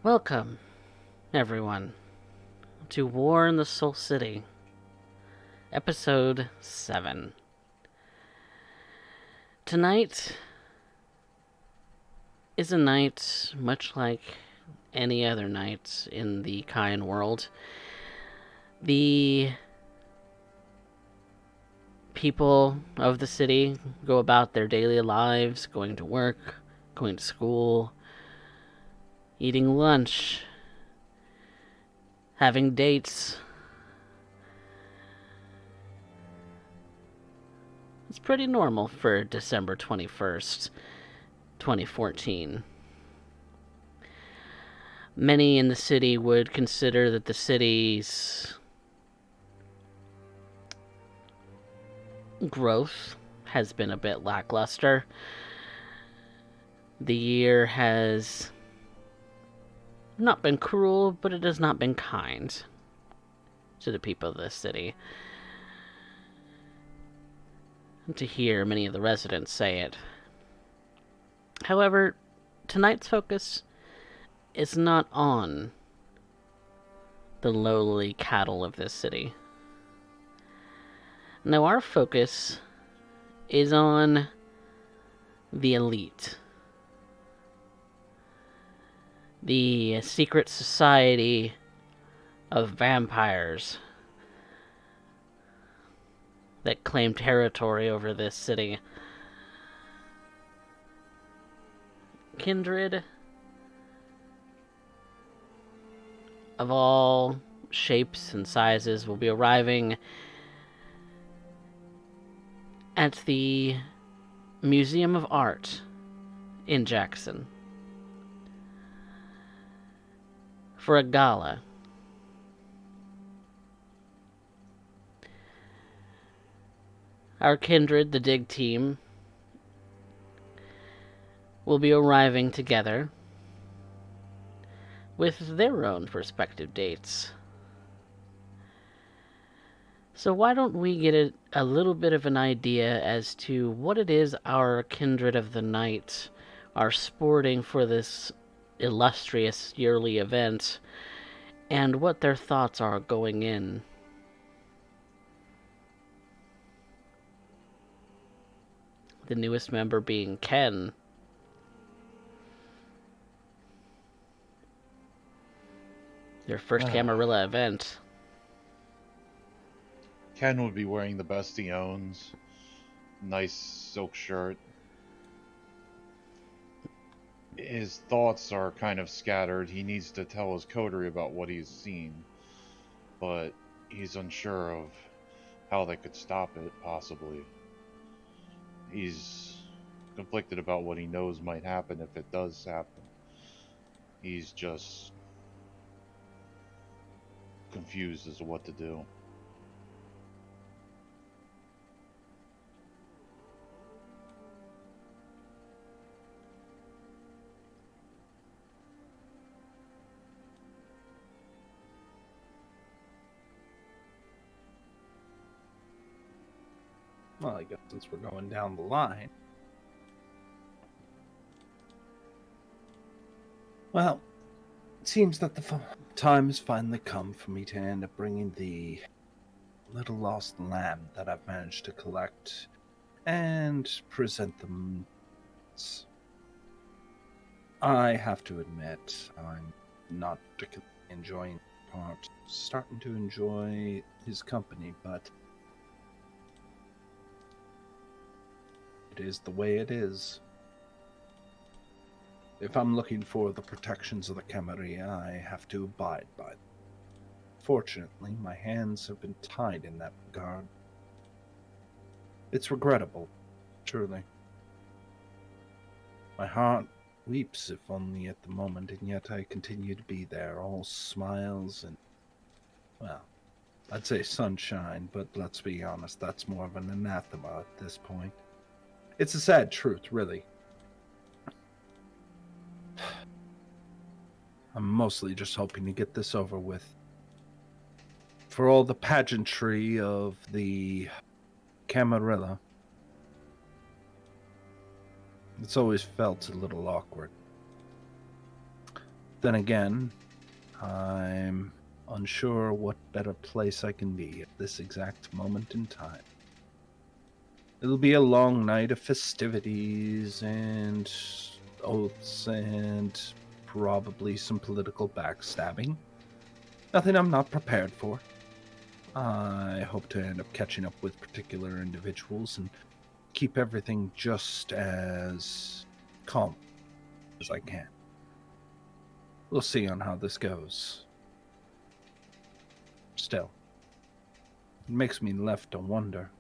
Welcome, everyone, to War in the Soul City, Episode 7. Tonight is a night much like any other night in the Kayan world. The people of the city go about their daily lives, going to work, going to school, eating lunch, having dates. It's pretty normal for December 21st, 2014. Many in the city would consider that the city's growth has been a bit lackluster. The year has not been cruel, but it has not been kind to the people of this city. And to hear many of the residents say it. However, tonight's focus is not on the lowly cattle of this city. No, our focus is on the elite. The secret society of vampires that claim territory over this city. Kindred of all shapes and sizes will be arriving at the Museum of Art in Jackson for a gala. Our Kindred, the Dig team, will be arriving together with their own prospective dates. So why don't we get a little bit of an idea as to what it is our Kindred of the Night are sporting for this illustrious yearly event, and what their thoughts are going in. The newest member being Ken. Their first Camarilla event. Ken would be wearing the best he owns. Nice silk shirt. His thoughts are kind of scattered. He needs to tell his coterie about what he's seen, but he's unsure of how they could stop it, possibly. He's conflicted about what he knows might happen if it does happen. He's just confused as to what to do. Well, I guess since we're going down the line. Well, it seems that the time has finally come for me to end up bringing the little lost lamb that I've managed to collect and present them. I have to admit, I'm not particularly enjoying the part. Starting to enjoy his company, but it is the way it is. If I'm looking for the protections of the Camarilla, I have to abide by them. Fortunately, my hands have been tied in that regard. It's regrettable, truly. My heart weeps, if only at the moment, and yet I continue to be there, all smiles and, well, I'd say sunshine, but let's be honest, that's more of an anathema at this point. It's a sad truth, really. I'm mostly just hoping to get this over with. For all the pageantry of the Camarilla, it's always felt a little awkward. Then again, I'm unsure what better place I can be at this exact moment in time. It'll be a long night of festivities and oaths and probably some political backstabbing. Nothing I'm not prepared for. I hope to end up catching up with particular individuals and keep everything just as calm as I can. We'll see on how this goes. Still, it makes me left to wonder.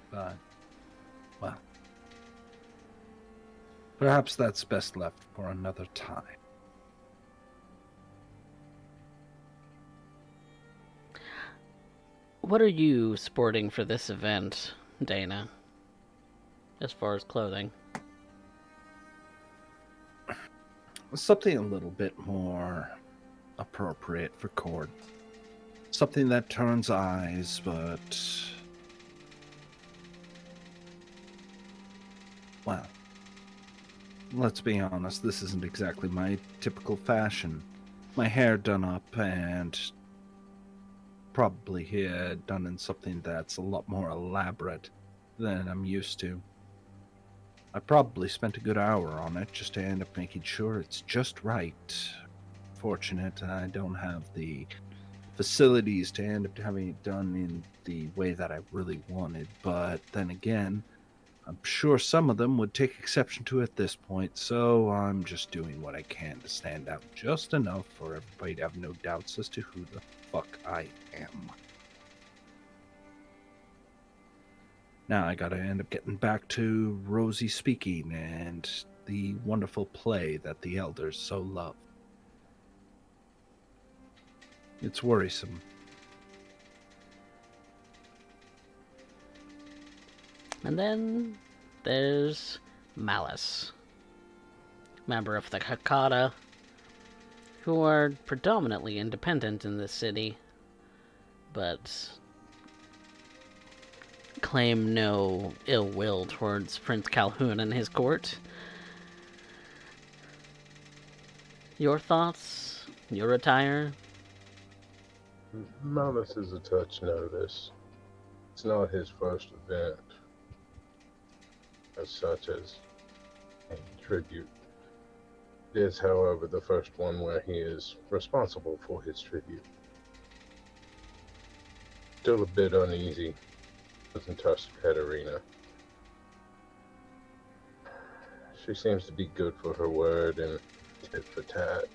But, well, perhaps that's best left for another time. What are you sporting for this event, Dana? As far as clothing? Something a little bit more appropriate for court. Something that turns eyes, but... well, let's be honest, this isn't exactly my typical fashion. My hair done up and probably here done in something that's a lot more elaborate than I'm used to. I probably spent a good hour on it just to end up making sure it's just right. Fortunate I don't have the facilities to end up having it done in the way that I really wanted, but then again, I'm sure some of them would take exception to it at this point, so I'm just doing what I can to stand out just enough for everybody to have no doubts as to who the fuck I am. Now I gotta end up getting back to Rosie speaking and the wonderful play that the elders so love. It's worrisome. And then there's Malice, member of the Hakata, who are predominantly independent in this city, but claim no ill will towards Prince Calhoun and his court. Your thoughts? Your attire? Malice is a touch nervous. It's not his first event, as such as a tribute. It is, however, the first one where he is responsible for his tribute. Still a bit uneasy. Doesn't trust Katerina. She seems to be good for her word and tit for tat.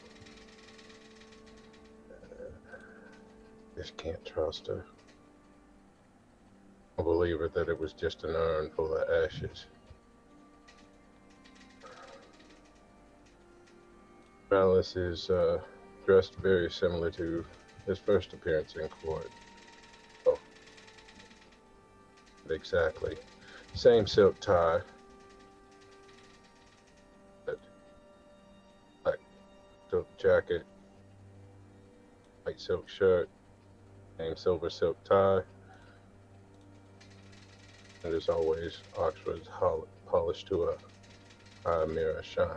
Just can't trust her. I believe her that it was just an urn full of ashes. Malice is dressed very similar to his first appearance in court. Oh, exactly. Same silk tie, but black silk jacket, white silk shirt, same silver silk tie, and as always, Oxford's polished to a high mirror shine.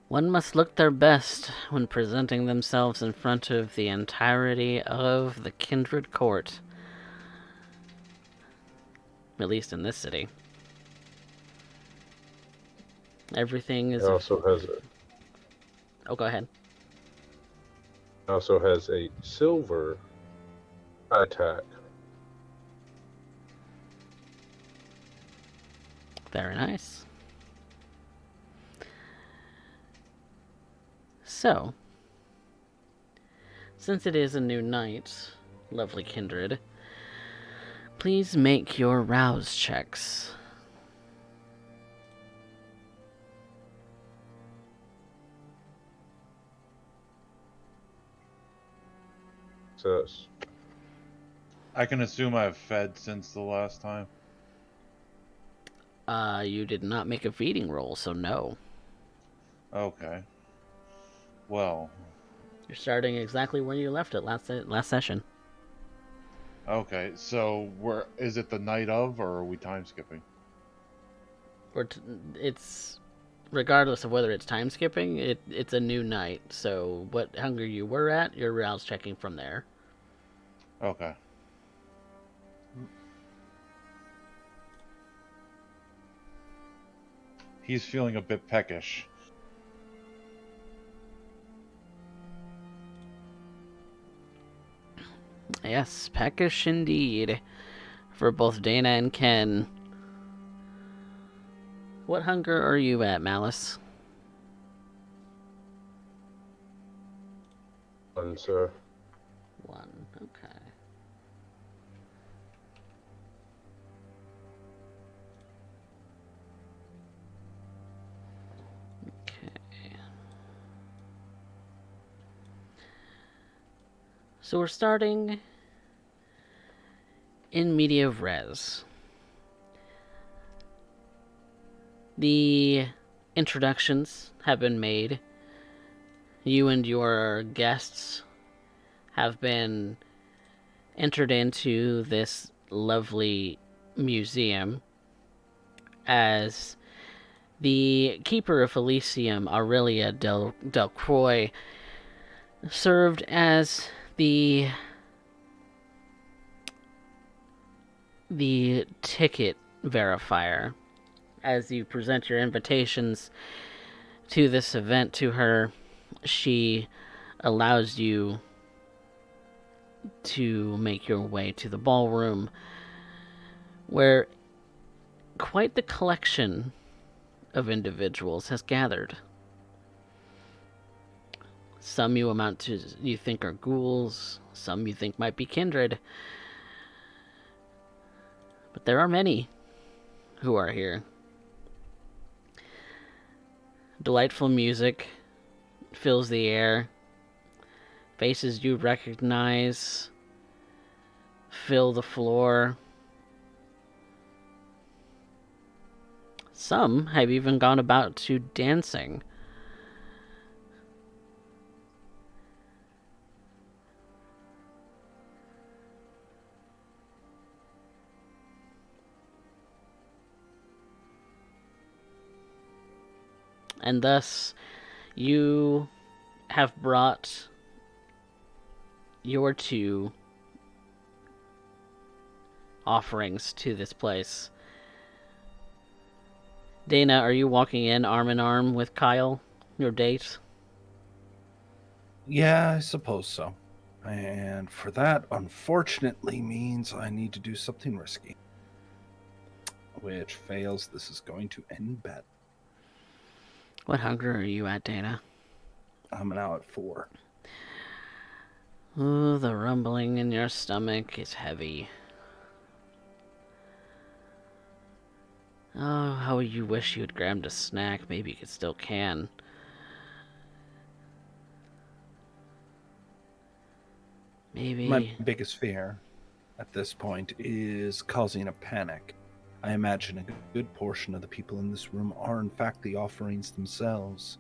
One must look their best when presenting themselves in front of the entirety of the kindred court. At least in this city. Everything is... He also has Oh, go ahead. a silver attack. Very nice. So, since it is a new night, lovely kindred, please make your rouse checks. Success. I can assume I've fed since the last time. You did not make a feeding roll, so no. Okay. Well, You're starting exactly where you left it last session. Okay, so is it the night of, or are we time skipping? It's regardless of whether it's time skipping, it's a new night. So what hunger you were at, your rouse checking from there. Okay. He's feeling a bit peckish. Yes, peckish indeed. For both Dana and Ken. What hunger are you at, Malice? And sir, 1. Okay. Okay. So we're starting in media res. The introductions have been made. You and your guests have been entered into this lovely museum as the keeper of Elysium, Aurelia Delcroix, served as the ticket verifier. As you present your invitations to this event to her, she allows you to make your way to the ballroom, where quite the collection of individuals has gathered. Some you think are ghouls, some you think might be kindred, but there are many who are here. Delightful music fills the air. Faces you recognize fill the floor. Some have even gone about to dancing. And thus, you have brought your 2 offerings to this place. Dana, are you walking in arm with Kyle, your date? Yeah, I suppose so. And for that, unfortunately, means I need to do something risky. Which fails, this is going to end bad. What hunger are you at, Dana? I'm now at 4. Ooh, the rumbling in your stomach is heavy. Oh, how you wish you had grabbed a snack. Maybe you still can. Maybe. My biggest fear at this point is causing a panic. I imagine a good portion of the people in this room are in fact the offerings themselves.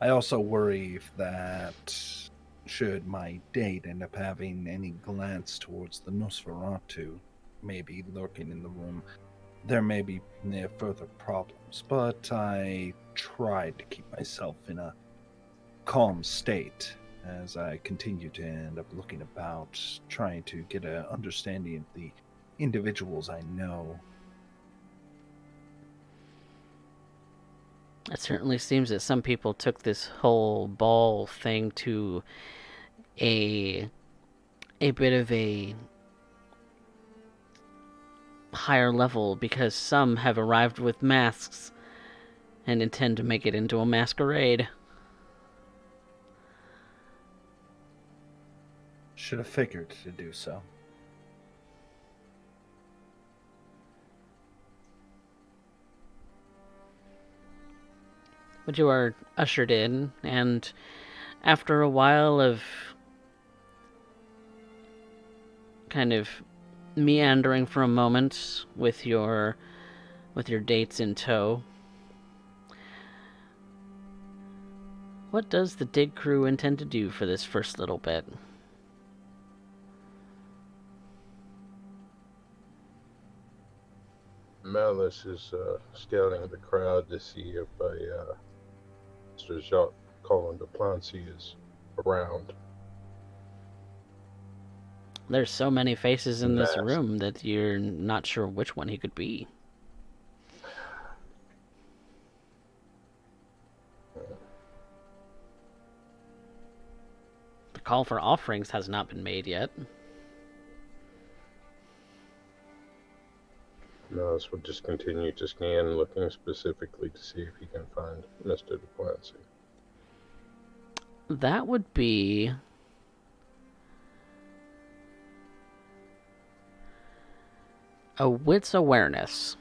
I also worry if that should my date end up having any glance towards the Nosferatu maybe lurking in the room, there may be further problems, but I tried to keep myself in a calm state as I continue to end up looking about, trying to get an understanding of the individuals I know. It certainly seems that some people took this whole ball thing to a bit of a higher level, because some have arrived with masks and intend to make it into a masquerade. Should have figured to do so. But you are ushered in, and after a while of kind of meandering for a moment with your dates in tow, What does the dig crew intend to do for this first little bit? Malice is scouting the crowd to see if Mr. Jacques Colin de Plancy is around. There's so many faces in this Masked. room that you're not sure which one he could be. The call for offerings has not been made yet. Malice will just continue to scan, looking specifically to see if he can find Mr. de Plancy. That would be a wit's awareness.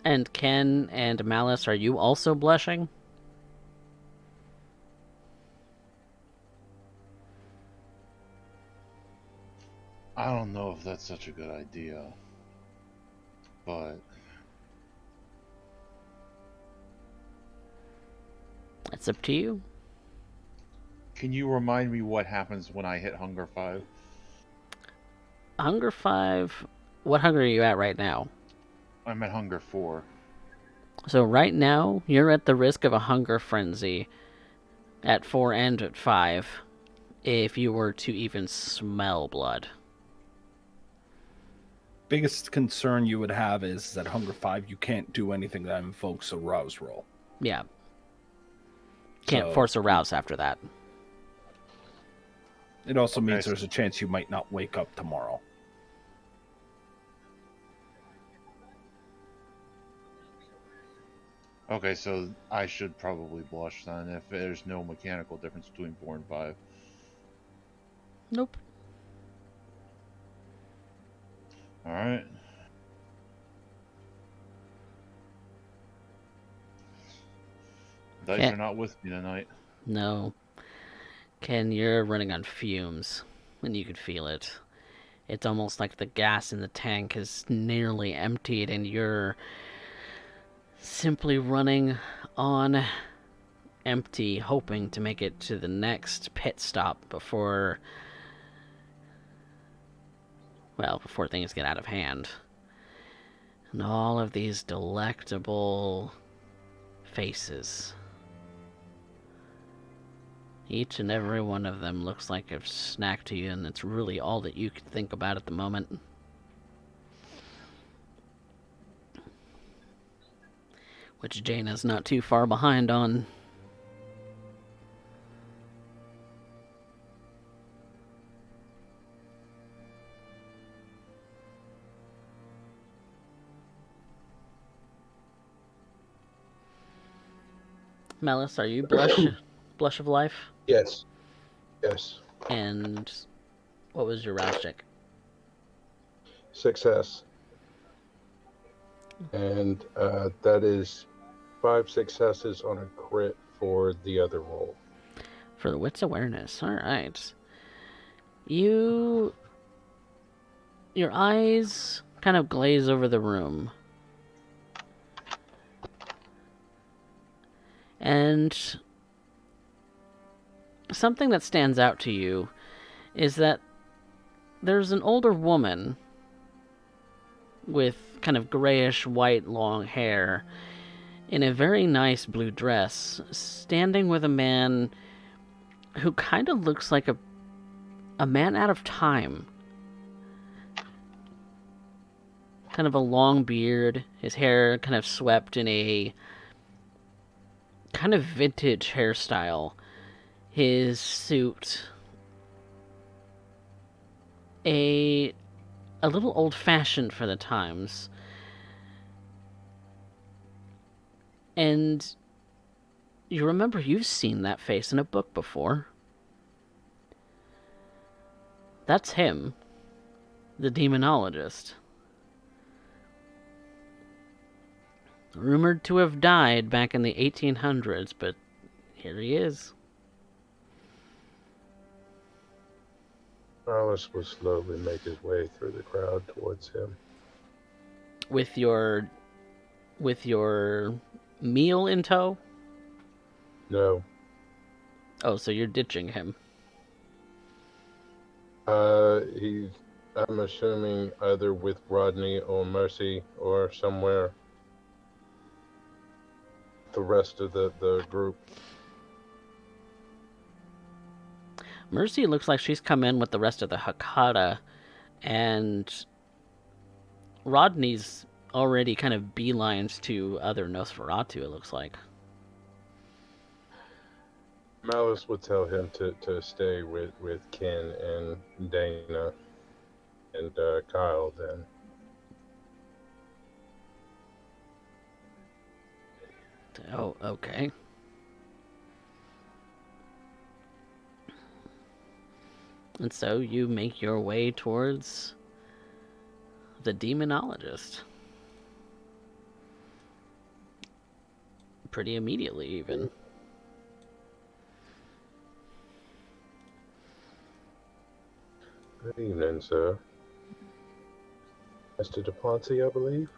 And Ken and Malice, are you also blushing? I don't know if that's such a good idea, but It's up to you. can you remind me what happens when I hit Hunger 5? Hunger 5. What hunger are you at right now? I'm at Hunger 4. So right now, you're at the risk of a hunger frenzy at 4 and at 5 if you were to even smell blood. Biggest concern you would have is that Hunger 5, you can't do anything that invokes a rouse roll. Yeah. Can't So- force a rouse after that. It also means Okay. there's a chance you might not wake up tomorrow. Okay, so I should probably blush then if there's no mechanical difference between 4 and 5. Nope. Alright. Dice Can't- are not with me tonight. No. Ken, you're running on fumes, and you could feel it. It's almost like the gas in the tank is nearly emptied, and you're simply running on empty, hoping to make it to the next pit stop before things get out of hand. And all of these delectable faces. Each and every one of them looks like a snack to you, and it's really all that you can think about at the moment. Which Jaina's not too far behind on. Melis, are you blush of life? Yes. Yes. And what was your rouse check? Success. And that is 5 successes on a crit for the other roll. For the wits awareness. Alright. Your eyes kind of glaze over the room. And something that stands out to you is that there's an older woman with kind of grayish white long hair in a very nice blue dress standing with a man who kind of looks like a man out of time. Kind of a long beard, his hair kind of swept in a kind of vintage hairstyle. His suit a little old-fashioned for the times. And you remember you've seen that face in a book before. That's him, the demonologist. Rumored to have died back in the 1800s, but Here he is. Alice will slowly make his way through the crowd towards him. With your meal in tow? No, Oh, so you're ditching him. I'm assuming either with Rodney or Mercy or somewhere the rest of the group. Mercy looks like she's come in with the rest of the Hakata, and Rodney's already kind of beelines to other Nosferatu, it looks like. Malice would tell him to stay with Ken and Dana and Kyle then. Oh, okay. And so you make your way towards the demonologist. Pretty immediately, even. Good evening, sir. Mr. DePonte, I believe?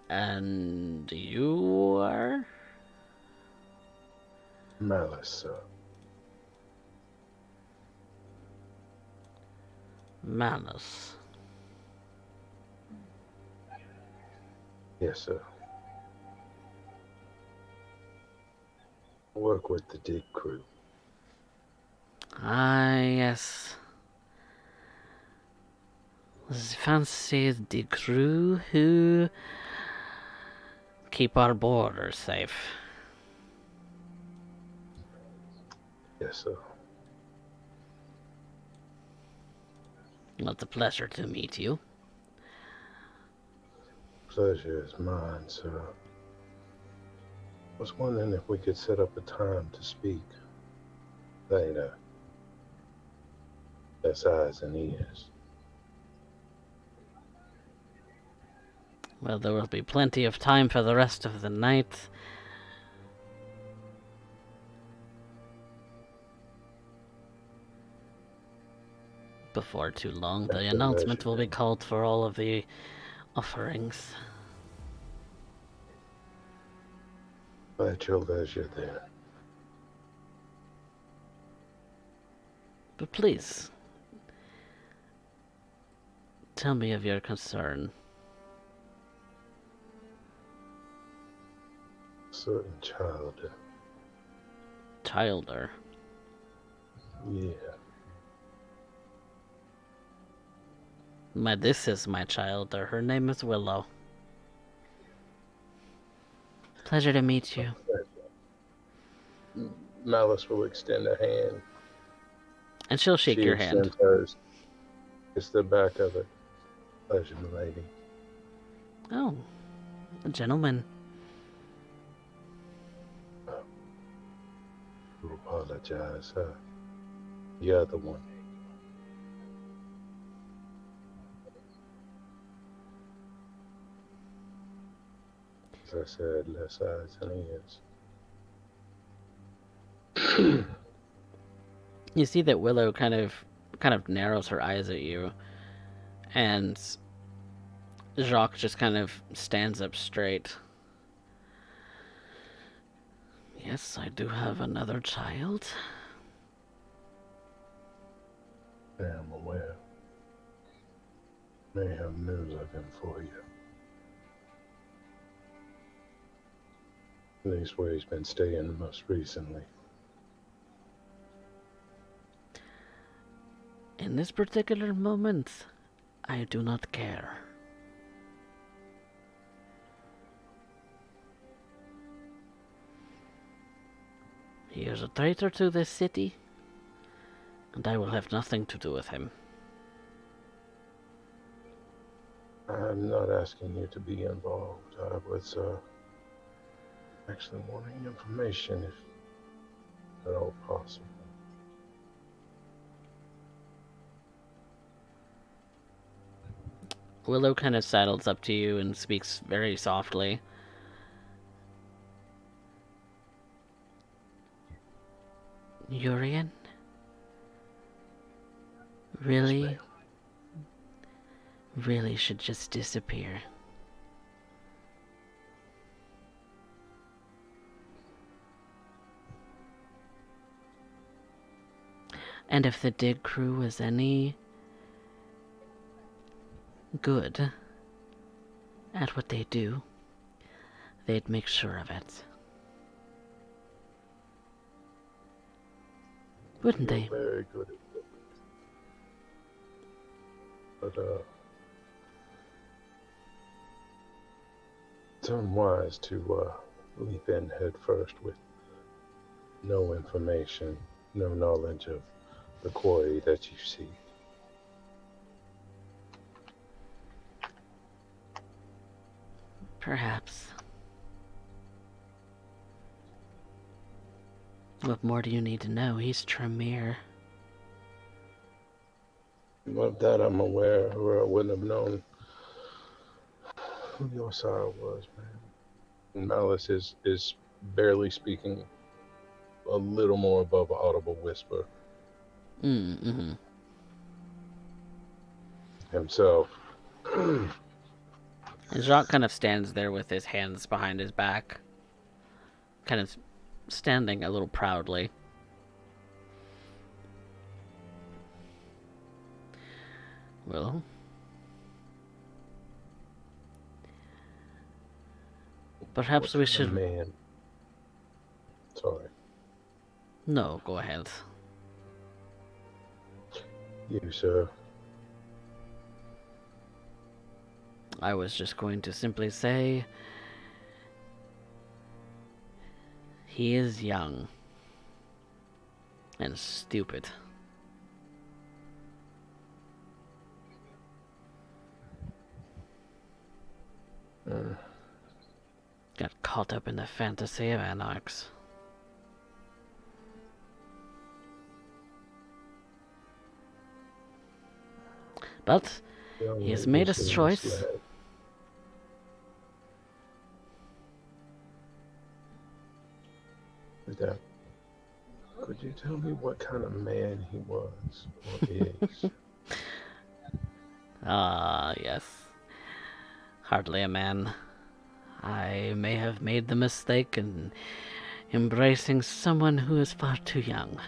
And you are? Malice, sir. Manus. Yes, sir. Work with the dig crew. Ah, yes. The fancy the crew who keep our borders safe. Yes, sir. Well, it's a pleasure to meet you. Pleasure is mine, sir. Was wondering if we could set up a time to speak later. Less eyes and ears. Well, there will be plenty of time for the rest of the night. Before too long, the At your announcement leisure, will be then. called for all of the offerings. At your leisure, then. But please, tell me of your concern. Certain child. Childer. Yeah. This is my childer. Her name is Willow. Pleasure to meet you. Malice will extend a hand. And she'll shake She your hand. extends hers. It's the back of it. Pleasure, milady. Oh, a gentleman. I apologize. The other one. As I said, less eyes and ears. You see that Willow kind of narrows her eyes at you, and Jacques just kind of stands up straight. Yes, I do have another child. I am aware. May have news of him for you. At least where he's been staying most recently. In this particular moment, I do not care. He is a traitor to this city, and I will have nothing to do with him. I'm not asking you to be involved. I was actually wanting information if at all possible. Willow kind of sidles up to you and speaks very softly. Urian? Really? Really should just disappear. And if the dig crew was any good at what they do, they'd make sure of it. Wouldn't You're they? very good at it. But, it's unwise to, leap in head first with no information, no knowledge of the quarry that you seek. Perhaps. What more do you need to know? He's Tremere. Of that I'm aware, or I wouldn't have known who your sire was, man. And Malice is barely speaking, a little more above an audible whisper Mm-hmm. himself. And Jacques kind of stands there with his hands behind his back, kind of standing a little proudly. Well, perhaps we should... Man. Sorry. No, go ahead. You, sir. I was just going to simply say... He is young. And stupid. Got caught up in the fantasy of anarchs. But he has made his choice. That, could you tell me what kind of man he was or is? Ah, yes. Hardly a man. I may have made the mistake in embracing someone who is far too young.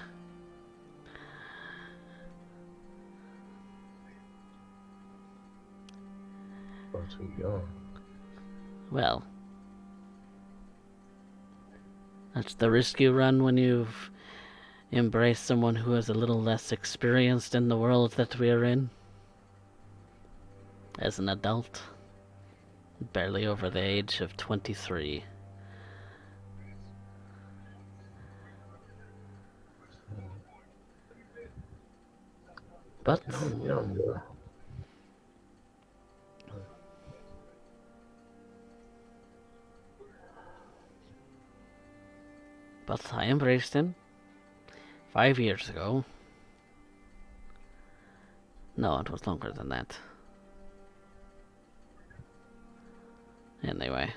Far too young. Well, that's the risk you run when you've embraced someone who is a little less experienced in the world that we're in. As an adult, barely over the age of 23. But I'm younger. I embraced him 5 years ago. No, it was longer than that. Anyway.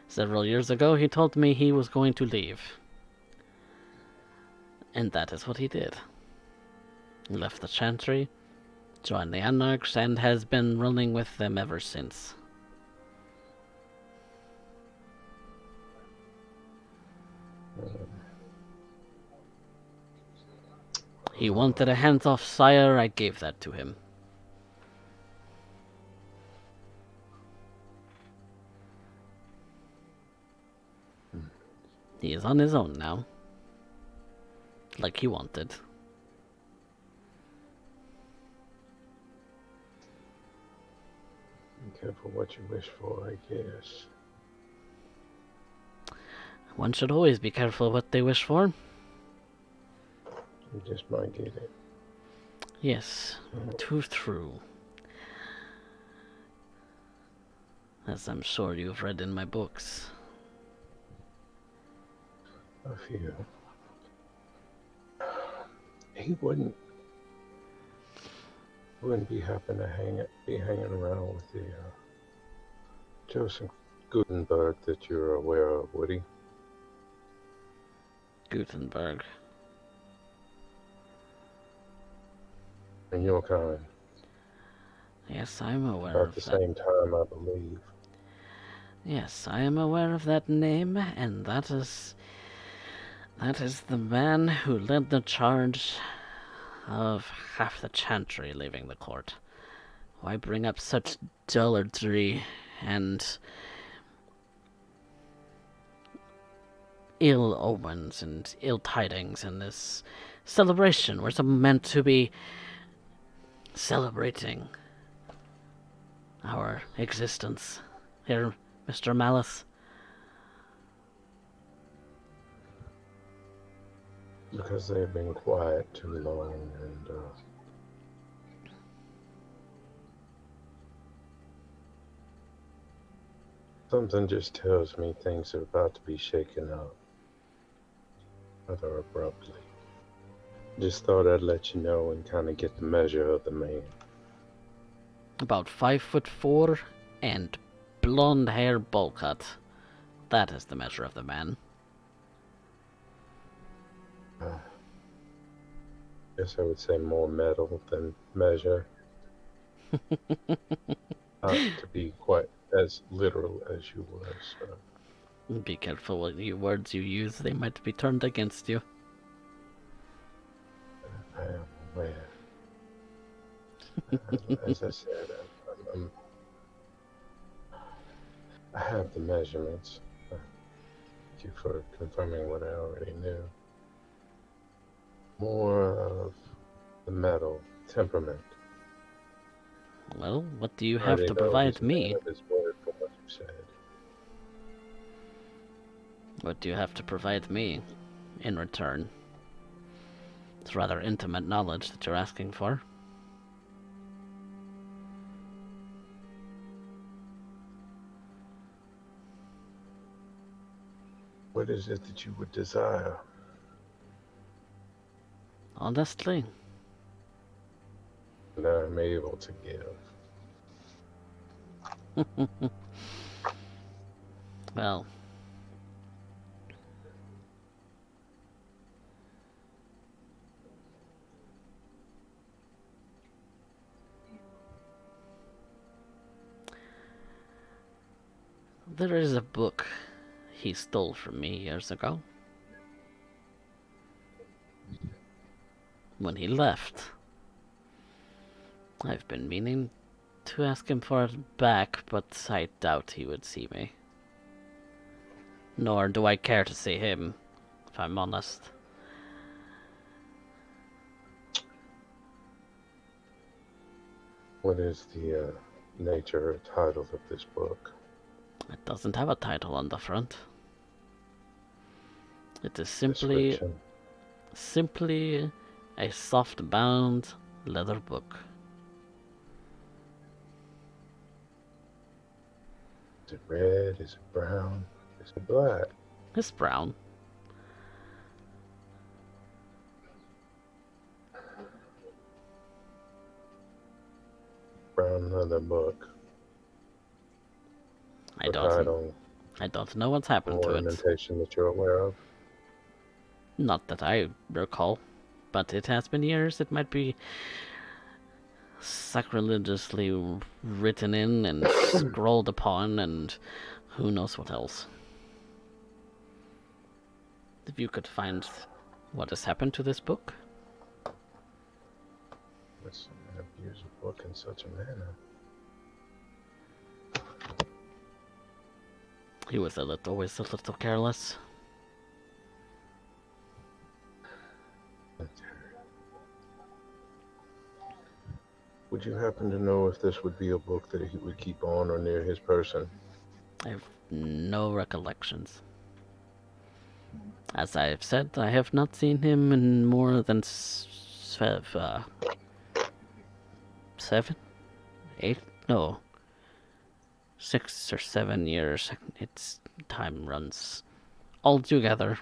Several years ago, he told me he was going to leave. And that is what he did. He left the Chantry, joined the Anarchs, and has been running with them ever since. He wanted a hands-off sire, I gave that to him. He is on his own now. Like he wanted. Be careful what you wish for, I guess. One should always be careful what they wish for. You just might get it. Yes, too true. As I'm sure you've read in my books. A few. he wouldn't be happen to be hanging around with the Joseph Gutenberg that you're aware of, would he? Gutenberg. And your kind. Yes, I'm aware About of the that. same time, I believe. Yes, I am aware of that name, and that is the man who led the charge of half the chantry leaving the court. Why bring up such dullardry and ill omens and ill tidings in this celebration? We're meant to be celebrating our existence. Here, Mr. Malice. Because they've been quiet too long, and something just tells me things are about to be shaken up rather abruptly. Just thought I'd let you know and kind of get the measure of the man. About 5'4" and blonde hair bowl cut. That is the measure of the man. Guess I would say more metal than measure. Not to be quite as literal as you were, so. Be careful what words you use, they might be turned against you. I am aware. As I said, I have the measurements. Thank you for confirming what I already knew. More of the metal temperament. Well, what do you I have already to know he's provide a man me? of his word from what you said. What do you have to provide me in return? It's rather intimate knowledge that you're asking for. What is it that you would desire? Honestly, And I'm able to give. well, there is a book he stole from me years ago. When he left, I've been meaning to ask him for it back, but I doubt he would see me. Nor do I care to see him, if I'm honest. What is the nature or title of this book? It doesn't have a title on the front. It is simply Description? a soft-bound leather book. Is it red? Is it brown? Is it black? It's brown. Brown leather book. I A title don't know what's happened to it. ornamentation that you're aware of? Not that I recall, but it has been years. It might be sacrilegiously written in and scrolled upon, and who knows what else. If you could find what has happened to this book. Would someone abuse a book in such a manner? He was always a little careless. Would you happen to know if this would be a book that he would keep on or near his person? I have no recollections. As I have said, I have not seen him in more than 7, 8, no, 6 or 7 years. Its time runs all together.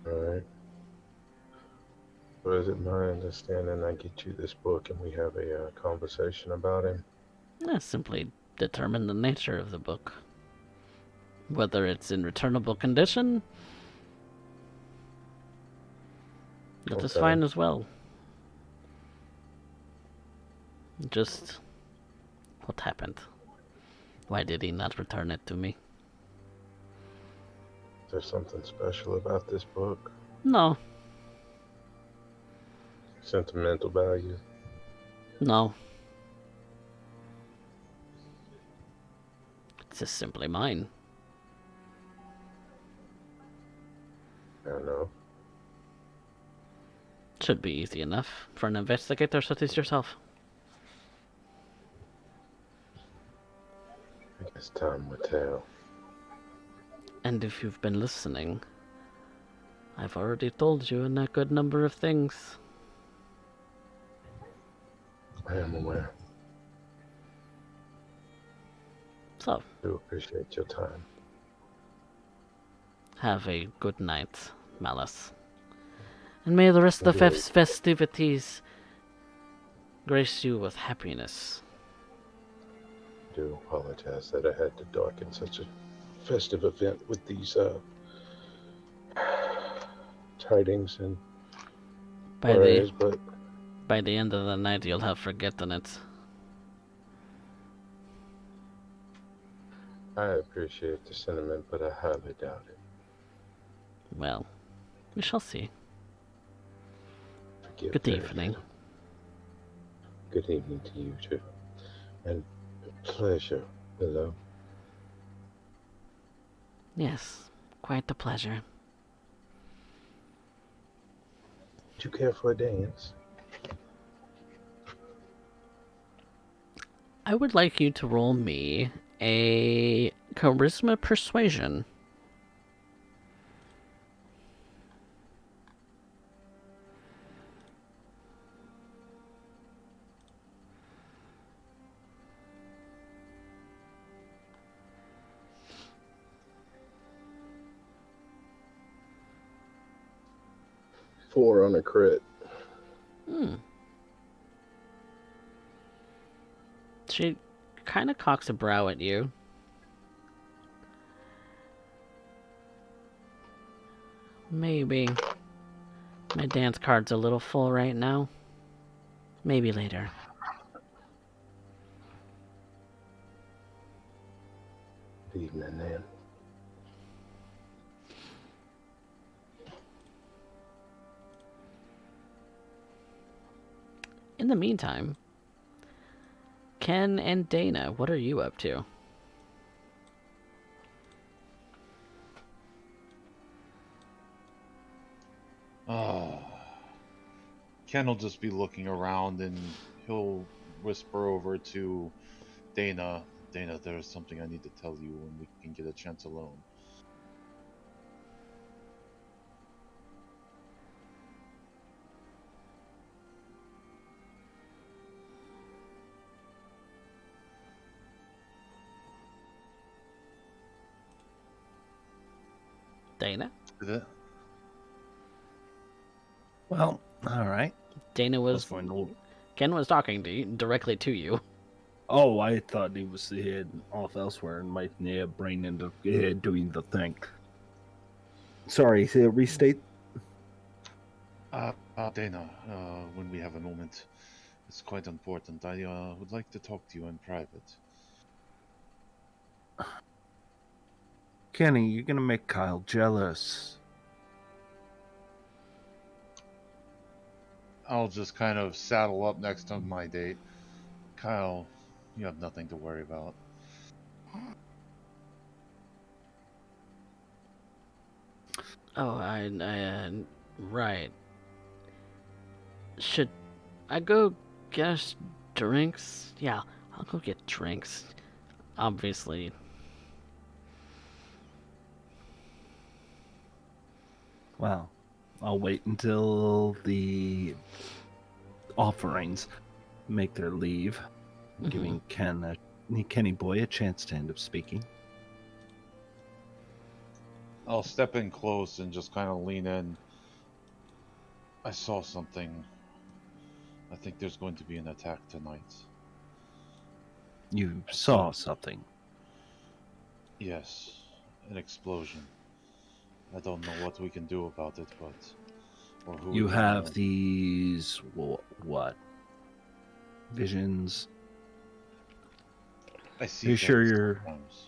Alright. So is it my understanding I get you this book and we have a conversation about him? Simply determine the nature of the book. Whether it's in returnable condition, that is Okay. fine as well. Just what happened? Why did he not return it to me? Is there something special about this book? No, Sentimental value? no. It's just simply mine. I don't know. Should be easy enough for an investigator such as yourself. I guess time will tell. And if you've been listening, I've already told you a good number of things. I am aware. So, I do appreciate your time. have a good night, Malice. And may the rest of the Indeed. festivities grace you with happiness. I do apologize that I had to darken such a festive event with these tidings and By worries, the but by the end of the night, you'll have forgotten it. I appreciate the sentiment, but I highly doubt it. Well, we shall see. Forgive Good very evening. little. Good evening to you too, and pleasure, Willow. Yes, quite a pleasure. Would you care for a dance? I would like you to roll me a charisma persuasion. Four on a crit. She kind of cocks a brow at you. Maybe. My dance card's a little full right now. Maybe later. Good evening, then. In the meantime, Ken and Dana, what are you up to? Oh. Ken will just be looking around and he'll whisper over to Dana. Dana, there's something I need to tell you when we can get a chance alone. Dana? Well, all right. Dana was... Going to... Ken was talking to you, directly to you. Oh, I thought he was off elsewhere and my brain ended up doing the thing. Sorry, restate. Dana, when we have a moment, it's quite important. I would like to talk to you in private. Kenny, you're gonna make Kyle jealous. I'll just kind of saddle up next to my date. Kyle, you have nothing to worry about. Oh, right. Should I go get us drinks? Yeah, I'll go get drinks. Obviously. Well, I'll wait until the offerings make their leave, giving Kenny Boy a chance to end up speaking. I'll step in close and just kind of lean in. I saw something. I think there's going to be an attack tonight. You saw something. Yes, an explosion. I don't know what we can do about it, but or who You we can have help. these what? Visions. I Are see you things sure you're... sometimes.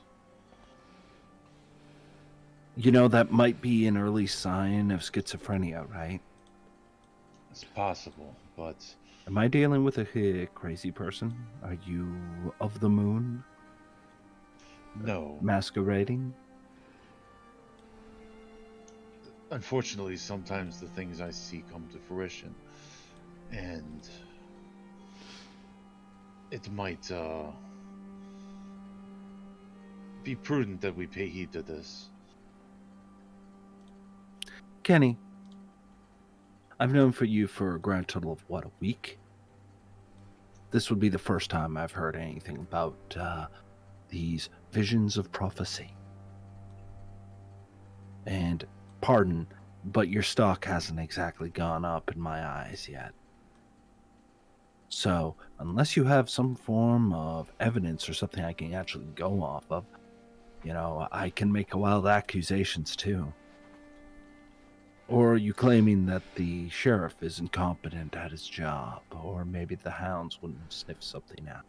You know, that might be an early sign of schizophrenia, right? It's possible, but Am I dealing with a crazy person? Are you of the moon? no. Masquerading? Unfortunately, sometimes the things I see come to fruition, and it might be prudent that we pay heed to this. Kenny, I've known for you for a grand total of, what, a week? This would be the first time I've heard anything about these visions of prophecy. And pardon, but your stock hasn't exactly gone up in my eyes yet. So, unless you have some form of evidence or something I can actually go off of, you know, I can make wild accusations too. Or are you claiming that the sheriff is incompetent at his job, or maybe the hounds wouldn't sniff something out?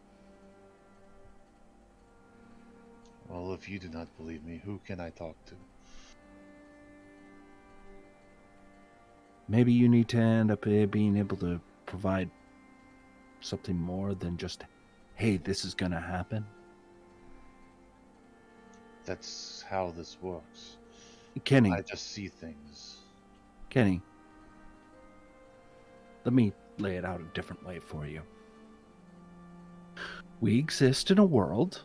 Well, if you do not believe me, who can I talk to? Maybe you need to end up being able to provide something more than just, hey, this is going to happen. That's how this works. Kenny, I just see things. Kenny, let me lay it out a different way for you. We exist in a world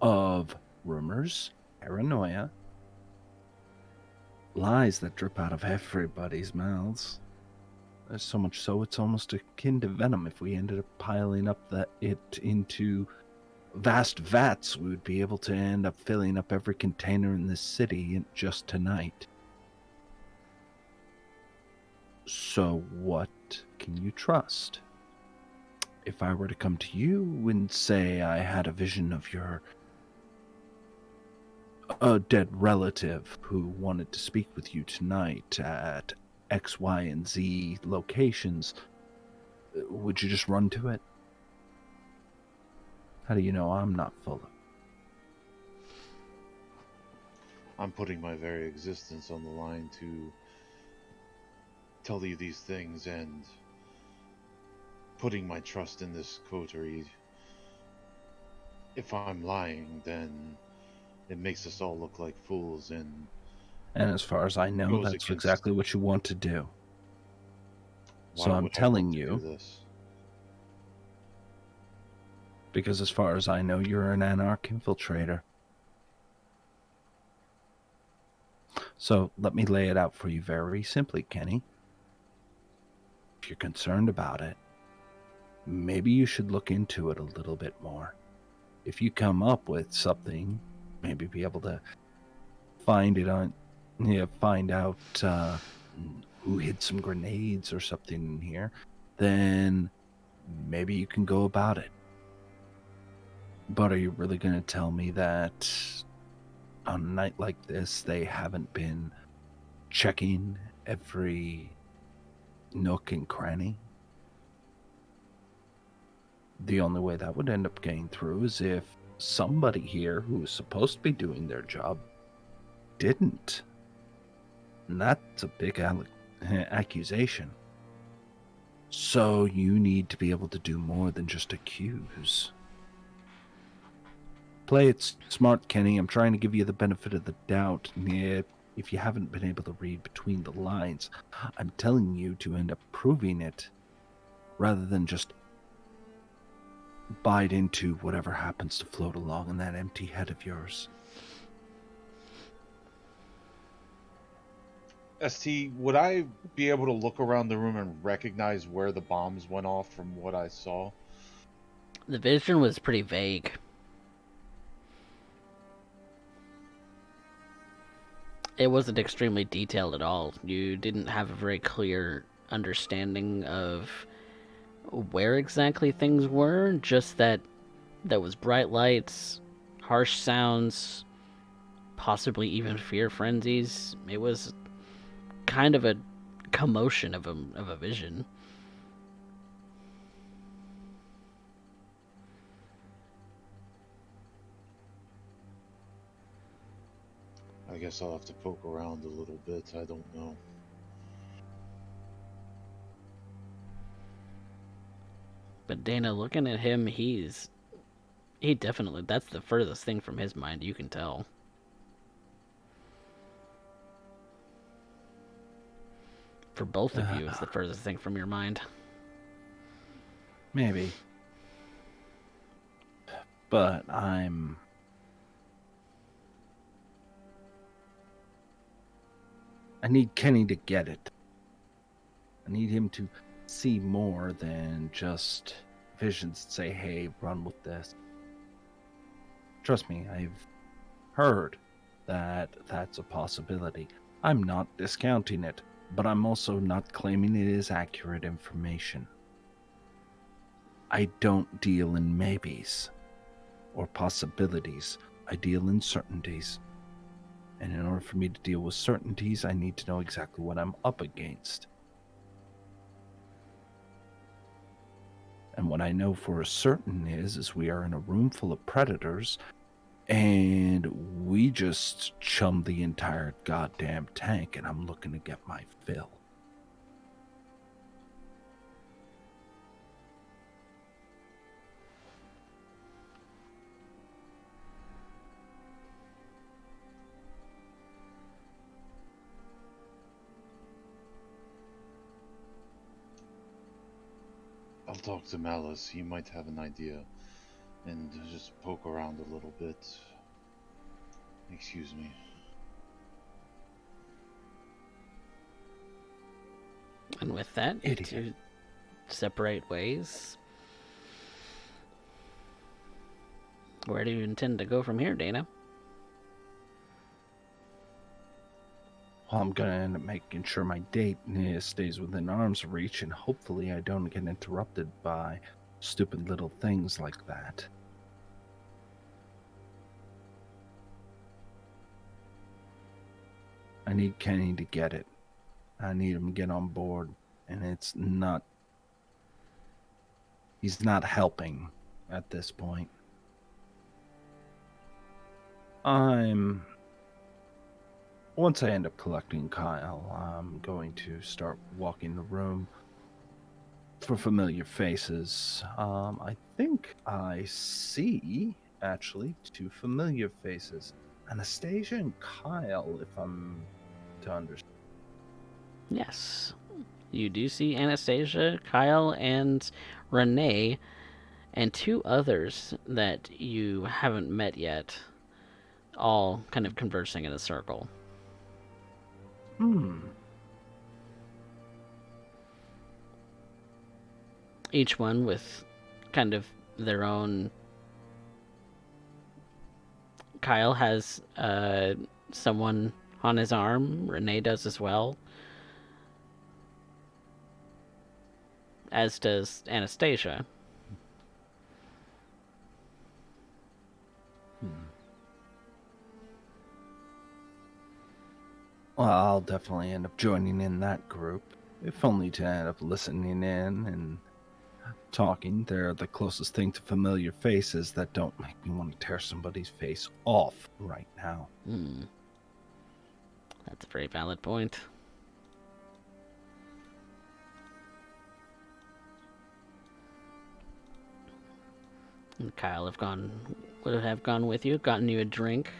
of rumors, paranoia, lies that drip out of everybody's mouths. There's so much so it's almost akin to venom. If we ended up piling up it into vast vats, we would be able to end up filling up every container in this city just tonight. So what can you trust? If I were to come to you and say I had a vision of your dead relative who wanted to speak with you tonight at X, Y, and Z locations, would you just run to it? How do you know I'm not full of... I'm putting my very existence on the line to tell you these things and putting my trust in this coterie. If I'm lying, then it makes us all look like fools, and as far as I know, goes that's against... exactly what you want to do. Why So I'm would I telling want to you, do this? because as far as I know, you're an anarch infiltrator. So let me lay it out for you very simply, Kenny. If you're concerned about it, maybe you should look into it a little bit more. If you come up with something, maybe be able to find out who hid some grenades or something in here, then maybe you can go about it. But are you really going to tell me that on a night like this, they haven't been checking every nook and cranny? The only way that would end up getting through is if somebody here who is supposed to be doing their job didn't. And that's a big accusation. So you need to be able to do more than just accuse. Play it smart, Kenny. I'm trying to give you the benefit of the doubt. If you haven't been able to read between the lines, I'm telling you to end up proving it rather than just bite into whatever happens to float along in that empty head of yours. ST, would I be able to look around the room and recognize where the bombs went off from what I saw? The vision was pretty vague. It wasn't extremely detailed at all. You didn't have a very clear understanding of where exactly things were, just that there was bright lights, harsh sounds, possibly even fear frenzies. It was kind of a commotion of a vision. I guess I'll have to poke around a little bit. I don't know. But Dana, looking at him, he definitely, that's the furthest thing from his mind, you can tell. For both of you, it's the furthest thing from your mind. Maybe. But I need Kenny to get it. I need him to see more than just visions and say, hey, run with this. Trust me, I've heard that that's a possibility. I'm not discounting it, but I'm also not claiming it is accurate information. I don't deal in maybes or possibilities. I deal in certainties. And in order for me to deal with certainties, I need to know exactly what I'm up against. And what I know for a certain is we are in a room full of predators, and we just chummed the entire goddamn tank, and I'm looking to get my fill. I'll talk to Malice. He might have an idea. And just poke around a little bit. Excuse me. And with that, you Idiot. two separate ways. Where do you intend to go from here, Dana? Well, I'm going to end up making sure my date stays within arm's reach, and hopefully I don't get interrupted by stupid little things like that. I need Kenny to get it. I need him to get on board, and he's not helping at this point. Once I end up collecting Kyle, I'm going to start walking the room for familiar faces. I think I see, actually, 2 familiar faces. Anastasia and Kyle, if I'm to understand. Yes. You do see Anastasia, Kyle, and Renee, and 2 others that you haven't met yet, all kind of conversing in a circle. Each one with kind of their own. Kyle has someone on his arm. Renee does as well. As does Anastasia. Well, I'll definitely end up joining in that group, if only to end up listening in and talking. They're the closest thing to familiar faces that don't make me want to tear somebody's face off right now. That's a very valid point. And Kyle would have gone with you, gotten you a drink.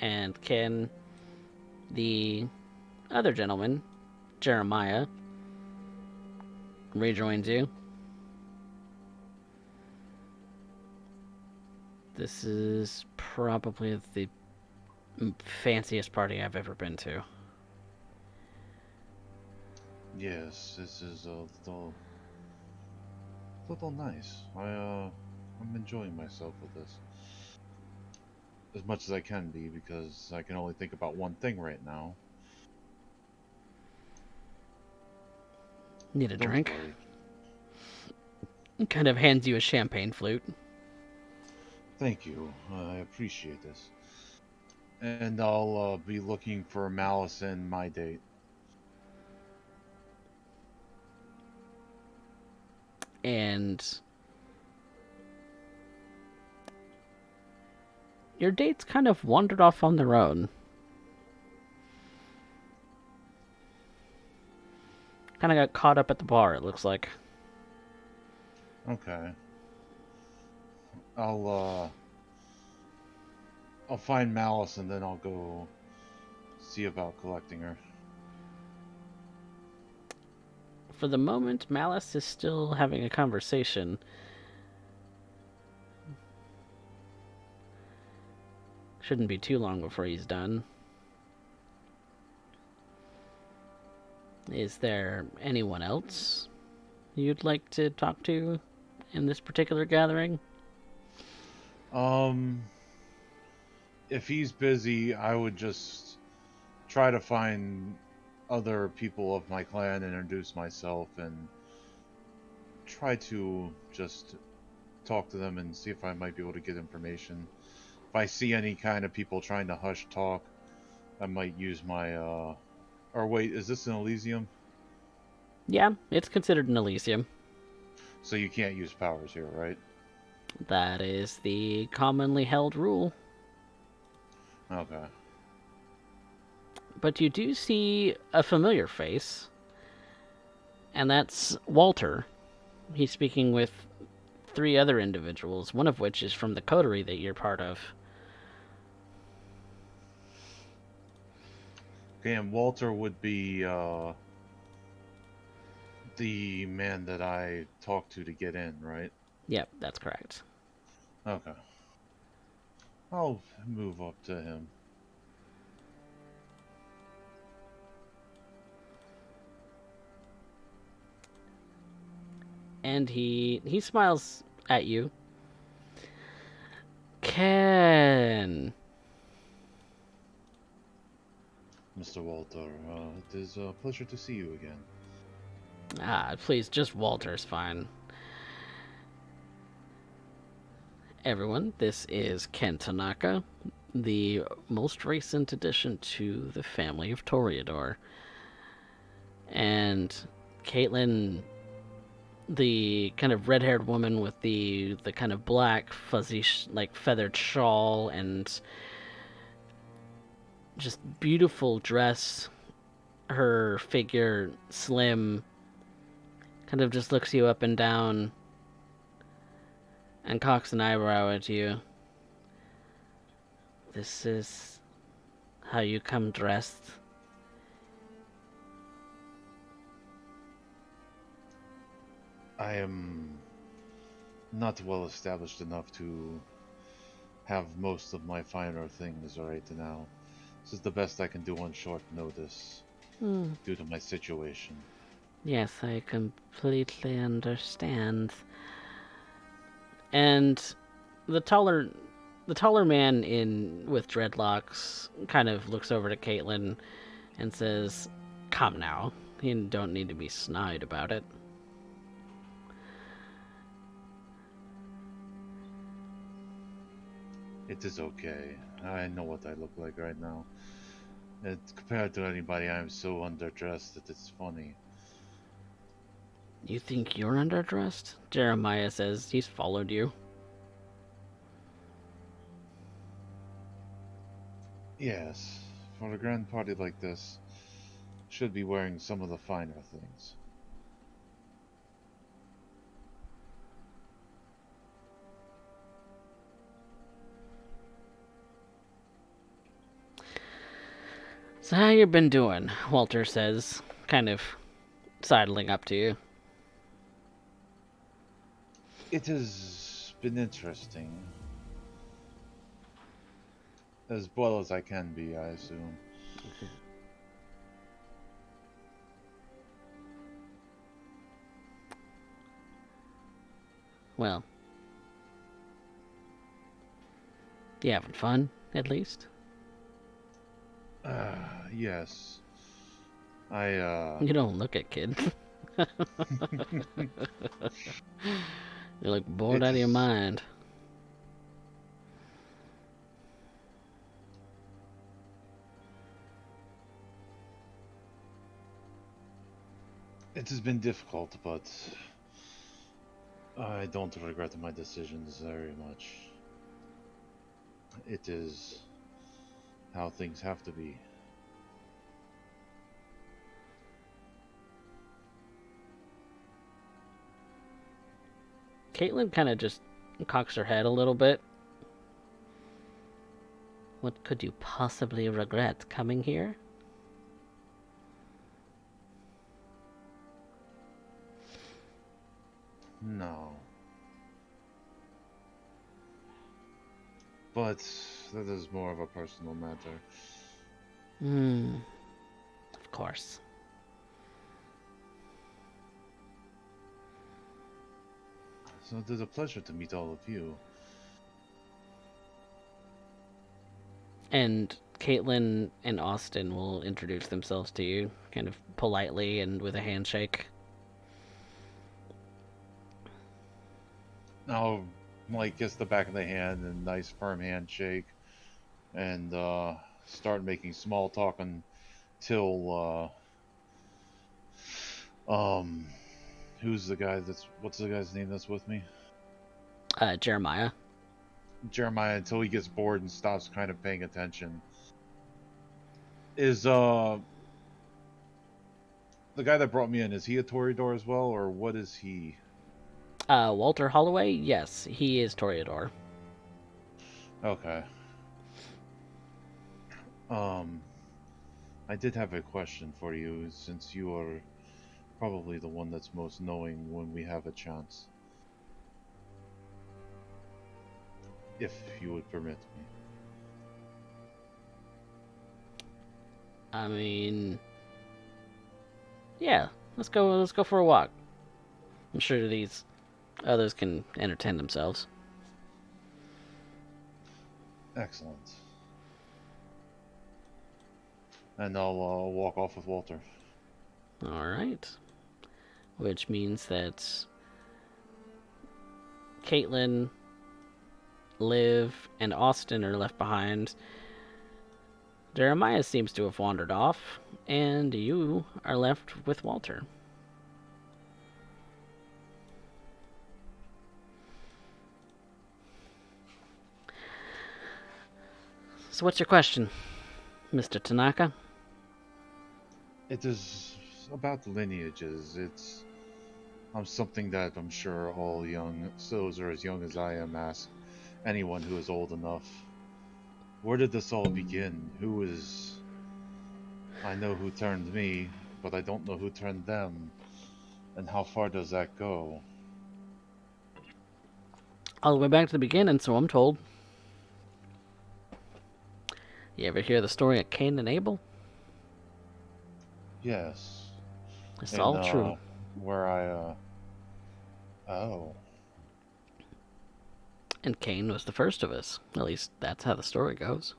And can the other gentleman, Jeremiah, rejoins you. This is probably the fanciest party I've ever been to. Yes, this is a little nice. I'm enjoying myself with this. as much as I can be, because I can only think about one thing right now. Need a Don't drink? worry. Kind of hands you a champagne flute. Thank you. I appreciate this. And I'll be looking for Malice and my date. And your dates kind of wandered off on their own. Kind of got caught up at the bar, it looks like. Okay. I'll I'll find Malice and then I'll go see about collecting her. For the moment, Malice is still having a conversation. Shouldn't be too long before he's done. Is there anyone else you'd like to talk to in this particular gathering? Um, if he's busy, I would just try to find other people of my clan and introduce myself and try to just talk to them and see if I might be able to get information. If I see any kind of people trying to hush talk, I might use my or wait, is this an Elysium? Yeah, it's considered an Elysium. So you can't use powers here, right? That is the commonly held rule. Okay. But you do see a familiar face, and that's Walter. He's speaking with 3 other individuals, one of which is from the coterie that you're part of. Okay, and Walter would be the man that I talked to get in, right? Yep, that's correct. Okay. I'll move up to him. And he smiles at you. Ken. Mr. Walter, it is a pleasure to see you again. Please, just Walter's fine. Everyone, this is Ken Tanaka, the most recent addition to the family of Toreador. And Caitlin, the kind of red-haired woman with the kind of black fuzzy like feathered shawl and just beautiful dress, her figure slim, kind of just looks you up and down and cocks an eyebrow at you. This is how you come dressed? I am not well established enough to have most of my finer things right now. This is the best I can do on short notice due to my situation. Yes, I completely understand. And the taller man in with dreadlocks kind of looks over to Caitlin and says, "Come now, you don't need to be snide about it." It is okay. I know what I look like right now. Compared to anybody, I'm so underdressed that it's funny. You think you're underdressed? Jeremiah says he's followed you. Yes, for a grand party like this, should be wearing some of the finer things. So how you been doing? Walter says, kind of sidling up to you. It has been interesting. As well as I can be, I assume. Well, you having fun? at least? Yes. I. You don't look it, kid. You're like bored It out of your is. mind. It has been difficult, but I don't regret my decisions very much. It is how things have to be. Caitlin kind of just cocks her head a little bit. What could you possibly regret coming here? No. But that is more of a personal matter. Hmm. Of course. So it is a pleasure to meet all of you. And Caitlin and Austin will introduce themselves to you, kind of politely and with a handshake. I'll like kiss the back of the hand and nice firm handshake, and start making small talk until who's the guy what's the guy's name that's with me? Jeremiah. Jeremiah, until he gets bored and stops kind of paying attention. Is the guy that brought me in, is he a Toreador as well, or what is he? Walter Holloway? Yes, he is Toreador. Okay. Um, I did have a question for you, since you are probably the one that's most knowing when we have a chance. If you would permit me. I mean, yeah, let's go. Let's go for a walk. I'm sure these others can entertain themselves. Excellent. And I'll walk off with Walter. All right. Which means that Caitlin, Liv, and Austin are left behind. Jeremiah seems to have wandered off, and you are left with Walter. So, what's your question, Mr. Tanaka? It is about the lineages. It's something that I'm sure all young souls are as young as I am ask anyone who is old enough. Where did this all begin? Who is... I know who turned me, but I don't know who turned them. And how far does that go? All the way back to the beginning, so I'm told. You ever hear the story of Cain and Abel? Yes. It's And all true. where I oh. And Cain was the first of us. At least that's how the story goes.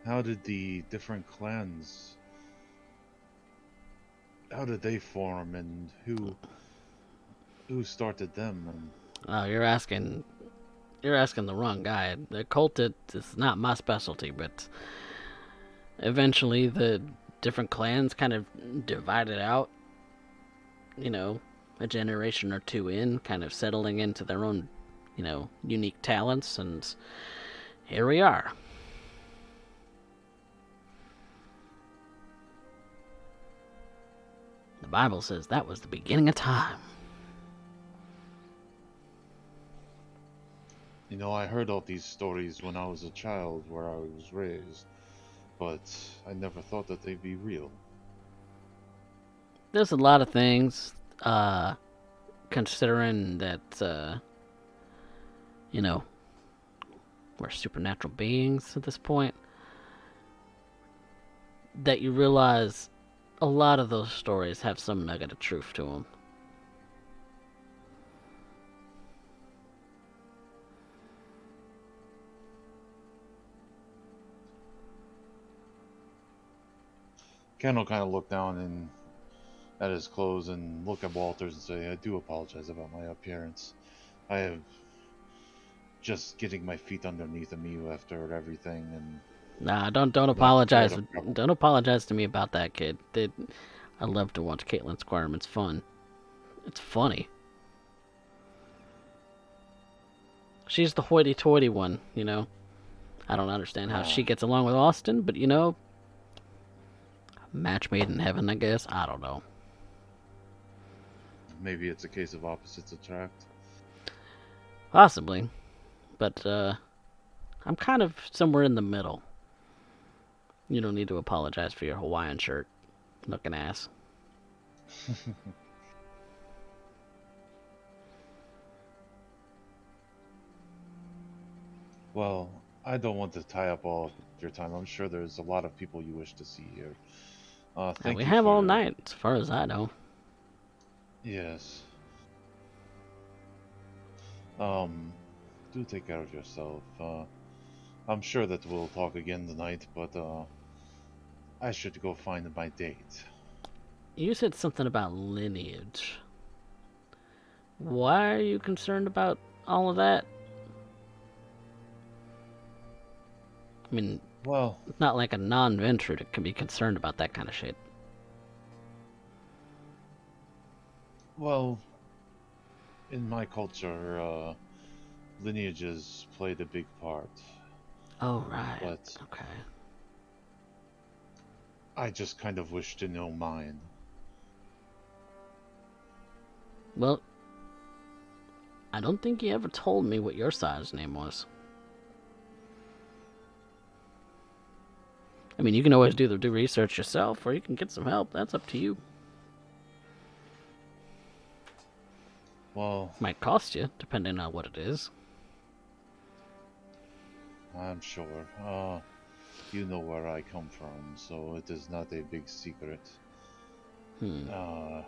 How did the different clans, how did they form, and who started them? And Oh, you're asking the wrong guy. The cult is not my specialty, but eventually the different clans kind of divided out, you know, a generation or two in, kind of settling into their own, unique talents, and here we are. The Bible says that was the beginning of time. I heard all these stories when I was a child where I was raised, but I never thought that they'd be real. There's a lot of things, considering that, you know, we're supernatural beings at this point, that you realize a lot of those stories have some nugget of truth to them. Ken will kind of look down and at his clothes and look at Walters and say, "I do apologize about my appearance. I have just getting my feet underneath me after everything, and Nah, don't not sure apologize. to prob- Don't apologize to me about that, kid. I love to watch Caitlyn squirm. It's fun. It's funny. She's the hoity-toity one, you know. I don't understand how she gets along with Austin, but you know, match made in heaven, I guess. I don't know. Maybe it's a case of opposites attract." Possibly, but I'm kind of somewhere in the middle. You don't need to apologize for your Hawaiian shirt, looking ass. Well, I don't want to tie up all of your time. I'm sure there's a lot of people you wish to see here. And Thank we you have all for night, as far as I know. yes. Um, do take care of yourself. I'm sure that we'll talk again tonight, but I should go find my date. You said something about lineage. Why are you concerned about all of that? I mean, Well, it's not like a non-venture that can be concerned about that kind of shit. well, in my culture, lineages played a big part, Oh, right. but Okay. I just kind of wish to know mine. Well, I don't think you ever told me what your side's name was. I mean, you can always do the research yourself, or you can get some help. That's up to you. Well, Might cost you, depending on what it is. I'm sure. You know where I come from, so it is not a big secret. Hmm. Uh,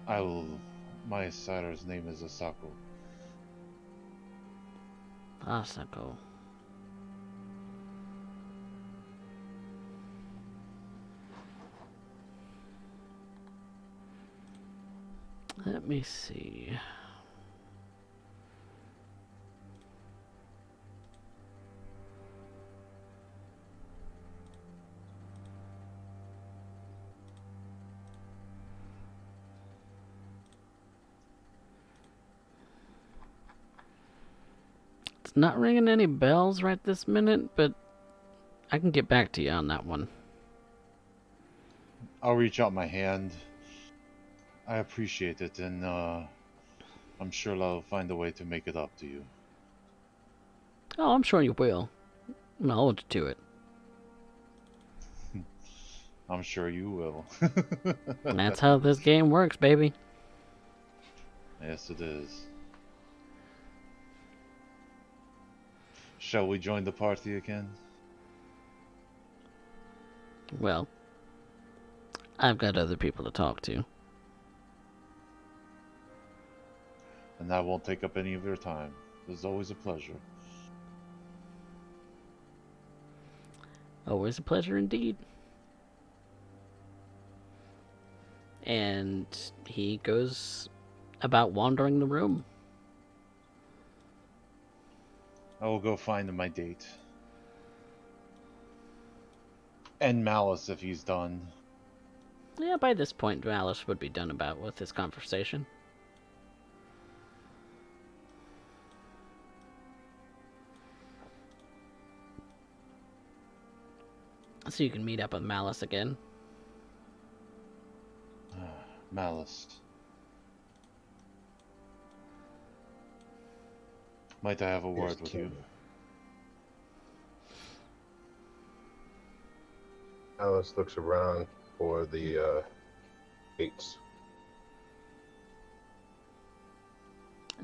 I will. My sire's name is Asako. Asako. Let me see. It's not ringing any bells right this minute, but I can get back to you on that one. I'll reach out my hand. I appreciate it, and I'm sure I'll find a way to make it up to you. Oh, I'm sure you will. I'll hold you to it. I'm sure you will. And that's how this game works, baby. Yes, it is. Shall we join the party again? Well, I've got other people to talk to. And I won't take up any of your time. It's always a pleasure. Always a pleasure indeed. And he goes about wandering the room. I will go find my date. And Malice if he's done. Yeah, by this point, Alice would be done about with his conversation. So you can meet up with Malice again. Malice. Might I have a word with you? Alice looks around for the gates.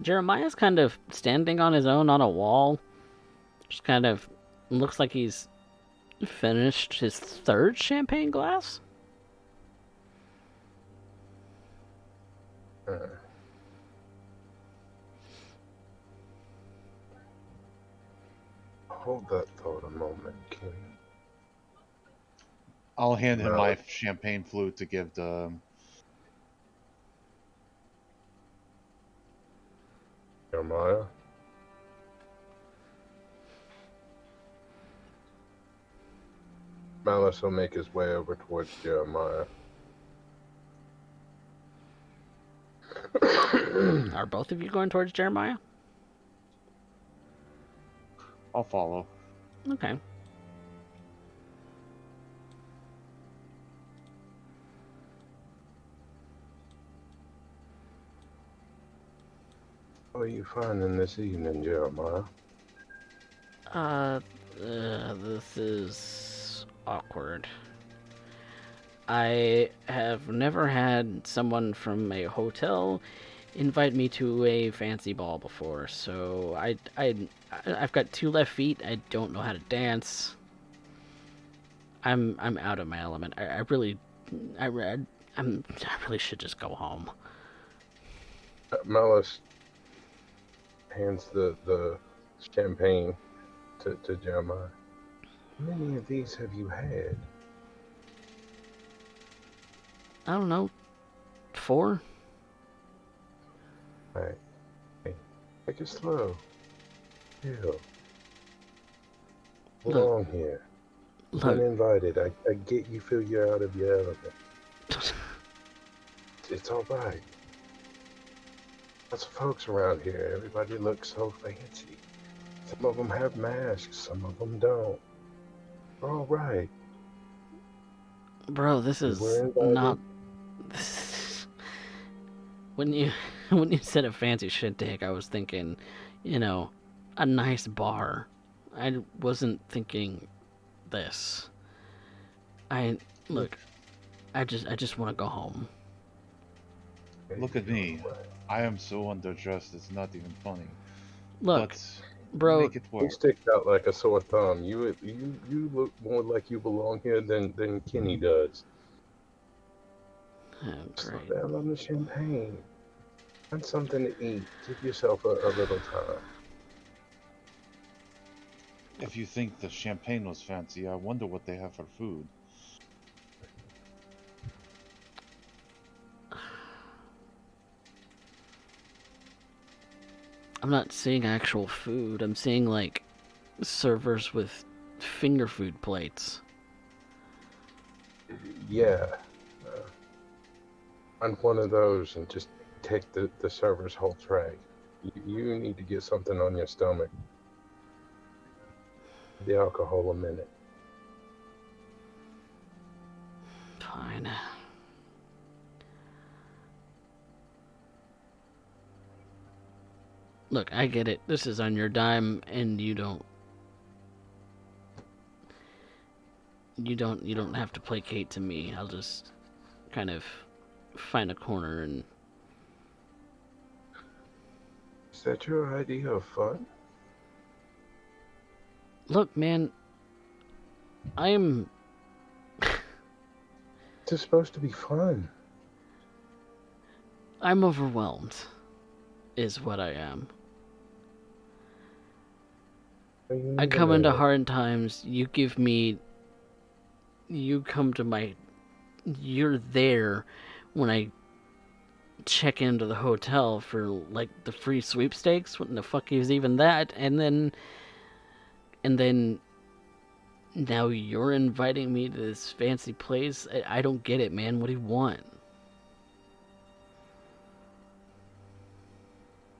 Jeremiah's kind of standing on his own on a wall. Just kind of looks like he's finished his third champagne glass. Hold that thought a moment, King. I'll hand him my Malice, champagne flute to give to. Jeremiah. Malice will make his way over towards Jeremiah. Are both of you going towards Jeremiah? I'll follow. Okay. What are you finding this evening, Jeremiah? This is awkward. I have never had someone from a hotel invite me to a fancy ball before, so I've got 2 left feet. I don't know how to dance. I'm out of my element. I really, I really should just go home. Malice hands the champagne to Jeremiah. How many of these have you had? I don't know, 4. Right. Hey, take it slow. Chill. Look, Belong here. Been look. invited. I get you feel you're out of your element. It's all right. Lots of folks around here. Everybody looks so fancy. Some of them have masks. Some of them don't. We're all right. Bro, this We is were not. invited. When you when you said a fancy shit dick, I was thinking, a nice bar. I wasn't thinking this. I look. I just want to go home. Look at me. I am so underdressed. It's not even funny. Look, But bro. make it He work. sticks out like a sore thumb. You look more like you belong here than Kenny does. Oh, Slow great. down on the champagne. Find something to eat. Give yourself a little time. If you think the champagne was fancy, I wonder what they have for food. I'm not seeing actual food. I'm seeing like servers with finger food plates. Yeah. Find one of those and just take the server's whole tray. You need to get something on your stomach. The alcohol a minute. Fine. Look, I get it. This is on your dime, and you don't have to placate to me. I'll just kind of find a corner and Is that your idea of fun? look, man. I'm It's supposed to be fun. overwhelmed, is what I am. You I need a come into minute. hard times. You come to my. You're there when I check into the hotel for like the free sweepstakes. What the fuck is even that? And then now you're inviting me to this fancy place. I don't get it, man. What do you want?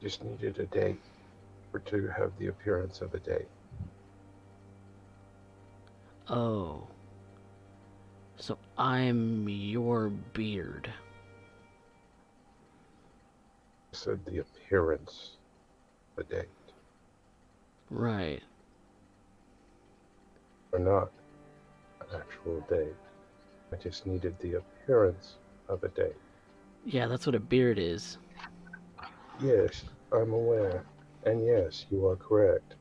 Just needed a date or to have the appearance of a date. Oh. So I'm your beard. I said the appearance of a date. Right. Or not an actual date. I just needed the appearance of a date. Yeah, that's what a beard is. Yes, I'm aware. And yes, you are correct.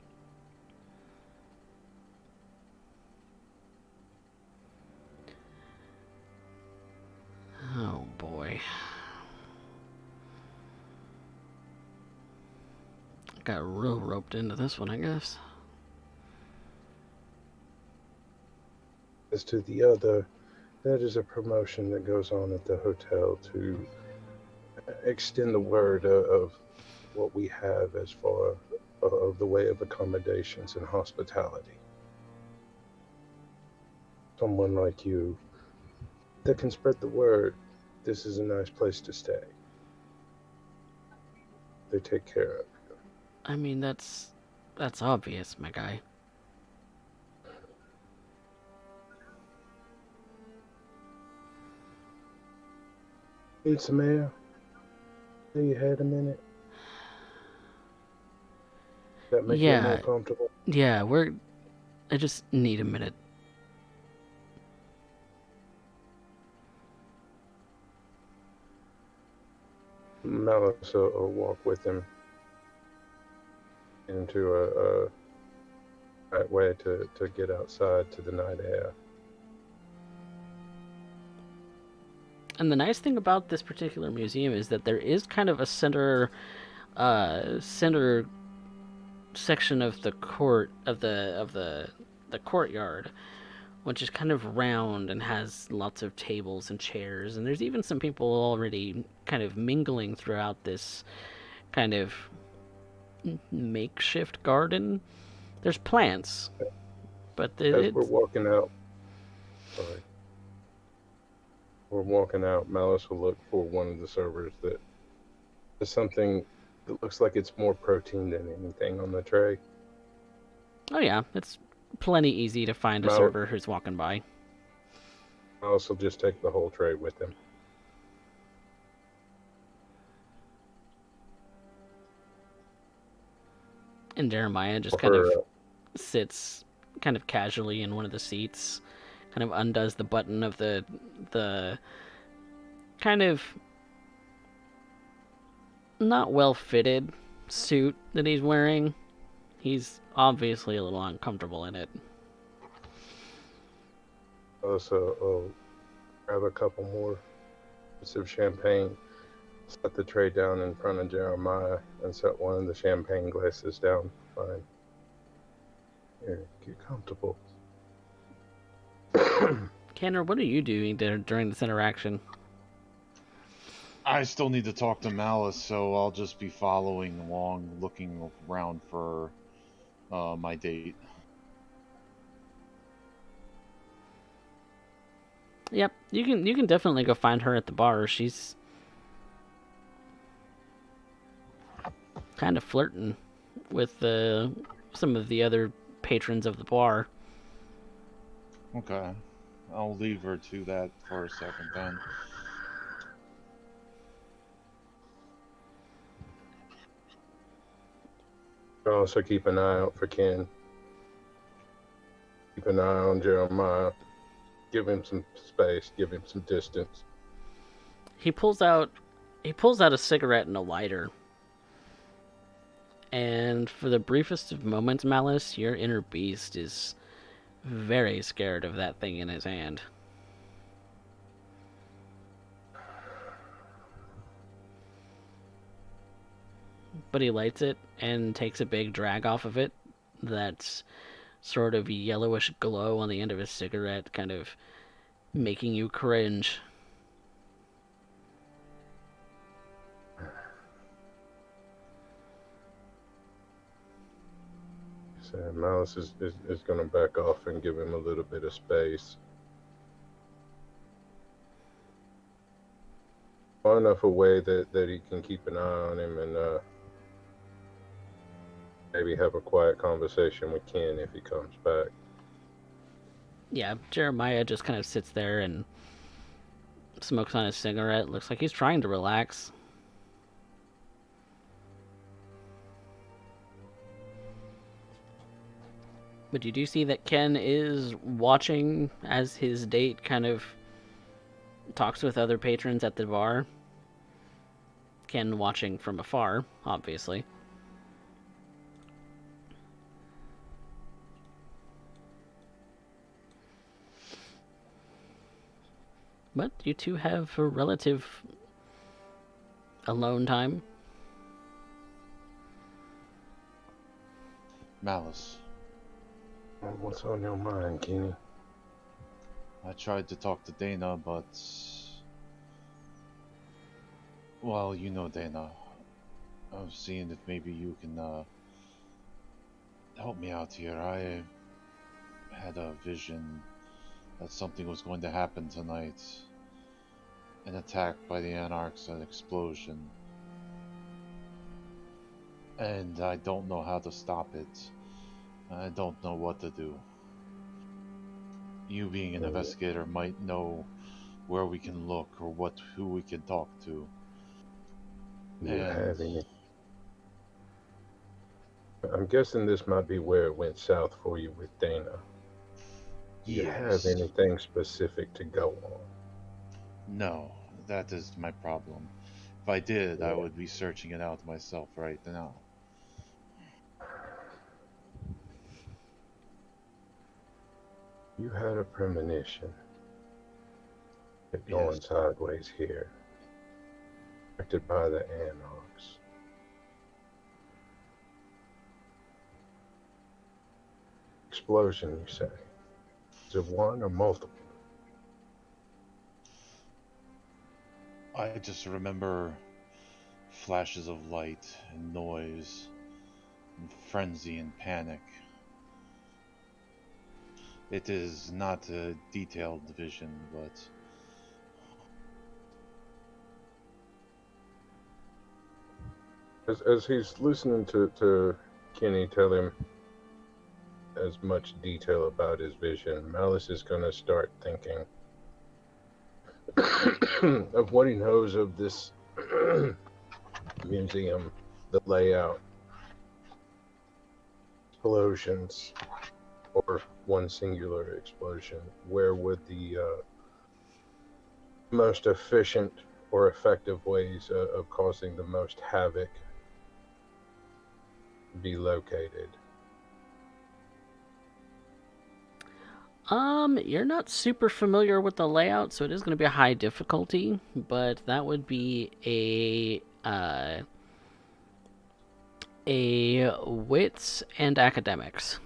Oh boy. Got real roped into this one, I guess. As to the other, That is a promotion that goes on at the hotel to extend the word of what we have as far of the way of accommodations and hospitality. Someone like you that can spread the word. This is a nice place to stay. They take care of you. I mean, that's obvious, my guy. Need some air? You had a minute? That make you more Yeah, comfortable? yeah, I just need a minute. Malice will walk with him into a right way to get outside to the night air. And the nice thing about this particular museum is that there is kind of a center section of the court of the courtyard, which is kind of round and has lots of tables and chairs, and there's even some people already kind of mingling throughout this kind of makeshift garden. There's plants, but As we're it's walking out, sorry, we're walking out, Malice will look for one of the servers that is something that looks like it's more protein than anything on the tray. oh yeah, it's plenty easy to find a Malice, server who's walking by. Malice will just take the whole tray with him. And Jeremiah just kind Offer, of sits kind of casually in one of the seats, kind of undoes the button of the kind of not well fitted suit that he's wearing. He's obviously a little uncomfortable in it. Malice will grab a couple more bits of champagne, set the tray down in front of Jeremiah, and set one of the champagne glasses down. Fine. Here, get comfortable. Canner, what are you doing during this interaction? I still need to talk to Malice, so I'll just be following along, looking around for my date. Yep, you can definitely go find her at the bar. She's kind of flirting with some of the other patrons of the bar. Okay. I'll leave her to that for a second then. Also keep an eye out for Ken. Keep an eye on Jeremiah. Give him some space. Give him some distance. He pulls out a cigarette and a lighter. And for the briefest of moments, Malice, your inner beast is very scared of that thing in his hand. But he lights it and takes a big drag off of it. That's sort of yellowish glow on the end of his cigarette, kind of making you cringe. So Malice is going to back off and give him a little bit of space. Far enough away that he can keep an eye on him and maybe have a quiet conversation with Ken if he comes back. Yeah, Jeremiah just kind of sits there and smokes on his cigarette. Looks like he's trying to relax. But you do see that Ken is watching as his date kind of talks with other patrons at the bar. Ken watching from afar, obviously. But you two have a relative alone time. Malice. What's on your mind, Kenny? I tried to talk to Dana, but well, you know Dana. I'm seeing if maybe you can help me out here. I had a vision that something was going to happen tonight. An attack by the Anarchs, an explosion. And I don't know how to stop it. I don't know what to do. You being an investigator might know where we can look or who we can talk to. Do you And have any? I'm guessing this might be where it went south for you with Dana. Do you have yes. anything specific to go on? No, that is my problem. If I did, I Yeah. would be searching it out myself right now. You had a premonition. It going Yes. sideways here. Affected by the Anarchs. Explosion, you say? Is it one or multiple? I just remember flashes of light and noise and frenzy and panic. It is not a detailed vision, but As he's listening to Kenny tell him as much detail about his vision, Malice is going to start thinking of what he knows of this museum, the layout, explosions, or one singular explosion. Where would the most efficient or effective ways of causing the most havoc be located? You're not super familiar with the layout, so it is going to be a high difficulty, but that would be a wits and academics.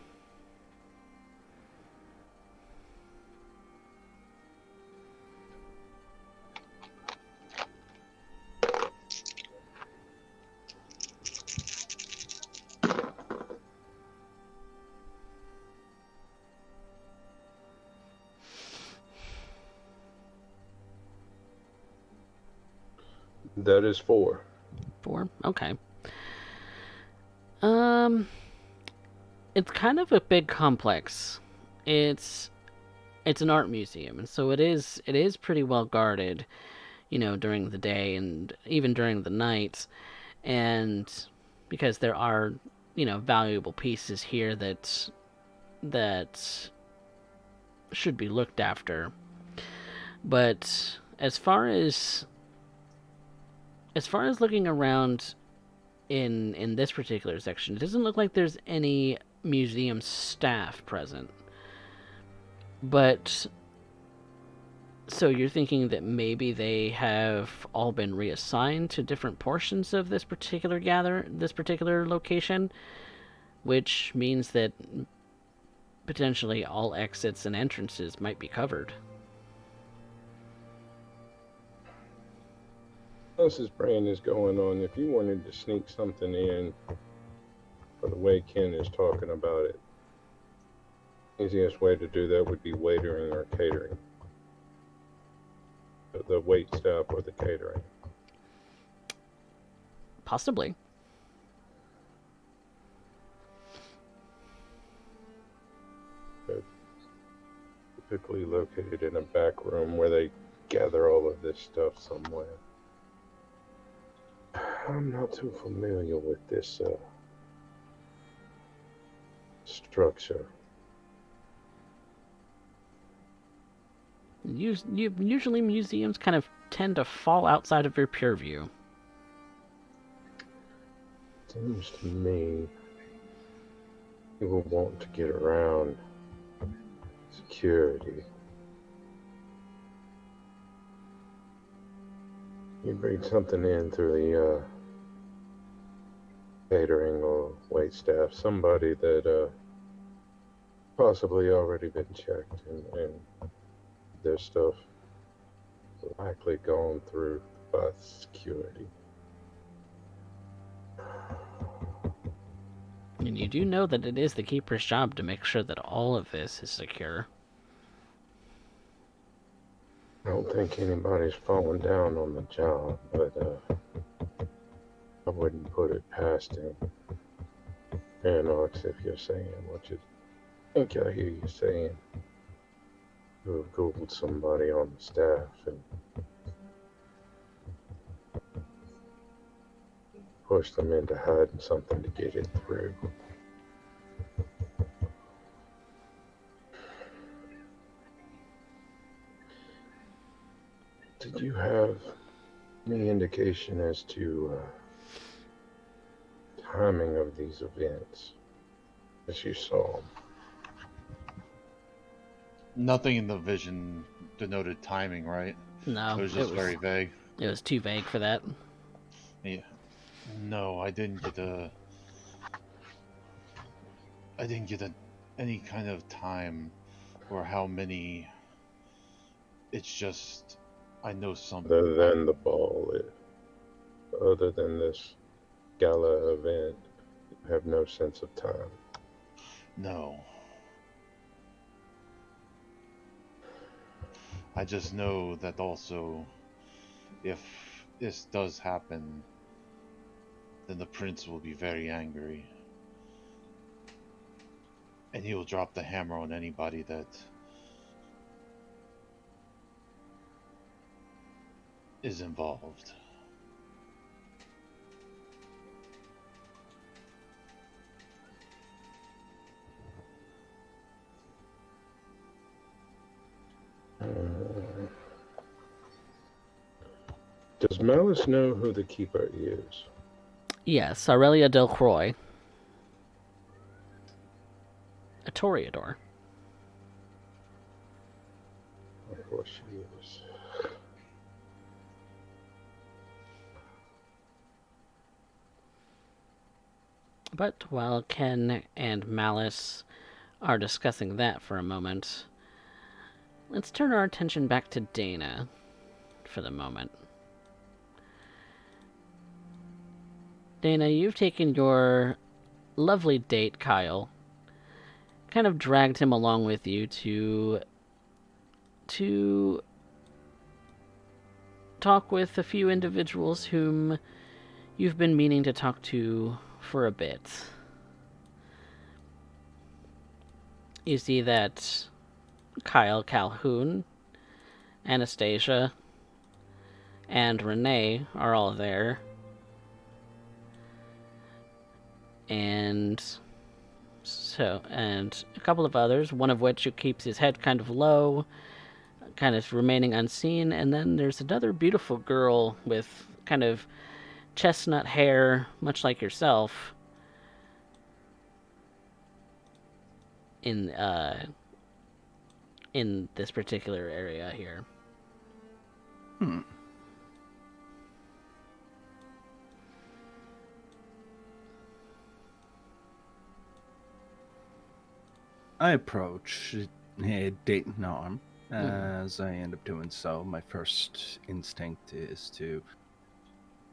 That is 4. 4. Okay. Um, it's kind of a big complex. It's it's an art museum, and so it is pretty well guarded, during the day and even during the night, and because there are, valuable pieces here that should be looked after. But as far as looking around in this particular section, it doesn't look like there's any museum staff present. But so you're thinking that maybe they have all been reassigned to different portions of this particular location, which means that potentially all exits and entrances might be covered. As his brain is going on, if you wanted to sneak something in, for the way Ken is talking about it, easiest way to do that would be waitering or catering. The wait staff or the catering. Possibly. Typically located in a back room where they gather all of this stuff somewhere. I'm not too familiar with this structure. Usually museums kind of tend to fall outside of your peer view. Seems to me people want to get around security. You bring something in through the catering or wait staff, somebody that possibly already been checked and their stuff likely gone through by security. And you do know that it is the keeper's job to make sure that all of this is secure. I don't think anybody's falling down on the job, but I wouldn't put it past him. Anox, if you're saying what you think I hear you saying, to have Googled somebody on the staff and pushed them into hiding something to get it through. Did you have any indication as to timing of these events as you saw them? Nothing in the vision denoted timing, right? No, It was just very vague. It was too vague for that. Yeah. No, I didn't get any kind of time or how many. It's just I know something. Other than the ball, other than this gala event, you have no sense of time. No. I just know that also, if this does happen, then the prince will be very angry. And he will drop the hammer on anybody that is involved. Does Malice know who the keeper is? Yes, Aurelia Del Croix. A Toreador. Of course she is. But while Ken and Malice are discussing that for a moment, let's turn our attention back to Dana for the moment. Dana, you've taken your lovely date, Kyle, kind of dragged him along with you to talk with a few individuals whom you've been meaning to talk to for a bit. You see that Kyle Calhoun, Anastasia, and Renee are all there. And a couple of others, one of which who keeps his head kind of low, kind of remaining unseen. And then there's another beautiful girl with kind of chestnut hair, much like yourself, in this particular area here. I approach Dayton arm. As I end up doing so, my first instinct is to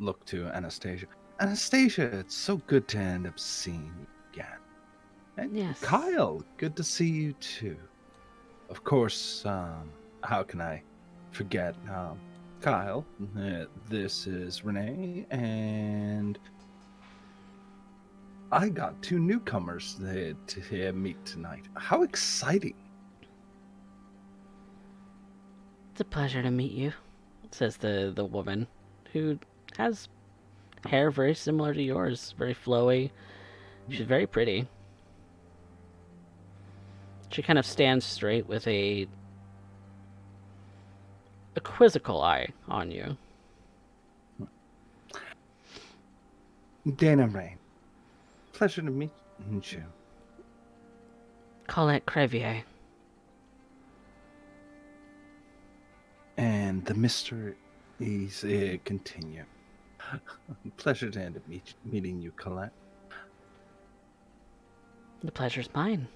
look to Anastasia. Anastasia, it's so good to end up seeing you again. And Yes. Kyle, good to see you too. Of course, how can I forget Kyle? This is Renee, and I got two newcomers to meet tonight. How exciting! It's a pleasure to meet you, says the woman, who has hair very similar to yours, very flowy. She's very pretty. She kind of stands straight with a quizzical eye on you. Dana Rain, pleasure to meet you. Colette Crevier. And the mysteries continue. Pleasure to end up meeting you, Colette. The pleasure's mine.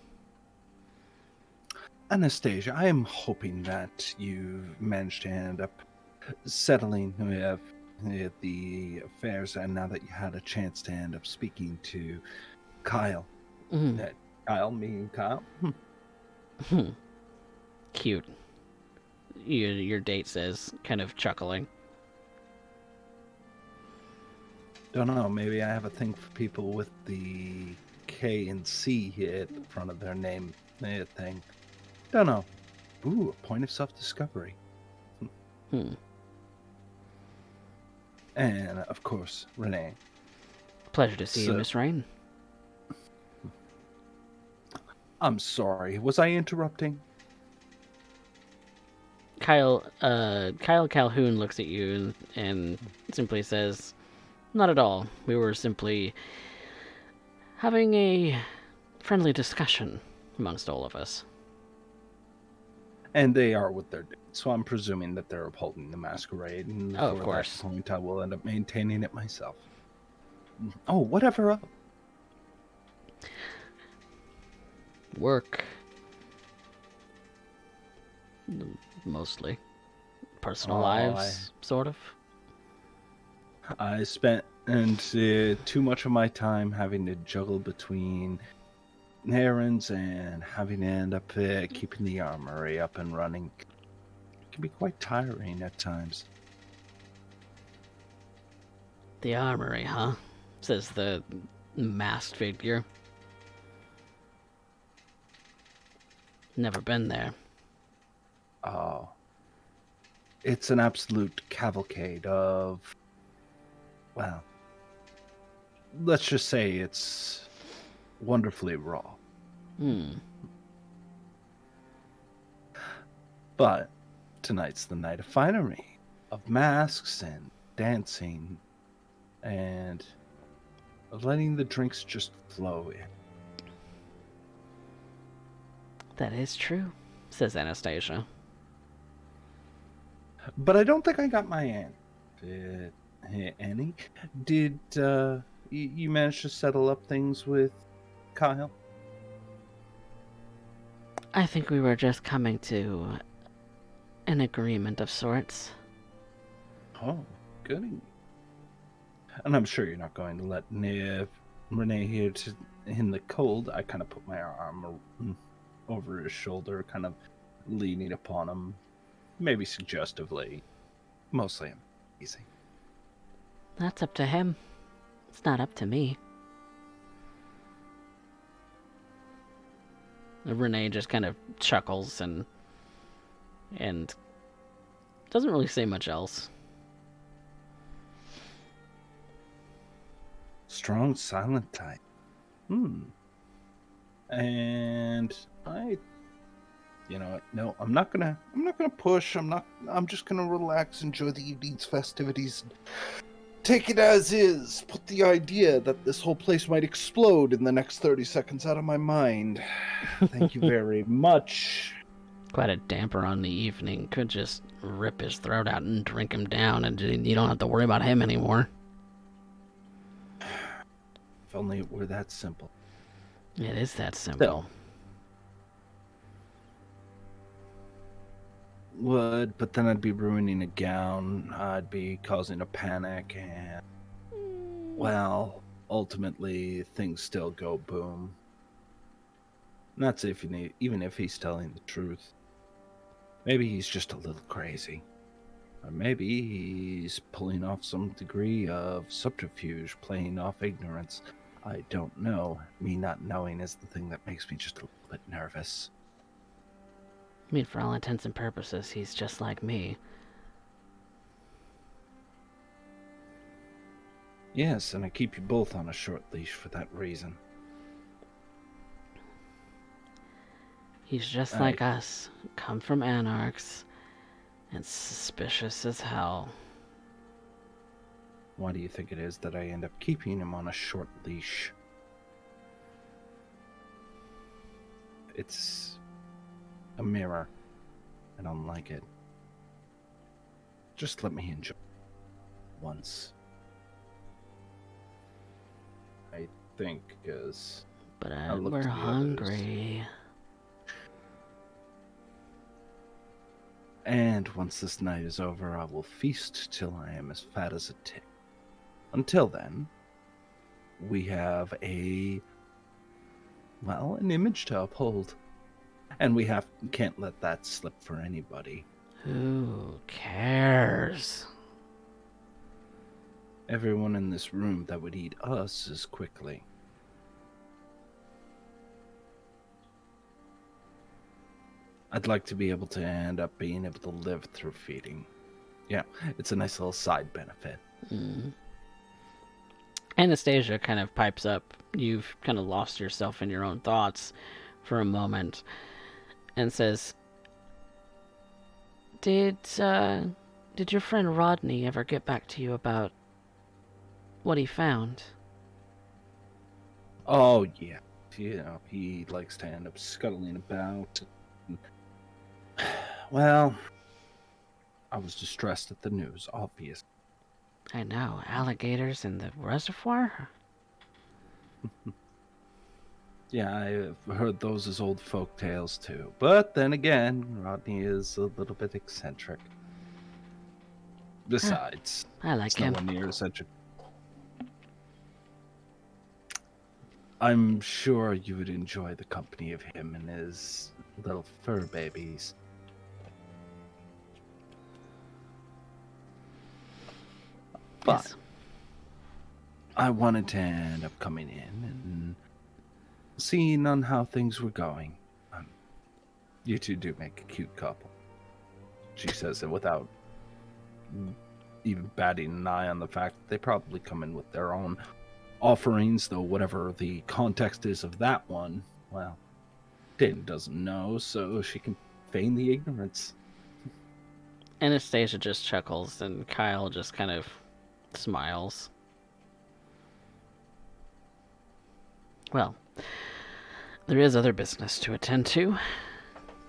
Anastasia, I am hoping that you managed to end up settling the affairs, and now that you had a chance to end up speaking to Kyle. Mm. Kyle, me, Kyle. Cute. Your date says, kind of chuckling. Don't know. Maybe I have a thing for people with the K and C here at the front of their name. Thing. Don't know. Ooh, a point of self-discovery. Hmm. And of course, Renee. Pleasure to see you, Miss Rain. I'm sorry. Was I interrupting? Kyle Calhoun looks at you and simply says, "Not at all. We were simply having a friendly discussion amongst all of us." And they are what they're doing. So I'm presuming that they're upholding the masquerade. And Oh, of for course. that point, I will end up maintaining it myself. Oh, whatever up. Work. Mostly. Personal lives, sort of. I spent too much of my time having to juggle between errands and having to end up keeping the armory up and running. It can be quite tiring at times. The armory, huh? Says the masked figure. Never been there. Oh. It's an absolute cavalcade of, well, let's just say it's wonderfully raw. But tonight's the night of finery, of masks and dancing, and of letting the drinks just flow in. That is true, says Anastasia. But I don't think I got my answer. Annie, did you manage to settle up things with Kyle? I think we were just coming to an agreement of sorts. Oh, goody. And I'm sure you're not going to let Renee here in the cold. I kind of put my arm over his shoulder, kind of leaning upon him, maybe suggestively. Mostly I'm easy. That's up to him. It's not up to me. Renee just kind of chuckles and doesn't really say much else. Strong silent type. And no, I'm not gonna push. I'm just gonna relax, enjoy the evening's festivities, take it as is. Put the idea that this whole place might explode in the next 30 seconds out of my mind. Thank you very much. Quite a damper on the evening. Could just rip his throat out and drink him down, and you don't have to worry about him anymore. If only it were that simple. It is that simple. Would, but then I'd be ruining a gown. I'd be causing a panic, and well, ultimately things still go boom. And that's even if he's telling the truth. Maybe he's just a little crazy. Or maybe he's pulling off some degree of subterfuge, playing off ignorance. I don't know. Me not knowing is the thing that makes me just a little bit nervous. I mean, for all intents and purposes, he's just like me. Yes, and I keep you both on a short leash for that reason. He's just like us, come from anarchs, and suspicious as hell. Why do you think it is that I end up keeping him on a short leash? It's a mirror. I don't like it. Just let me enjoy it once. I think, because But we're hungry. And once this night is over, I will feast till I am as fat as a tick. Until then, we have an image to uphold. And we can't let that slip for anybody. Who cares? Everyone in this room that would eat us as quickly. I'd like to be able to end up being able to live through feeding. Yeah, it's a nice little side benefit. Mm. Anastasia kind of pipes up. You've kind of lost yourself in your own thoughts for a moment and says, Did your friend Rodney ever get back to you about what he found? Oh, yeah. He likes to end up scuttling about. Well, I was distressed at the news, obviously. I know, alligators in the reservoir? Yeah, I've heard those as old folk tales too. But then again, Rodney is a little bit eccentric. Besides, I like it's him. nowhere near such a... I'm sure you would enjoy the company of him and his little fur babies. But Yes. I wanted to end up coming in and seeing on how things were going. You two do make a cute couple. She says it without even batting an eye on the fact that they probably come in with their own offerings, though whatever the context is of that one, well, Dayton doesn't know, so she can feign the ignorance. Anastasia just chuckles, and Kyle just kind of smiles. Well, there is other business to attend to,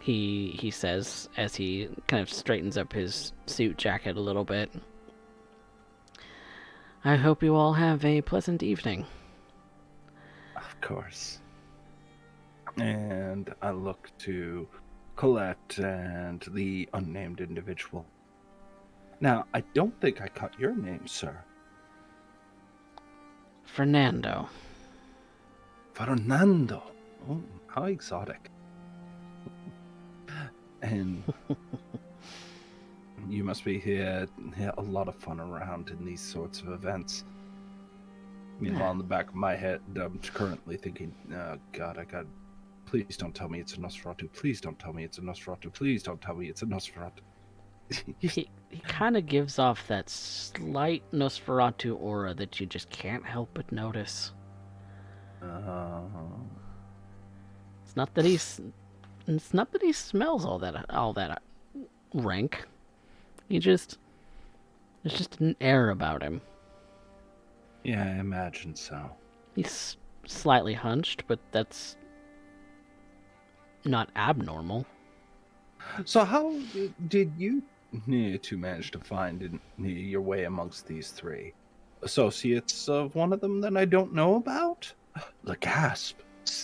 he says as he kind of straightens up his suit jacket a little bit. I hope you all have a pleasant evening. Of course. And I look to Colette and the unnamed individual. Now, I don't think I caught your name, sir. Fernando. Fernando. Oh, how exotic. And you must be here a lot of fun around in these sorts of events. Meanwhile, in the back of my head, I'm currently thinking, oh, God, please don't tell me it's a Nosferatu. Please don't tell me it's a Nosferatu. Please don't tell me it's a Nosferatu. He kind of gives off that slight Nosferatu aura that you just can't help but notice. It's not that he smells all that rank. There's just an air about him. Yeah, I imagine so. He's slightly hunched, but that's not abnormal. So how did you two manage to find your way amongst these three? Associates of one of them that I don't know about? The gasp.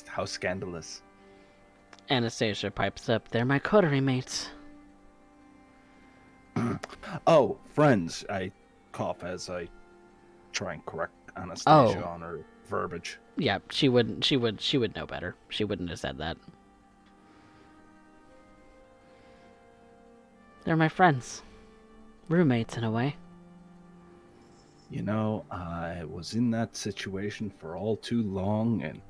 How scandalous. Anastasia pipes up, they're my coterie mates. Oh, friends. I cough as I try and correct Anastasia on her verbiage. Yeah, she would know better. She wouldn't have said that. They're my friends. Roommates in a way. You know, I was in that situation for all too long, and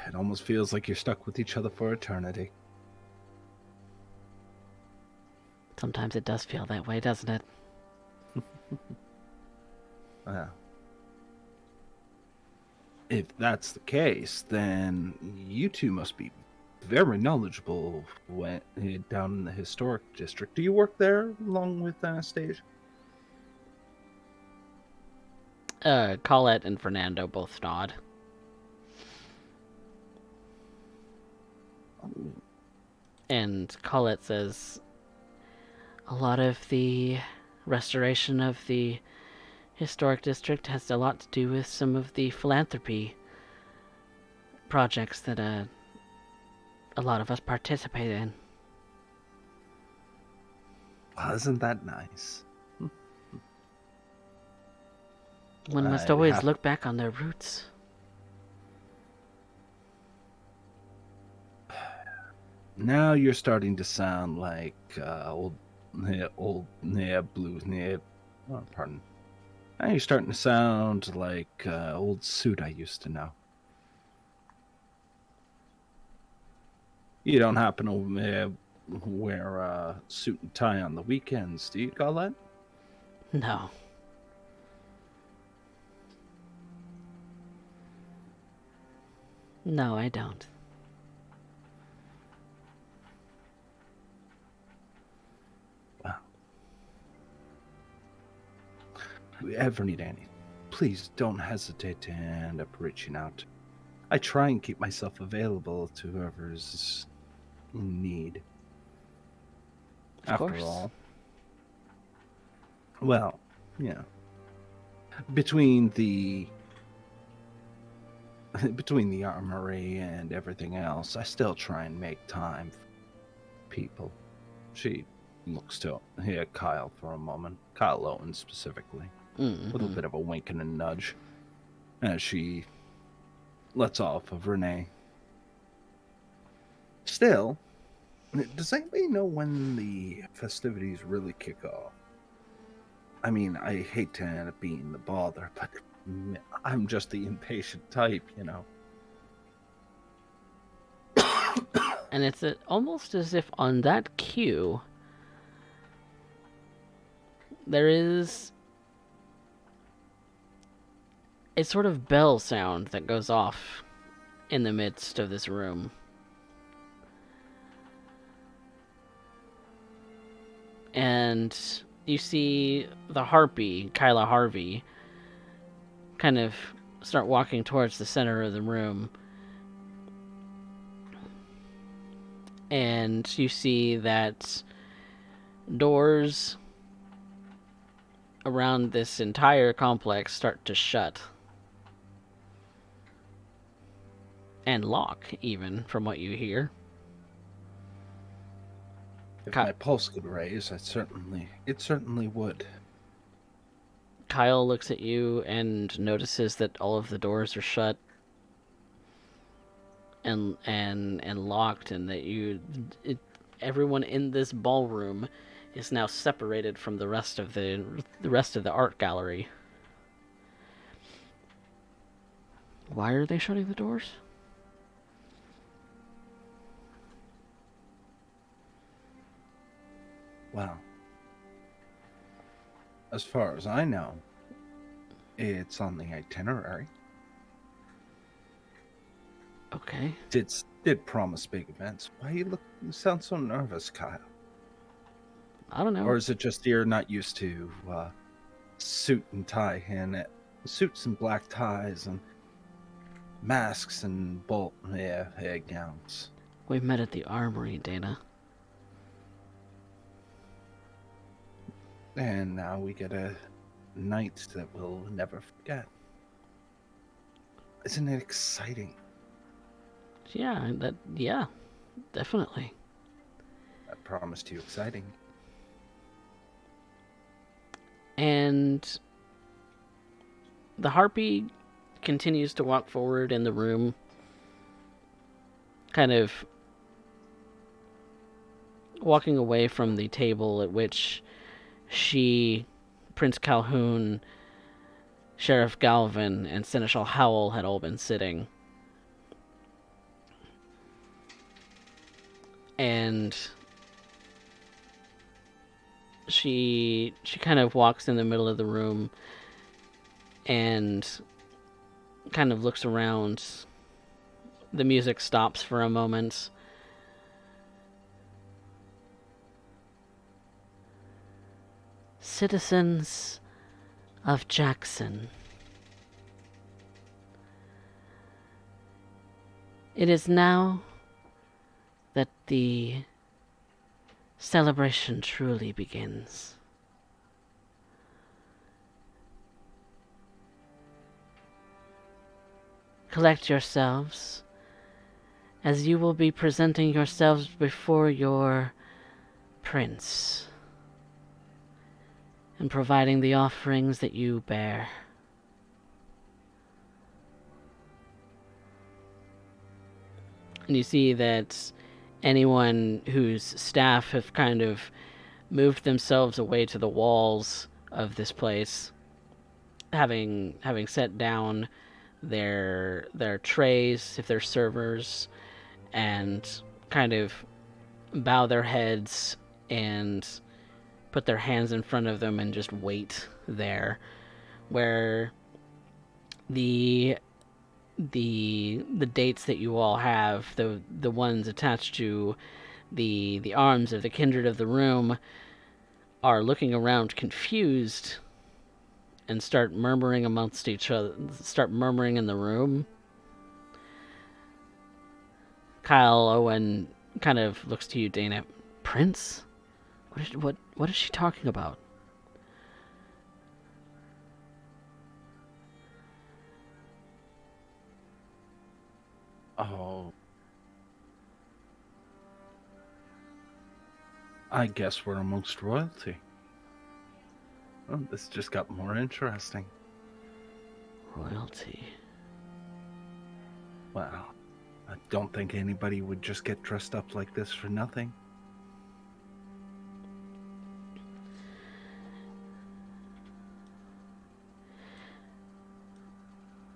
it almost feels like you're stuck with each other for eternity. Sometimes it does feel that way, doesn't it? Well, if that's the case, then you two must be very knowledgeable down in the historic district. Do you work there along with Anastasia? Colette and Fernando both nod. And Colette says, a lot of the restoration of the historic district has a lot to do with some of the philanthropy projects that a lot of us participate in. Oh, isn't that nice? One must I always have look back on their roots. Now you're starting to sound like blue, oh, pardon. Now you're starting to sound like old suit I used to know. You don't happen to wear a suit and tie on the weekends, do you, Colette? No. No, I don't. Well, if you ever need anything, please don't hesitate to end up reaching out. I try and keep myself available to whoever's in need. Of After course. all, well, yeah. Between the armory and everything else, I still try and make time for people. She looks to Kyle for a moment, Kyle Owen specifically, with a bit of a wink and a nudge, as she lets off of Renee. Still, does anybody know when the festivities really kick off? I mean, I hate to end up being the bother, but I'm just the impatient type, you know. And it's almost as if on that cue, there is a sort of bell sound that goes off in the midst of this room. And you see the harpy, Kyla Harvey, kind of start walking towards the center of the room. And you see that doors around this entire complex start to shut. And lock, even, from what you hear. If my pulse could raise, it certainly would. Kyle looks at you and notices that all of the doors are shut and locked, and that everyone in this ballroom is now separated from the rest of the art gallery. Why are they shutting the doors? Well, as far as I know, it's on the itinerary. Okay. Did promise big events. Why you sound so nervous, Kyle? I don't know. Or is it just you're not used to suit and tie and suits and black ties and masks and gowns? We met at the armory, Dana. And now we get a night that we'll never forget. Isn't it exciting? Yeah, definitely. I promised you exciting. And the harpy continues to walk forward in the room, kind of walking away from the table at which she, Prince Calhoun, Sheriff Galvin, and Seneschal Howell had all been sitting. And she kind of walks in the middle of the room and kind of looks around. The music stops for a moment. Citizens of Jackson, it is now that the celebration truly begins. Collect yourselves, as you will be presenting yourselves before your prince. and providing the offerings that you bear. And you see that anyone whose staff have kind of moved themselves away to the walls of this place, having set down their trays, if they're servers, and kind of bow their heads and put their hands in front of them and just wait there, where the the dates that you all have, the ones attached to the arms of the kindred of the room, are looking around confused and start murmuring amongst each other, start murmuring in the room. Kyle Owen kind of looks to you, Dana. Prince? What is she talking about? Oh. I guess we're amongst royalty. Well, this just got more interesting. Royalty. Well, I don't think anybody would just get dressed up like this for nothing.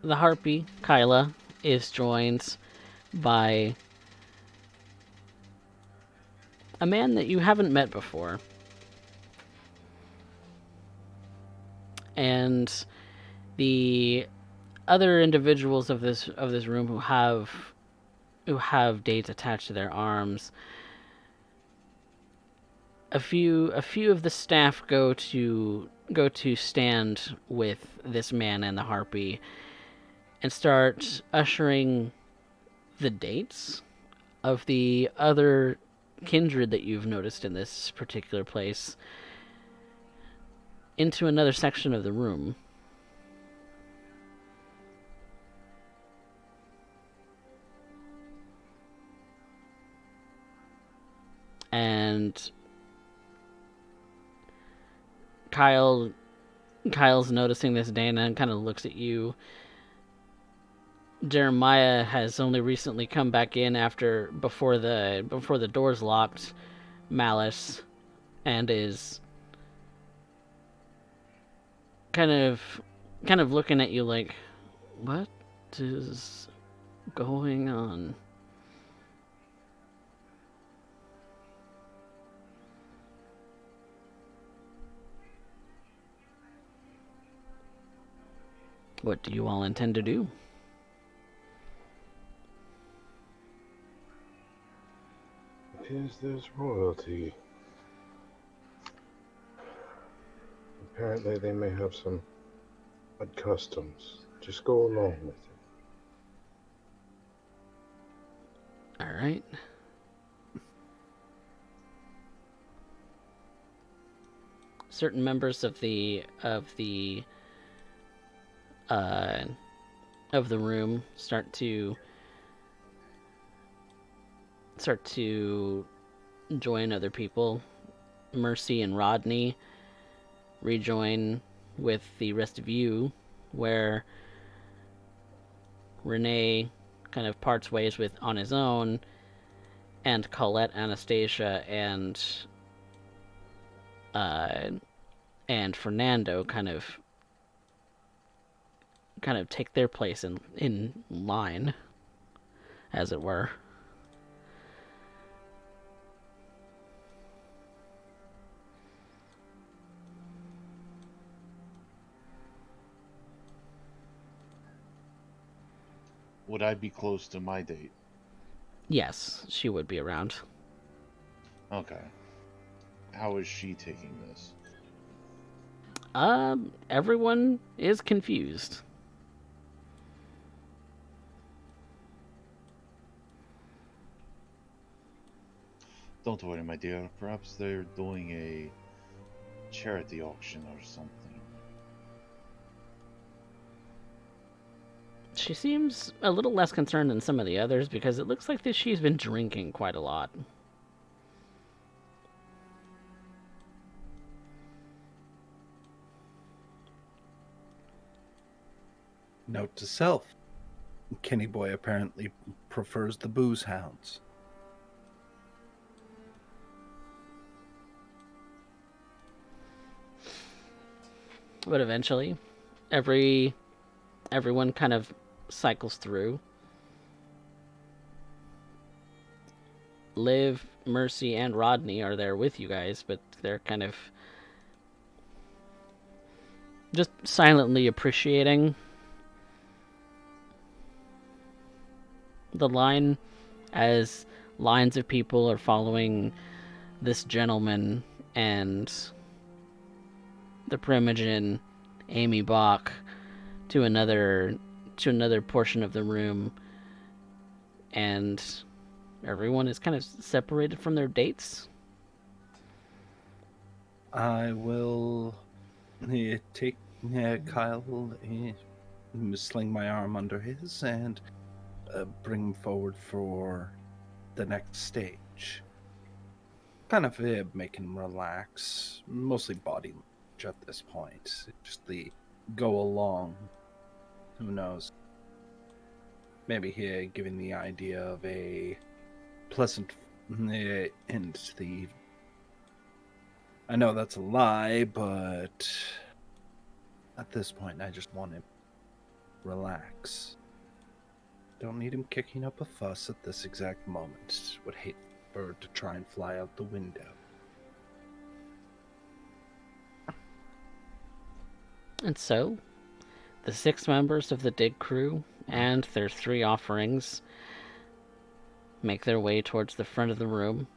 The harpy, Kyla, is joined by a man that you haven't met before. And the other individuals of this room who have dates attached to their arms, a few of the staff go to stand with this man and the harpy and start ushering the dates of the other kindred that you've noticed in this particular place into another section of the room. And Kyle's noticing this, Dana, and kind of looks at you. Jeremiah has only recently come back in before the doors locked, Malice, and is kind of looking at you like, what is going on? What do you all intend to do? Appears there's royalty. Apparently they may have some odd customs. Just go along with it. All right. Certain members of the room start to join other people. Mercy and Rodney rejoin with the rest of you, where Renee kind of parts ways with on his own, and Colette, Anastasia, and Fernando kind of take their place in line, as it were. Would I be close to my date? Yes, she would be around. Okay. How is she taking this? Everyone is confused. Don't worry, my dear. Perhaps they're doing a charity auction or something. She seems a little less concerned than some of the others because it looks like that she's been drinking quite a lot. Note to self: Kenny Boy apparently prefers the booze hounds. But eventually, everyone kind of cycles through. Liv, Mercy, and Rodney are there with you guys, but they're kind of just silently appreciating the line as lines of people are following this gentleman and the Primogen, Amy Bach, to another portion of the room, and everyone is kind of separated from their dates. I will take Kyle, sling my arm under his, and bring him forward for the next stage. Kind of make him relax, mostly body language at this point. Just the go along. Who knows? Maybe here giving the idea of a pleasant end to the evening. I know that's a lie, but at this point, I just want him to relax. Don't need him kicking up a fuss at this exact moment. Would hate for a bird to try and fly out the window. And so, the 6 members of the dig crew and their 3 offerings make their way towards the front of the room.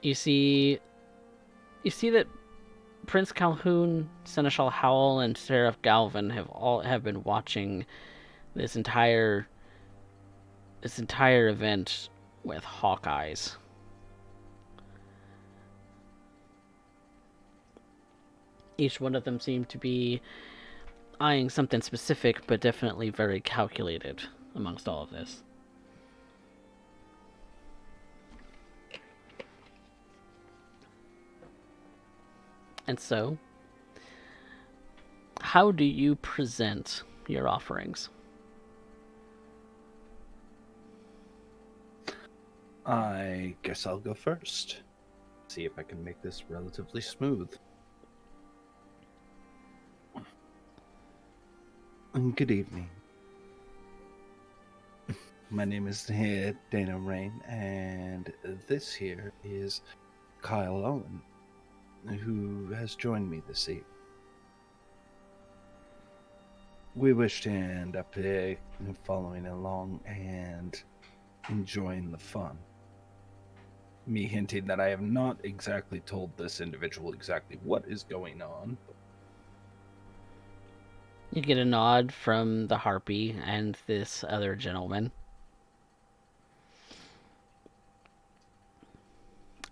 You see that Prince Calhoun, Seneschal Howell, and Seraph Galvin have been watching this entire event with hawk eyes. Each one of them seemed to be eyeing something specific, but definitely very calculated amongst all of this. And so, how do you present your offerings? I guess I'll go first. See if I can make this relatively smooth. Good evening. My name is Dana Rain, and this here is Kyle Owen, who has joined me this evening. We wish to end up following along and enjoying the fun. Me hinting that I have not exactly told this individual exactly what is going on. You get a nod from the harpy and this other gentleman.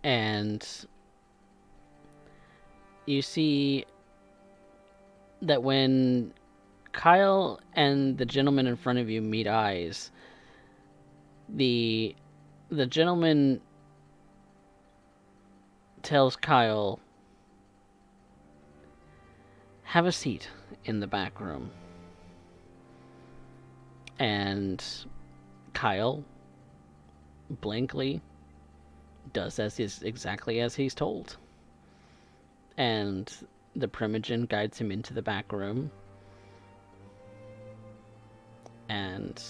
And you see that when Kyle and the gentleman in front of you meet eyes, the gentleman tells Kyle, "Have a seat in the back room." And Kyle blankly does exactly as he's told. And the Primogen guides him into the back room. And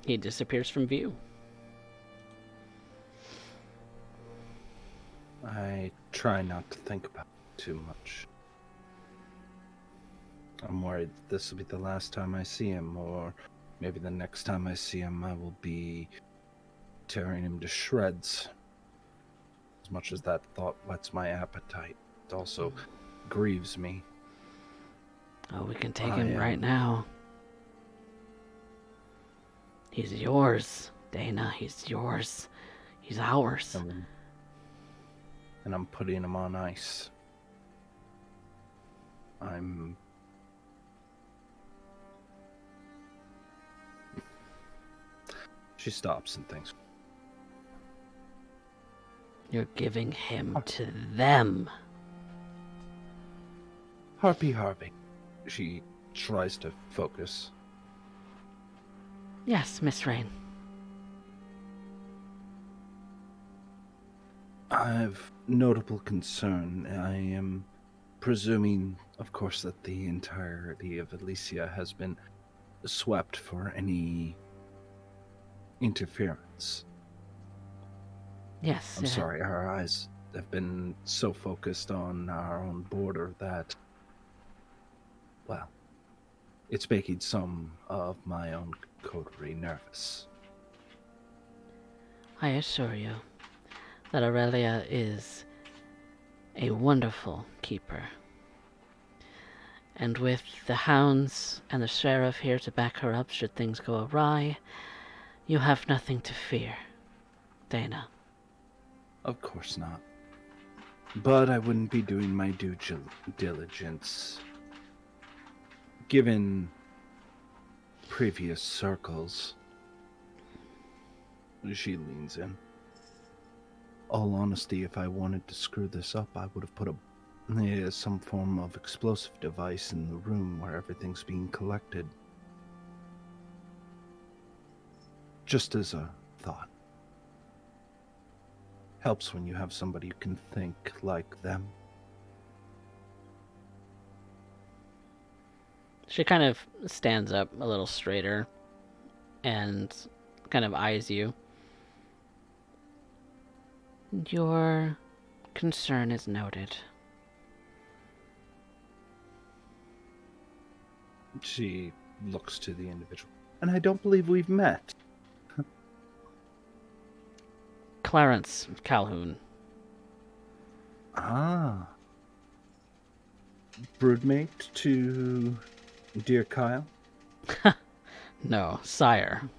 he disappears from view. I try not to think about it too much. I'm worried this will be the last time I see him, or maybe the next time I see him I will be tearing him to shreds. As much as that thought whets my appetite, it also grieves me. Oh, we can take him right now. He's yours, Dana. He's yours. He's ours. And I'm putting him on ice. She stops and thinks. You're giving him to them. Harpy, She tries to focus. Yes, Miss Rain. I've notable concern. I am presuming, of course, that the entirety of Elysia has been swept for any interference. Yes. I'm sorry, our eyes have been so focused on our own border that, well, it's making some of my own coterie nervous. I assure you that Aurelia is a wonderful keeper. And with the hounds and the sheriff here to back her up should things go awry, you have nothing to fear, Dana. Of course not. But I wouldn't be doing my due diligence. Given previous circles, she leans in. All honesty, if I wanted to screw this up, I would have put some form of explosive device in the room where everything's being collected. Just as a thought. Helps when you have somebody who can think like them. She kind of stands up a little straighter and kind of eyes you. Your concern is noted. She looks to the individual. And I don't believe we've met. Clarence Calhoun. Ah. Broodmate to dear Kyle? No, sire.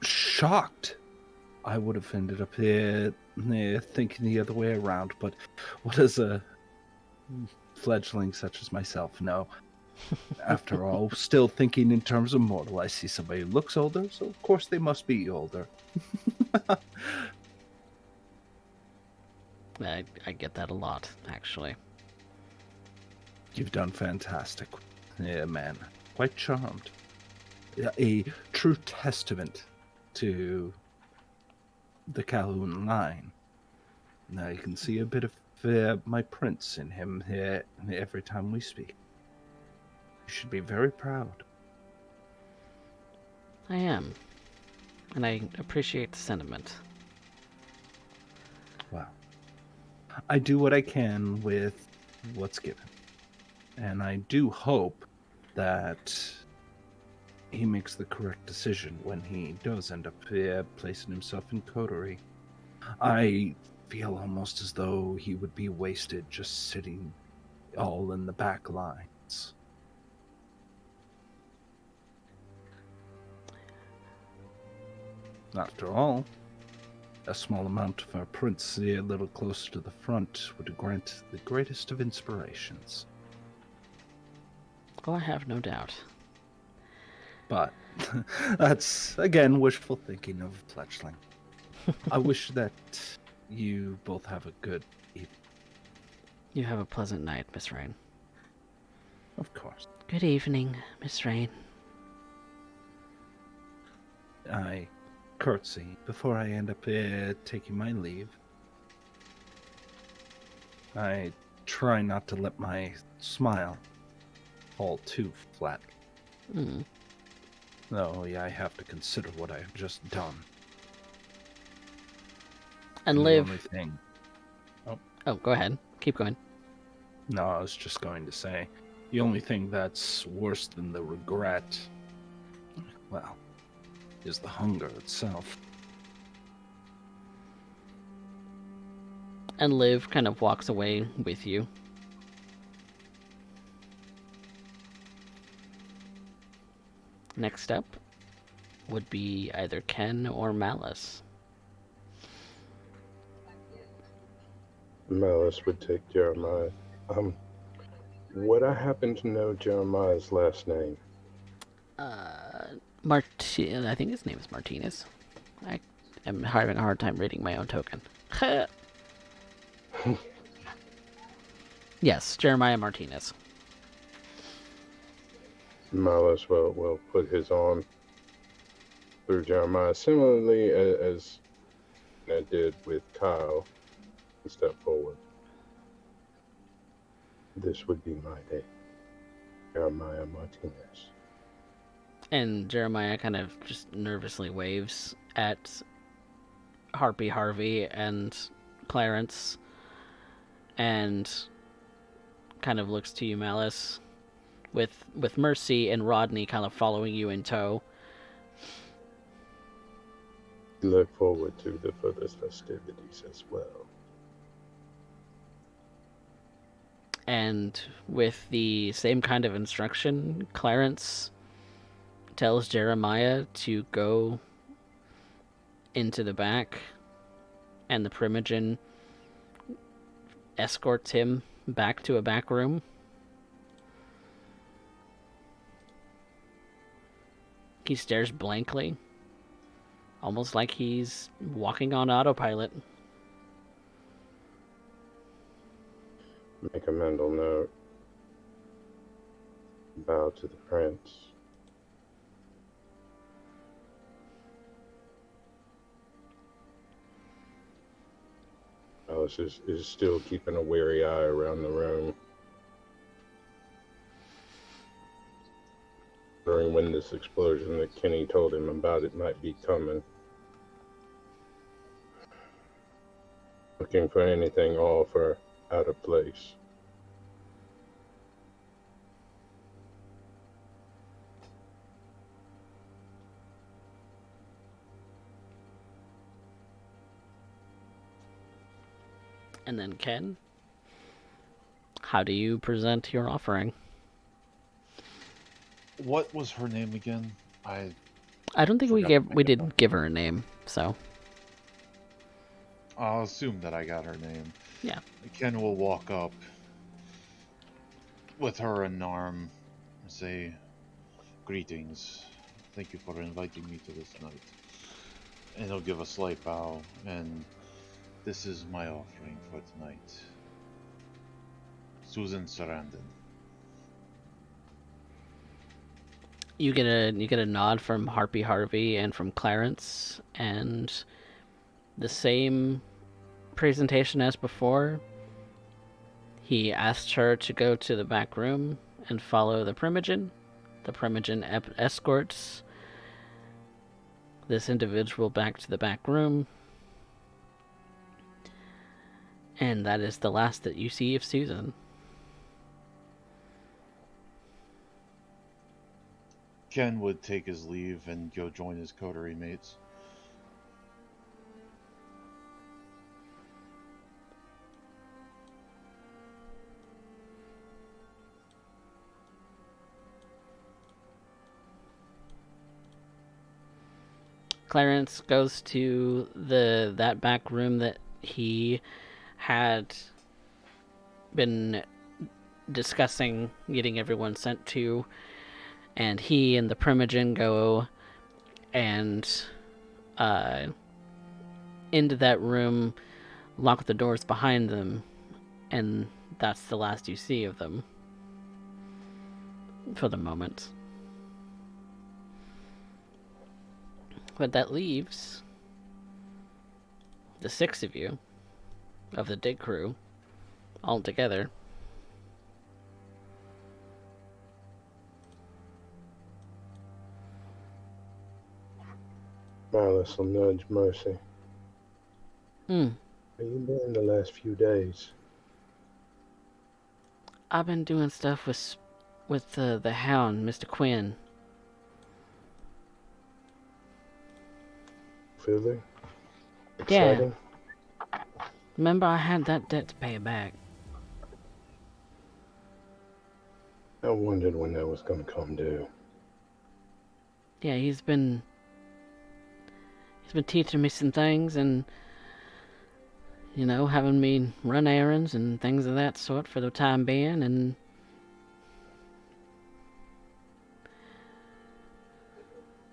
Shocked. I would have ended up thinking the other way around, but what does a fledgling such as myself know? After all, still thinking in terms of mortal. I see somebody who looks older, so of course they must be older. I get that a lot, actually. You've done fantastic. Yeah, man. Quite charmed. A true testament to the Calhoun line. Now you can see a bit of my prince in him here every time we speak. You should be very proud. I am. And I appreciate the sentiment. Well, I do what I can with what's given. And I do hope that he makes the correct decision when he does end up placing himself in coterie. I feel almost as though he would be wasted just sitting all in the back lines. After all, a small amount of our prince a little closer to the front would grant the greatest of inspirations. Oh, I have no doubt. But that's, again, wishful thinking of fledgling. I wish that you both have a good evening. You have a pleasant night, Miss Rain. Of course. Good evening, Miss Rain. I curtsy before I end up taking my leave. I try not to let my smile fall too flat. Though, yeah, I have to consider what I've just done. And the Liv... only thing... Oh, go ahead. Keep going. No, I was just going to say, the only thing that's worse than the regret, well, is the hunger itself. And Liv kind of walks away with you. Next up would be either Ken or Malice. Malice would take Jeremiah. Would I happen to know Jeremiah's last name? I think his name is Martinez. I am having a hard time reading my own token. Yes, Jeremiah Martinez. Malice will put his arm through Jeremiah, similarly as I did with Kyle, and step forward. This would be my day, Jeremiah Martinez. And Jeremiah kind of just nervously waves at Harpy Harvey and Clarence and kind of looks to you, Malice, with Mercy and Rodney kind of following you in tow. Look forward to the further festivities as well. And with the same kind of instruction, Clarence tells Jeremiah to go into the back, and the Primogen escorts him back to a back room. He stares blankly, almost like he's walking on autopilot. Make a mental note. Bow to the prince. Alice is still keeping a wary eye around the room. During when this explosion that Kenny told him about it might be coming. Looking for anything off or out of place. And then Ken, how do you present your offering? What was her name again? I don't think Forgot to we make it didn't give her a name, so I'll assume that I got her name. yeah. Ken will walk up with her in arm and say, "Greetings. Thank you for inviting me to this night." And he'll give a slight bow, and this is my offering for tonight. Susan Sarandon. You get a nod from Harpy Harvey and from Clarence, and the same presentation as before. He asked her to go to the back room and follow the Primogen. The Primogen escorts this individual back to the back room. And that is the last that you see of Susan. Ken would take his leave and go join his coterie mates. Clarence goes to that back room that he had been discussing getting everyone sent to, and he and the Primogen go and into that room, lock the doors behind them, and that's the last you see of them for the moment. But that leaves the six of you, of the dig crew, all together. Malice will nudge Mercy. Hmm. Where you been the last few days? I've been doing stuff with the hound, Mr. Quinn. Really? Exciting? Yeah. Remember, I had that debt to pay back. I wondered when that was gonna come due. Yeah, he's been teaching me some things and, you know, having me run errands and things of that sort for the time being, and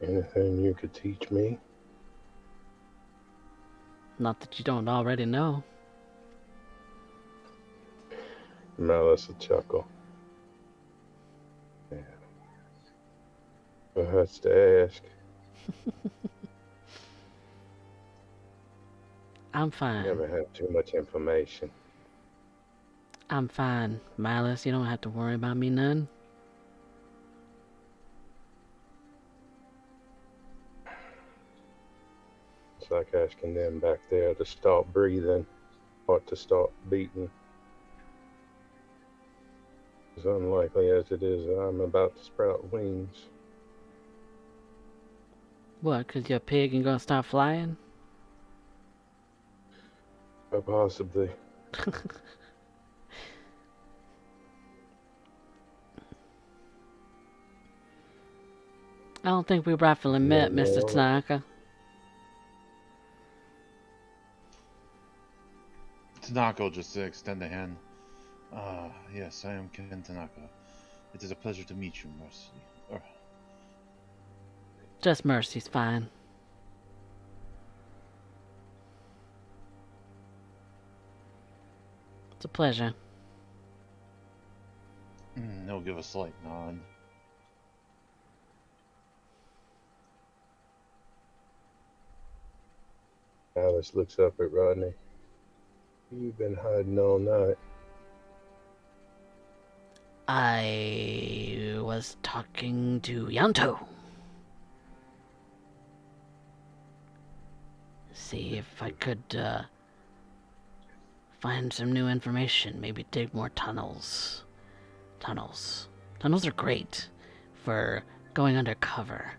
Anything you could teach me? not that you don't already know. Malice will chuckle. Yeah. Never hurts to ask. I'm fine. Never have too much information. I'm fine. Malice, you don't have to worry about me none. It's like asking them back there to stop breathing or to stop beating. As unlikely as it is, I'm about to sprout wings. What, 'cause your pig ain't gonna stop flying? Possibly. I don't think we rightfully met, No, Mr. no. Tanaka. Tanaka will just extend a hand. Yes, I am Ken Tanaka. It is a pleasure to meet you, Mercy. Just Mercy's fine. It's a pleasure. He'll give a slight nod. Alice looks up at Rodney. You've been hiding all night. I was talking to Yanto. See if I could, find some new information. Maybe dig more tunnels. Tunnels are great for going undercover.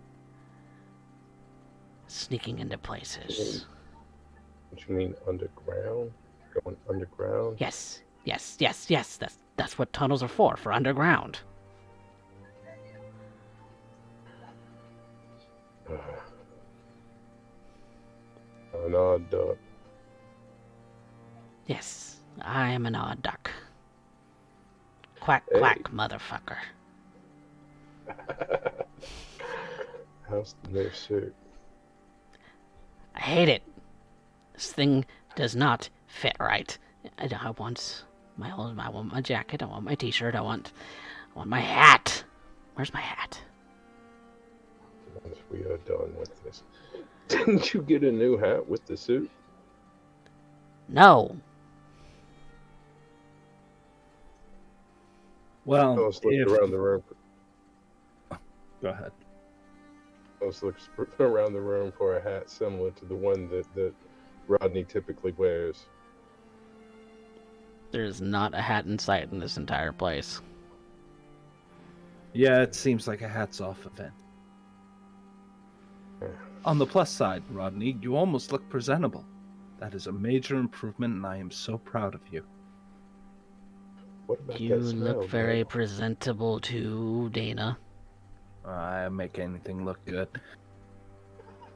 Sneaking into places. What you mean underground? Going underground? Yes. That's what tunnels are for underground. An odd duck. Yes, I am an odd duck. Quack, Hey. quack, motherfucker. How's the new suit? I hate it. This thing does not fit right. I want I want my jacket, I want my t-shirt, I want my hat. Where's my hat? Once we are done with this. Didn't you get a new hat with the suit? No. Well, Alice looked around the room. Go ahead. Alice looks around the room for a hat similar to the one that Rodney typically wears. There's not a hat in sight in this entire place. Yeah, it seems like a hats-off event. On the plus side, Rodney, you almost look presentable. That is a major improvement, and I am so proud of you. What about You that smell, look very Dana? presentable too, Dana. I make anything look good.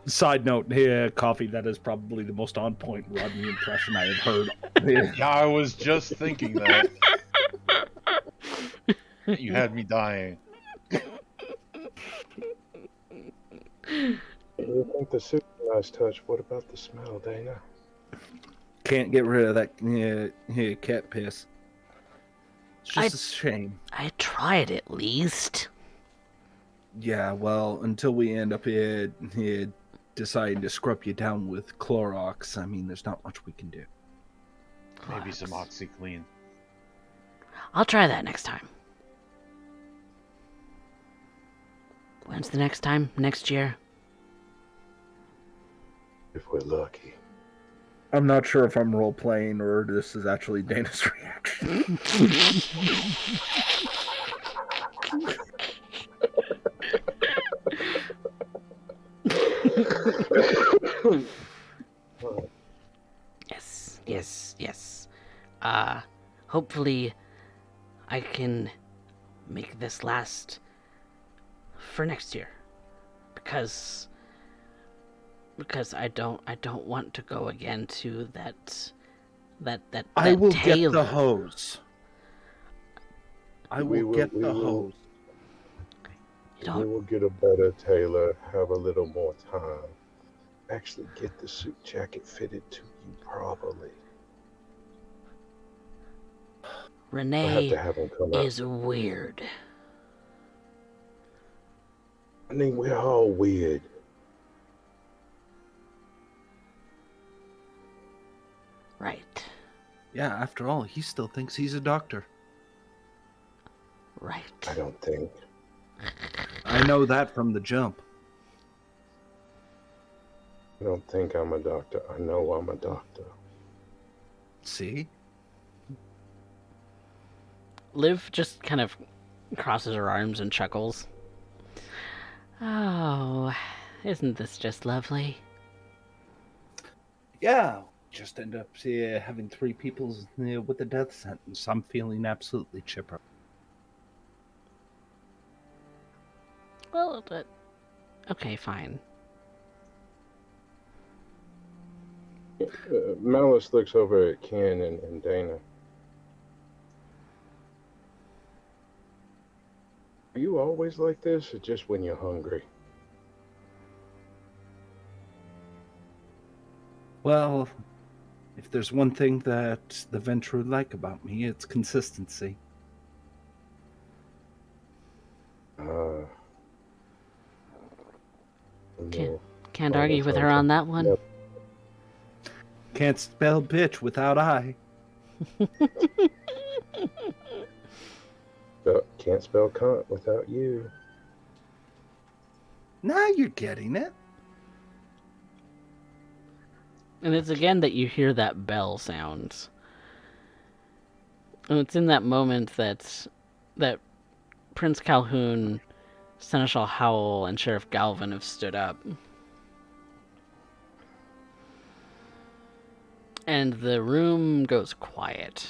Side note here, Coffee, that is probably the most on-point Rodney impression I have heard. Yeah, I was just thinking that. You had me dying. You think the suit's a nice touch? What about the smell, Dana? Can't get rid of that cat piss. It's just a shame. I tried at least. Yeah, well, until we end up here deciding to scrub you down with Clorox, I mean, there's not much we can do. Maybe some OxyClean. I'll try that next time. When's the next time? Next year? If we're lucky. I'm not sure if I'm role-playing or this is actually Dana's reaction. Yes. Hopefully I can make this last for next year. Because I don't want to go again to that I will tailor. get the hose. I will get the hose. We will get a better tailor, have a little more time. Actually get the suit jacket fitted to you properly. I'll have Renee to have him come out. is weird. I mean, we're all weird. Right. Yeah, after all, he still thinks he's a doctor. Right. I don't think. I know that from the jump. I don't think I'm a doctor. I know I'm a doctor. See? Liv just kind of crosses her arms and chuckles. Oh, isn't this just lovely? Yeah, just end up having 3 people with a death sentence. I'm feeling absolutely chipper. Well, okay, fine. Malice looks over at Ken and Dana. Are you always like this, or just when you're hungry? Well, if there's one thing that the Ventrue like about me, it's consistency. Can't argue with her on that one. Yep. Can't spell bitch without I. Can't spell cunt without you. Now you're getting it. And it's again that you hear that bell sound. And it's in that moment that Prince Calhoun, Seneschal Howell, and Sheriff Galvin have stood up. And the room goes quiet.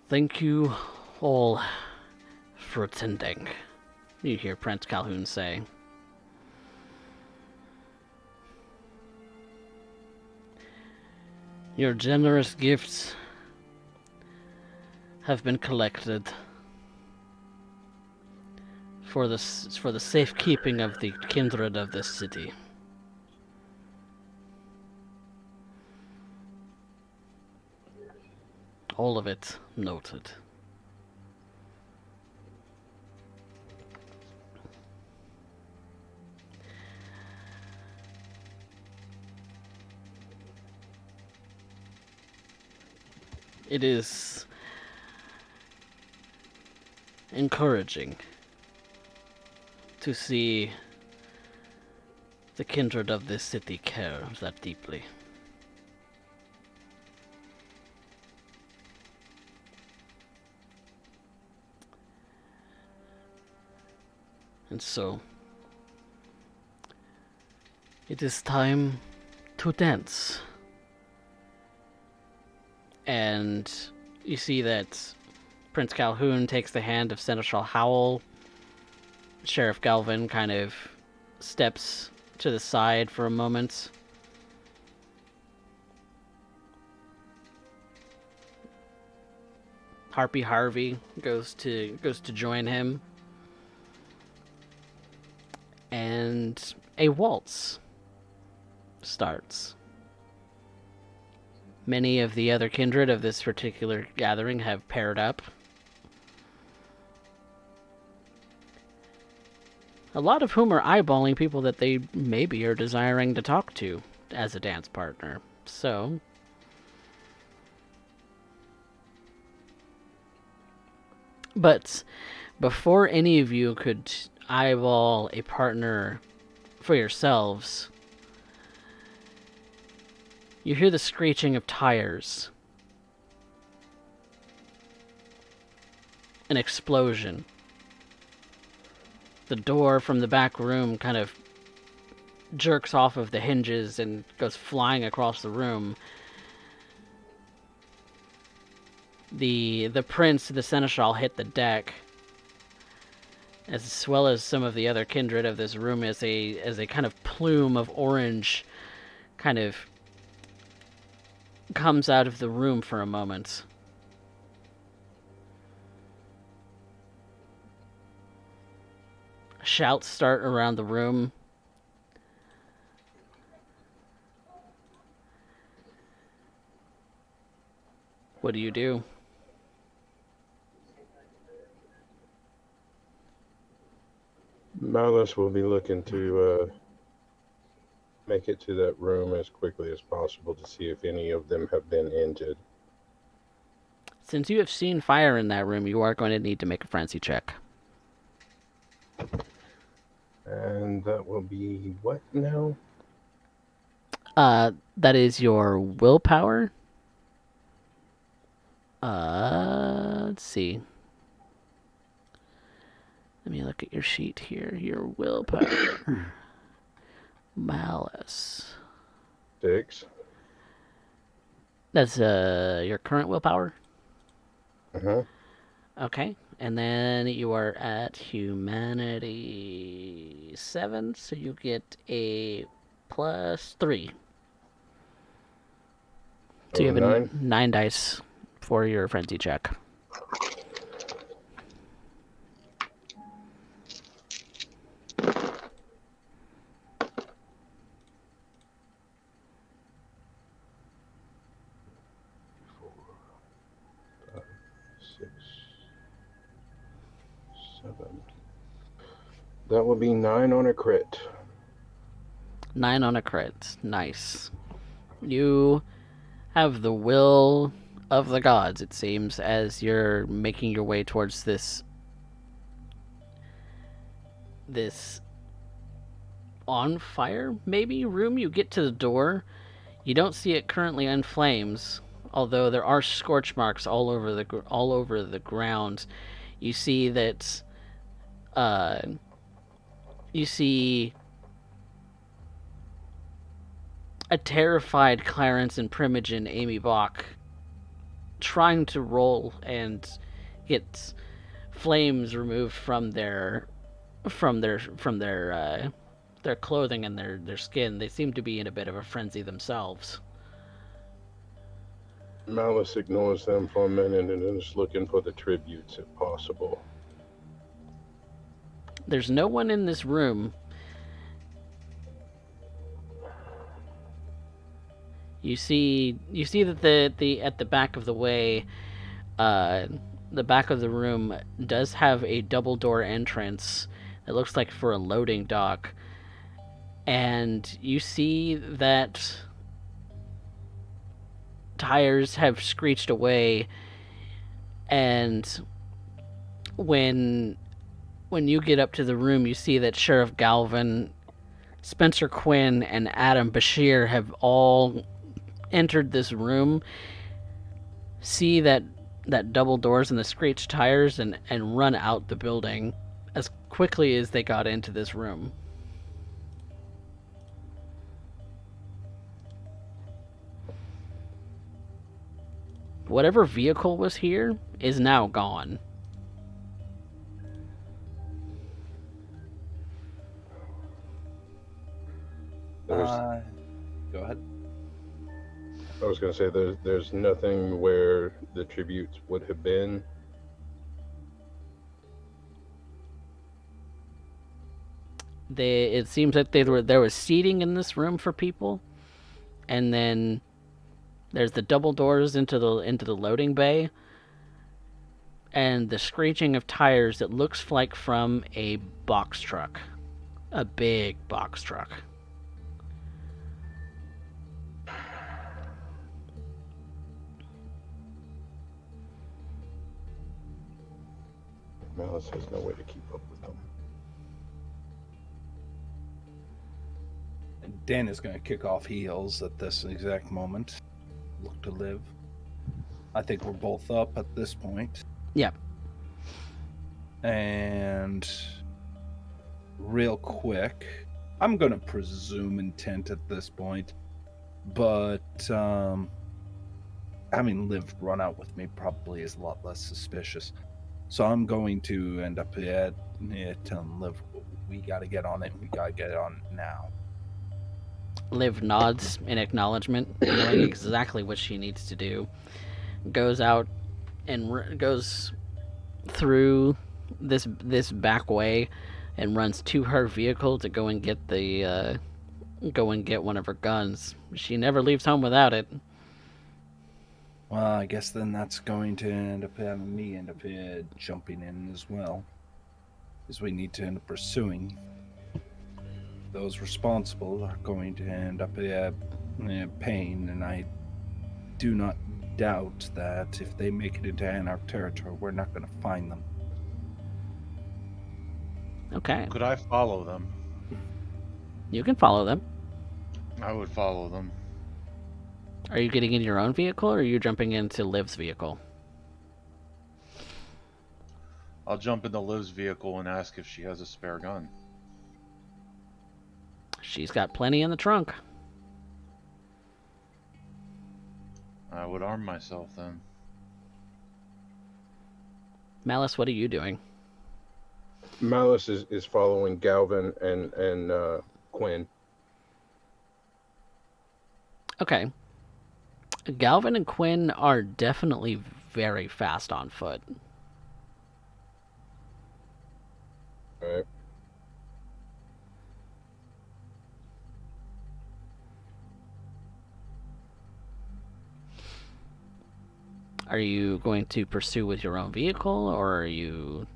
Thank you all for attending, you hear Prince Calhoun say. Your generous gifts have been collected for the safekeeping of the kindred of this city. All of it noted. It is encouraging to see the kindred of this city care that deeply. And so, it is time to dance. And you see that Prince Calhoun takes the hand of Seneschal Howell. Sheriff Galvin kind of steps to the side for a moment. Harpy Harvey goes to join him. And a waltz starts. Many of the other kindred of this particular gathering have paired up. A lot of whom are eyeballing people that they maybe are desiring to talk to as a dance partner. So, but before any of you could eyeball a partner for yourselves, you hear the screeching of tires. An explosion. The door from the back room kind of jerks off of the hinges and goes flying across the room. The prince, the seneschal, hit the deck, as well as some of the other kindred of this room, as a kind of plume of orange kind of comes out of the room for a moment. Shouts start around the room. What do you do? Malice will be looking to make it to that room as quickly as possible to see if any of them have been injured. Since you have seen fire in that room, you are going to need to make a frenzy check. And that will be what now? That is your willpower. Let's see. Let me look at your sheet here. Your willpower. Malice. 6. That's your current willpower? Uh-huh. Okay. And then you are at humanity 7, so you get a +3. So you have a 9. 9 dice for your frenzy check. Six, 7. That will be 9 on a crit. 9 on a crit. Nice. You have the will of the gods, it seems, as you're making your way towards this on fire, maybe, room. You get to the door. You don't see it currently in flames, although there are scorch marks all over the ground. You see that you see a terrified Clarence and Primogen Amy Bach trying to roll and get flames removed from their clothing and their skin. They seem to be in a bit of a frenzy themselves. Malice ignores them for a minute and is looking for the tributes if possible. There's no one in this room. You see that the at the back of the way, the back of the room does have a double door entrance that looks like for a loading dock, and you see that tires have screeched away, and when you get up to the room, you see that Sheriff Galvin, Spencer Quinn, and Adam Bashir have all entered this room, see that double doors and the screeched tires, and run out the building as quickly as they got into this room. Whatever vehicle was here is now gone. Go ahead. I was going to say there's nothing where the tributes would have been. It seems that there was seating in this room for people, and then there's the double doors into the loading bay, and the screeching of tires that looks like from a box truck, a big box truck. Malice has no way to keep up with them. Dan is going to kick off heels at this exact moment. Look to live. I think we're both up at this point. Yep. And real quick, I'm going to presume intent at this point, but having Liv run out with me probably is a lot less suspicious. So I'm going to end up telling Liv, we got to get on it. We got to get on it now. Liv nods in acknowledgement, knowing exactly what she needs to do. Goes out and goes through this back way and runs to her vehicle to go and get one of her guns. She never leaves home without it. Well, I guess then that's going to end up having me end up jumping in as well. Because we need to end up pursuing. Those responsible are going to end up paying, and I do not doubt that if they make it into Anarch territory, we're not going to find them. Okay. Could I follow them? You can follow them. I would follow them. Are you getting in your own vehicle, or are you jumping into Liv's vehicle? I'll jump into Liv's vehicle and ask if she has a spare gun. She's got plenty in the trunk. I would arm myself then. Malice, what are you doing? Malice is following Galvin and Quinn. Okay. Galvin and Quinn are definitely very fast on foot. Right. Are you going to pursue with your own vehicle, or are you...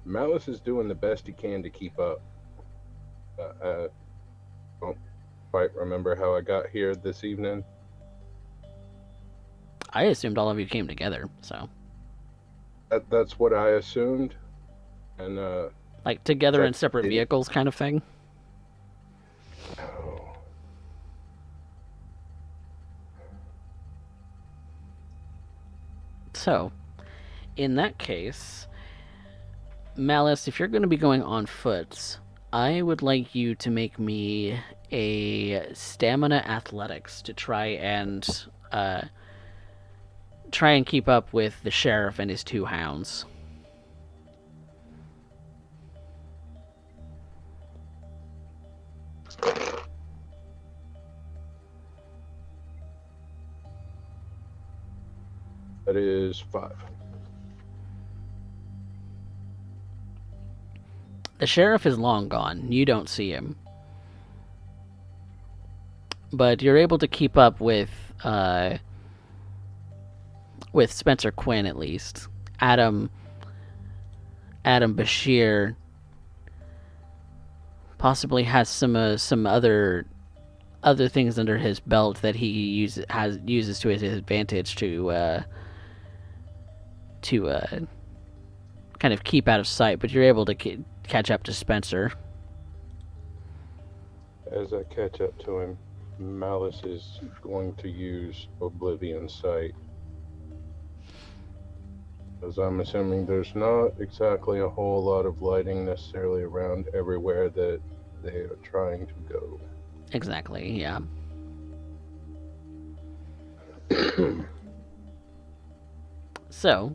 Malice is doing the best he can to keep up. I don't quite remember how I got here this evening. I assumed all of you came together, so... That's what I assumed. And, like, together in that separate didn't- vehicles kind of thing? Oh. So, in that case, Malice, if you're going to be going on foot, I would like you to make me a stamina athletics to try and keep up with the sheriff and his 2 hounds. That is 5. The sheriff is long gone. You don't see him. But you're able to keep up with Spencer Quinn, at least. Adam Bashir possibly has some other things under his belt that he uses to his advantage to kind of keep out of sight. But you're able to catch up to Spencer. As I catch up to him, Malice is going to use Oblivion Sight. Because I'm assuming there's not exactly a whole lot of lighting necessarily around everywhere that they are trying to go. Exactly, yeah. So,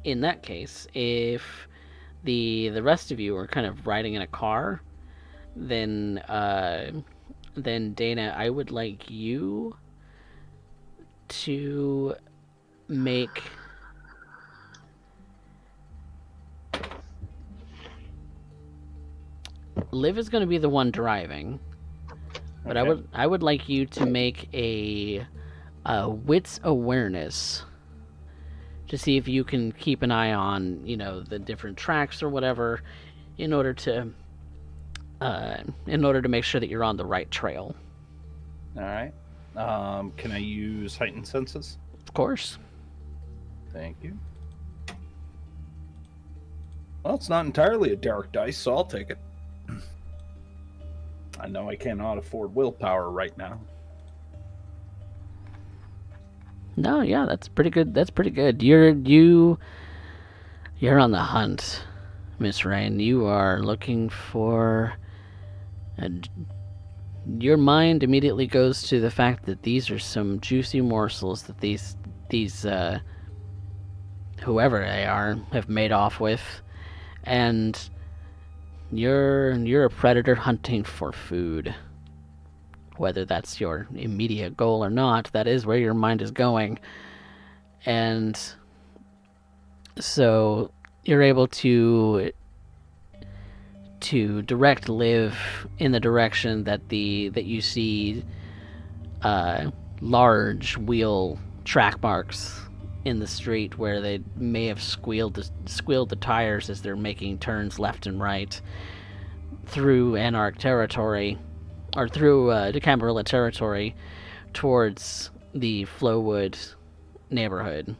in that case, if the rest of you are kind of riding in a car, then Dana, I would like you to make Liv is going to be the one driving, but Okay. I would like you to make a wits awareness to see if you can keep an eye on, the different tracks or whatever, in order to make sure that you're on the right trail. All right. Can I use heightened senses? Of course. Thank you. Well, it's not entirely a dark dice, so I'll take it. I know I cannot afford willpower right now. No, yeah, that's pretty good. That's pretty good. You're on the hunt, Miss Rain. You are looking for. Your mind immediately goes to the fact that these are some juicy morsels that these whoever they are have made off with, and you're a predator hunting for food. Whether that's your immediate goal or not, that is where your mind is going. And so you're able to direct Liv in the direction that you see large wheel track marks in the street where they may have squealed the tires as they're making turns left and right through Anarch territory, or through Decamarilla territory, towards the Flowwood neighborhood.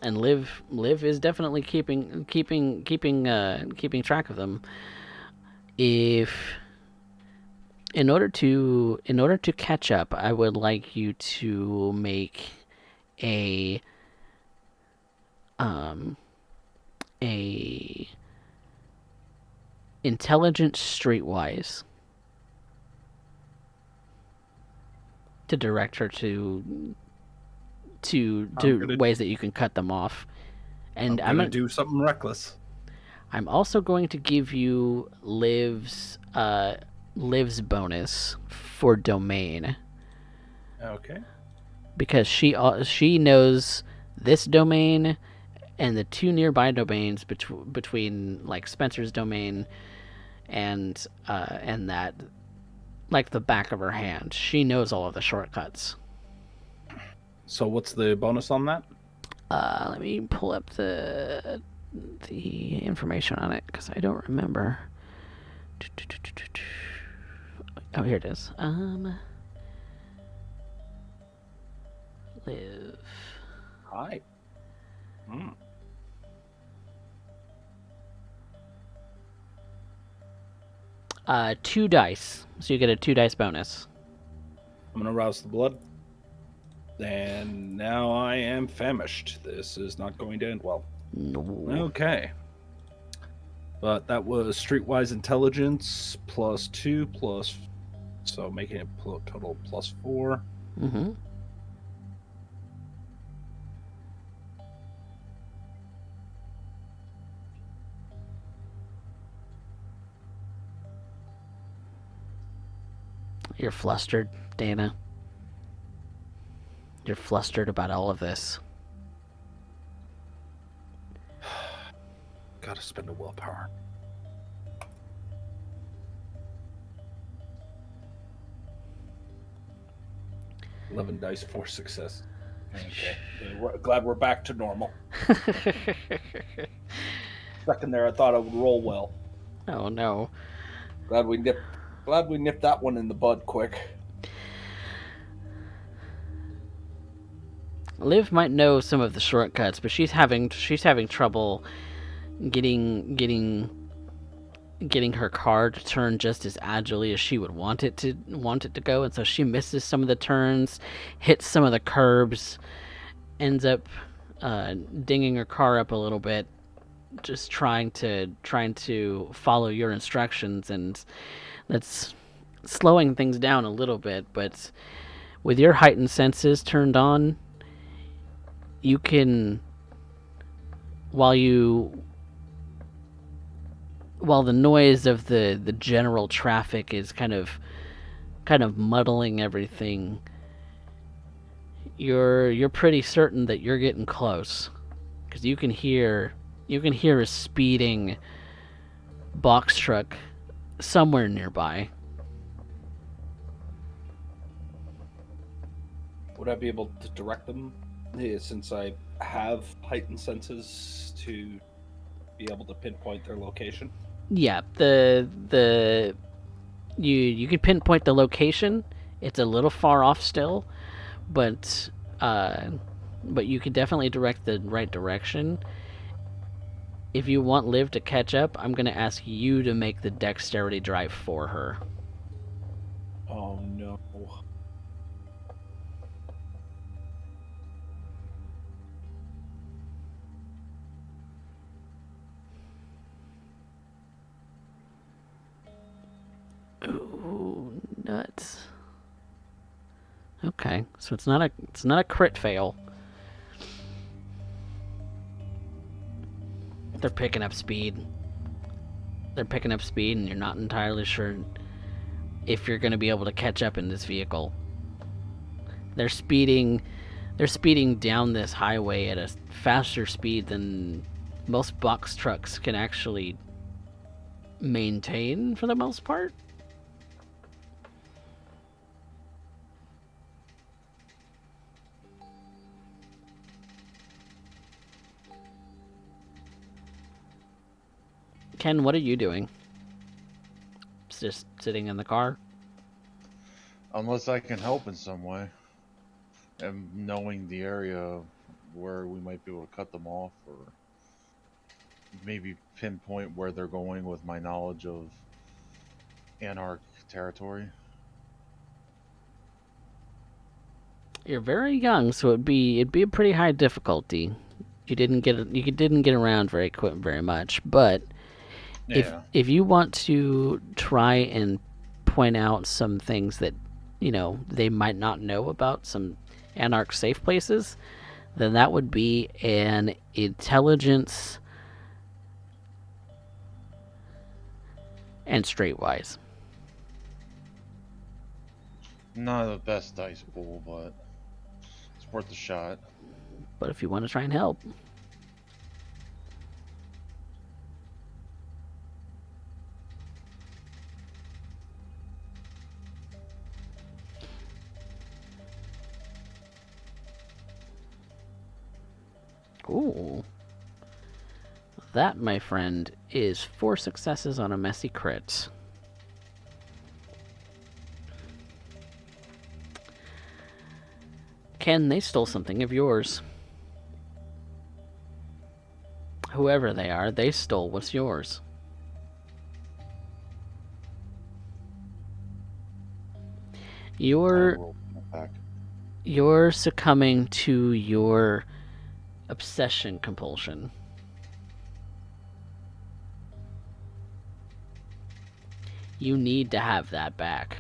And Liv is definitely keeping track of them. If in order to catch up, I would like you to make a a intelligence streetwise to direct her to ways that you can cut them off. And I'm gonna do something reckless. I'm also going to give you Liv's bonus for domain, Okay. because she knows this domain and the two nearby domains between like Spencer's domain and that, like the back of her hand. She knows all of the shortcuts. So what's the bonus on that? Let me pull up the information on it because I don't remember. Oh, here it is. Live. Hi. 2 dice, so you get a 2 dice bonus. I'm gonna rouse the blood. And now I am famished. This is not going to end well. No. Okay. But that was streetwise intelligence +2 plus, so making it total +4. Mm-hmm. You're flustered, Dana. You're flustered about all of this. Gotta spend a willpower. Eleven dice for success. Okay. Glad we're back to normal. Second there, I thought I would roll well. Oh no. Glad we nipped that one in the bud quick. Liv might know some of the shortcuts, but she's having trouble getting her car to turn just as agilely as she would want it to go, and so she misses some of the turns, hits some of the curbs, ends up dinging her car up a little bit, just trying to follow your instructions, and that's slowing things down a little bit. But with your heightened senses turned on, you can, while the noise of the general traffic is kind of muddling everything, you're pretty certain that you're getting close, because you can hear a speeding box truck somewhere nearby. Would I be able to direct them, since I have heightened senses, to be able to pinpoint their location? Yeah, you can pinpoint the location. It's a little far off still, but you can definitely direct the right direction. If you want Liv to catch up, I'm going to ask you to make the dexterity drive for her. Oh no. Ooh, nuts. Okay, so it's not a crit fail. They're picking up speed, and you're not entirely sure if you're going to be able to catch up in this vehicle. They're speeding down this highway at a faster speed than most box trucks can actually maintain for the most part. Ken, what are you doing? Just sitting in the car? Unless I can help in some way. And knowing the area where we might be able to cut them off, or maybe pinpoint where they're going with my knowledge of Anarch territory. You're very young, so it'd be a pretty high difficulty. You didn't get around very much, but Yeah. if you want to try and point out some things that they might not know about some Anarch safe places, then that would be an intelligence and streetwise. Not the best dice pool, but it's worth a shot. But if you want to try and help, ooh, that, my friend, is 4 successes on a messy crit. Ken, they stole something of yours. Whoever they are, they stole what's yours. You're succumbing to your obsession compulsion. You need to have that back.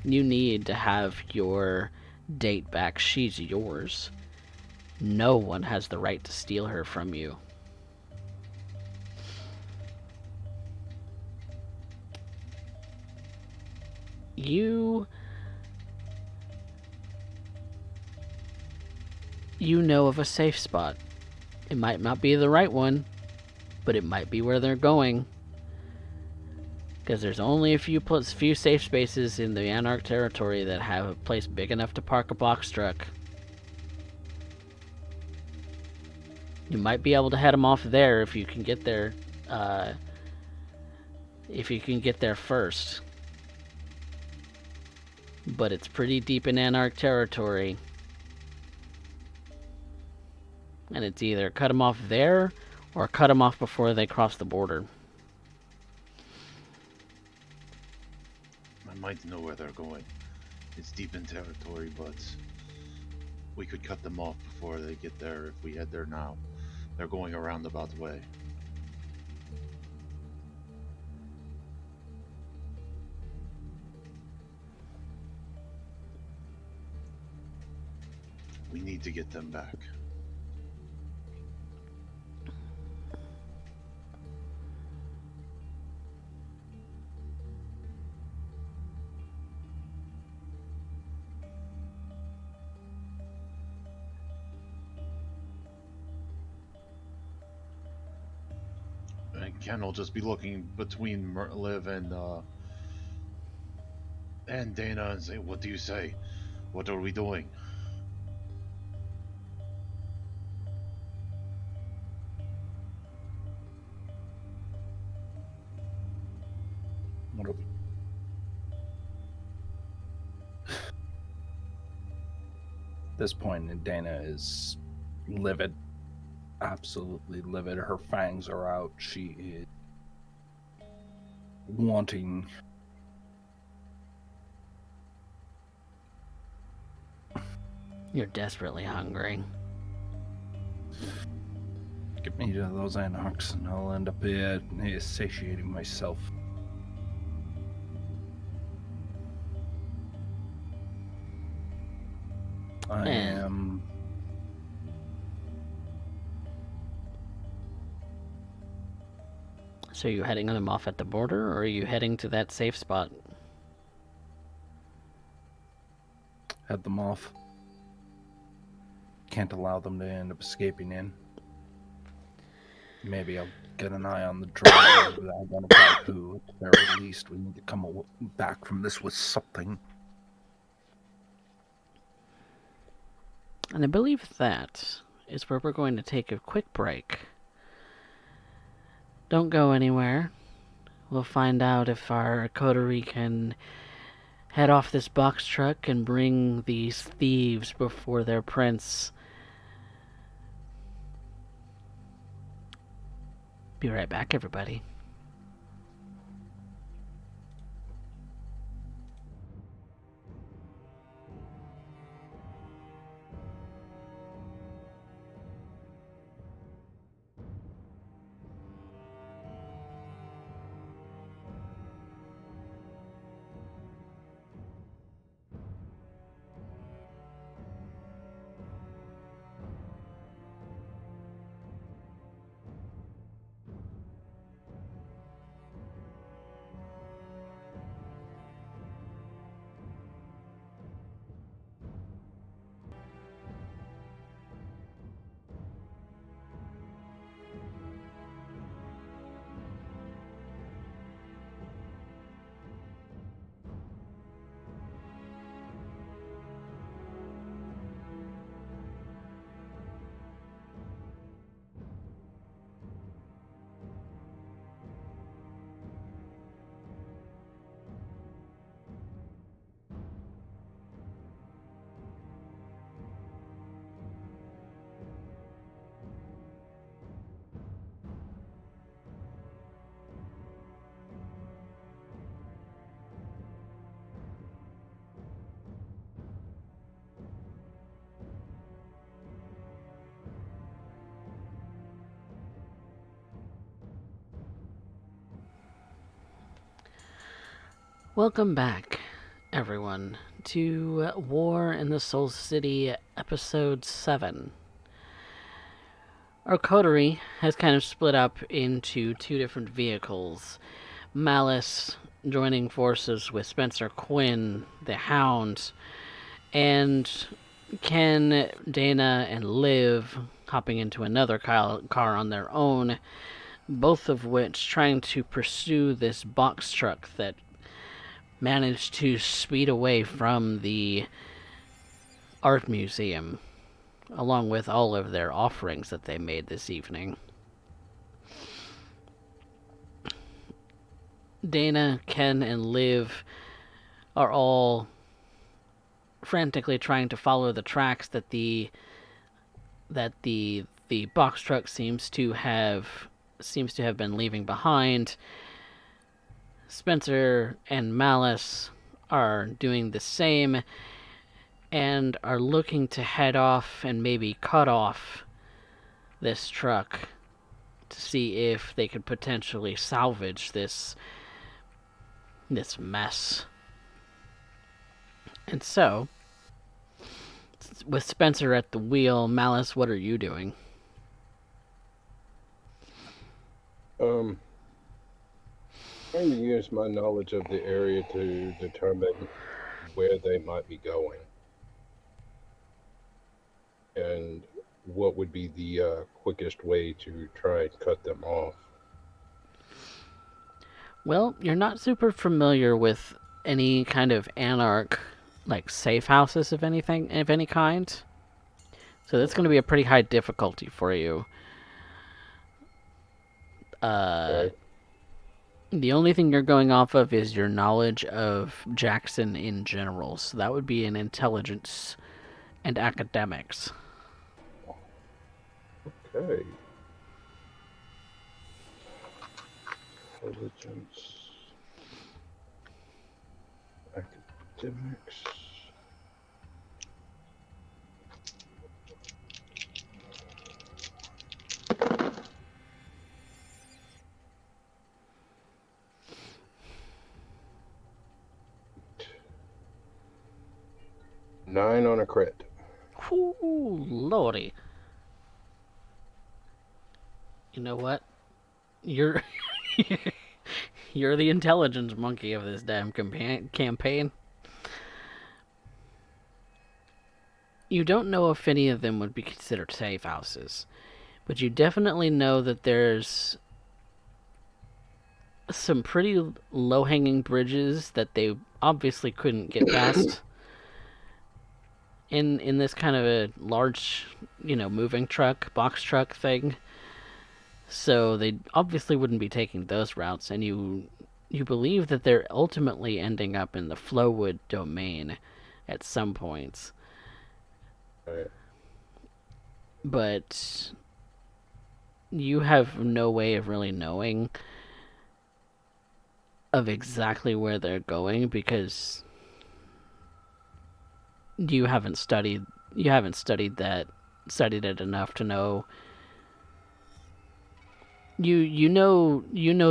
You need to have your date back. She's yours. No one has the right to steal her from you. You know of a safe spot. It might not be the right one, but it might be where they're going. Because there's only a few safe spaces in the Anarch territory that have a place big enough to park a box truck. You might be able to head them off there if you can get there. If you can get there first. But it's pretty deep in Anarch territory. And it's either cut them off there or cut them off before they cross the border. I might know where they're going. It's deep in territory, but we could cut them off before they get there if we head there now. They're going a roundabout way. We need to get them back. And Ken will just be looking between Liv and Dana and say, "What do you say? What are we doing?" What are we? At this point, Dana is livid. Absolutely livid. Her fangs are out. She is wanting. You're desperately hungry. Get me to those Anarchs and I'll end up satiating myself. I am. So are you heading them off at the border, or are you heading to that safe spot? Head them off. Can't allow them to end up escaping in. Maybe I'll get an eye on the driver, identify who. At the very least, we need to come back from this with something. And I believe that is where we're going to take a quick break. Don't go anywhere. We'll find out if our coterie can head off this box truck and bring these thieves before their prince. Be right back, everybody. Welcome back, everyone, to War in the Soul City, Episode 7. Our coterie has kind of split up into two different vehicles. Malice joining forces with Spencer Quinn, the Hound, and Ken, Dana, and Liv hopping into another car on their own, both of which trying to pursue this box truck that managed to speed away from the art museum, along with all of their offerings that they made this evening. Dana, Ken, and Liv are all frantically trying to follow the tracks that the box truck seems to have been leaving behind. Spencer and Malice are doing the same and are looking to head off and maybe cut off this truck to see if they could potentially salvage this mess. And so, with Spencer at the wheel, Malice, what are you doing? Trying to use my knowledge of the area to determine where they might be going and what would be the quickest way to try and cut them off. Well, you're not super familiar with any kind of anarch, like safe houses of any kind. So that's going to be a pretty high difficulty for you. Okay. The only thing you're going off of is your knowledge of Jackson in general. So that would be in intelligence and academics. Okay. Intelligence. Academics. Nine on a crit. Ooh, lordy. You know what? You're you're the intelligence monkey of this damn campaign. You don't know if any of them would be considered safe houses, but you definitely know that there's some pretty low-hanging bridges that they obviously couldn't get past in this kind of a large, moving truck, box truck thing. So they obviously wouldn't be taking those routes, and you believe that they're ultimately ending up in the Flowwood domain at some points. Right. But you have no way of really knowing of exactly where they're going because you haven't studied it enough to know. You know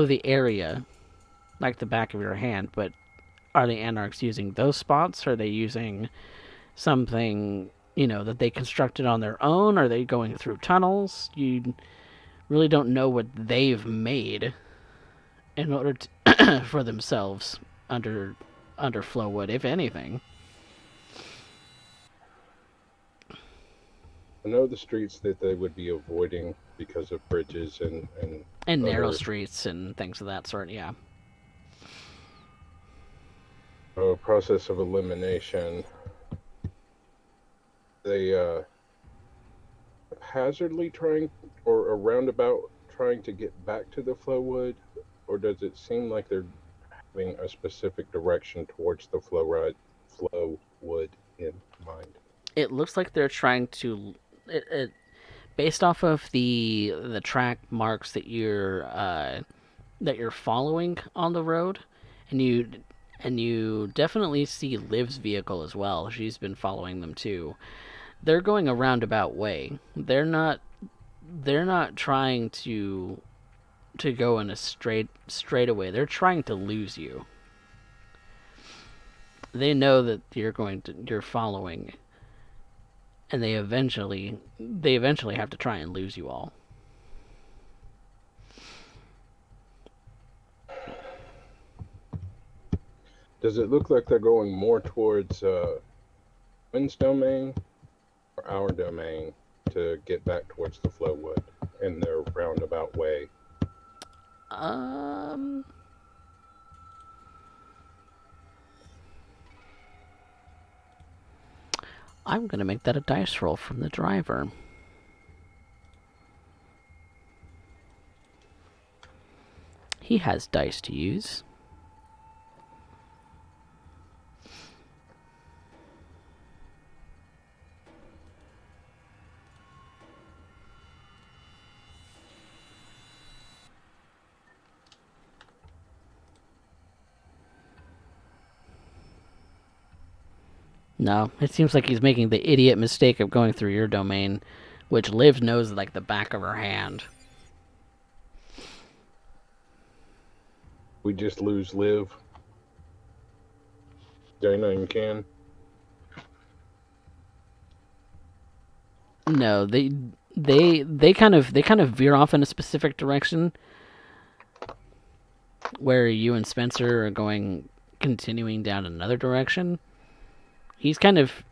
the area like the back of your hand, but are the anarchs using those spots? Are they using something that they constructed on their own? Are they going through tunnels? You really don't know what they've made in order to for themselves under Flowwood, if anything. I know the streets that they would be avoiding because of bridges And narrow other streets and things of that sort, yeah. process of elimination. They hazardly trying or a roundabout trying to get back to the Flowwood, or does it seem like they're having a specific direction towards the Flowwood in mind? It looks like they're trying to based off of the track marks that you're following on the road, and you definitely see Liv's vehicle as well. She's been following them too. They're going a roundabout way. They're not trying to go in a straightaway. They're trying to lose you. They know that you're following, and they eventually have to try and lose you all. Does it look like they're going more towards Wynn's domain or our domain to get back towards the Flowwood in their roundabout way? I'm gonna make that a dice roll from the driver. He has dice to use. No, it seems like he's making the idiot mistake of going through your domain, which Liv knows like the back of her hand. We just lose Liv. Dana and Ken. No, they kind of veer off in a specific direction where you and Spencer are continuing down another direction. He's kind of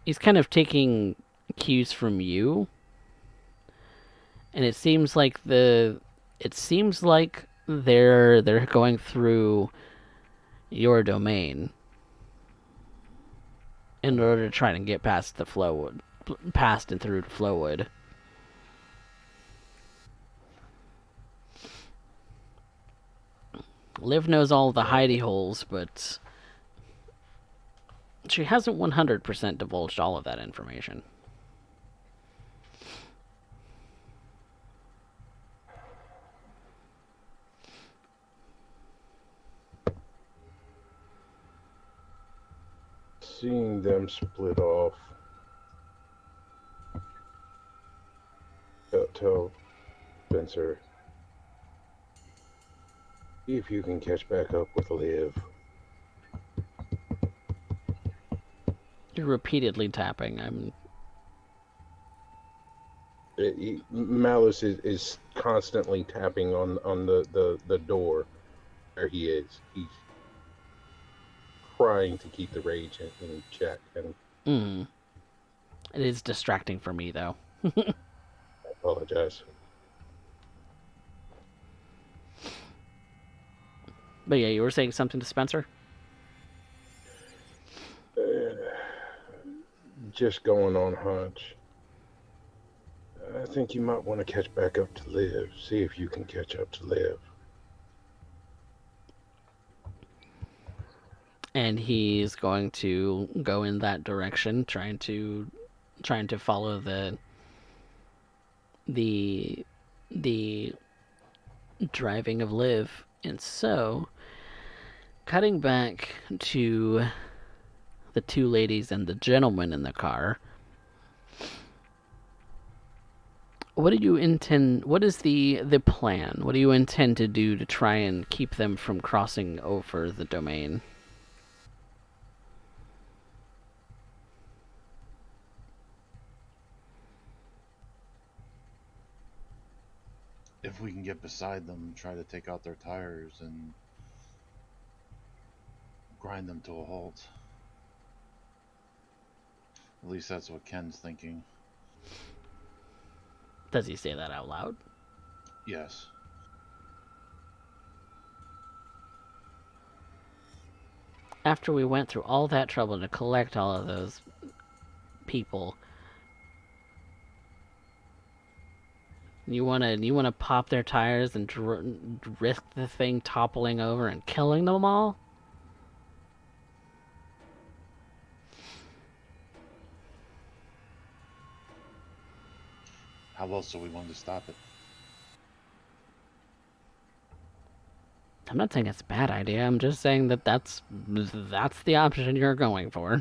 taking cues from you, and it seems like they're going through your domain in order to try and get past the Flowwood, past and through to Flowwood. Liv knows all the hidey holes, but she hasn't 100% divulged all of that information. Seeing them split off. Tell Spencer, see if you can catch back up with Liv. You're repeatedly tapping. Malice is constantly tapping on the door where he is. He's trying to keep the rage in check. And It is distracting for me, though. I apologize. But yeah, you were saying something to Spencer? Just going on hunch. I think you might want to catch back up to Liv. See if you can catch up to Liv. And he's going to go in that direction, trying to follow the the driving of Liv. And so, cutting back to the two ladies and the gentleman in the car, what do you intend? What is the plan? What do you intend to do to try and keep them from crossing over the domain? If we can get beside them, try to take out their tires and grind them to a halt. At least that's what Ken's thinking. Does he say that out loud? Yes. After we went through all that trouble to collect all of those people, you wanna pop their tires and risk the thing toppling over and killing them all? How else do we want to stop it? I'm not saying it's a bad idea. I'm just saying that that's the option you're going for.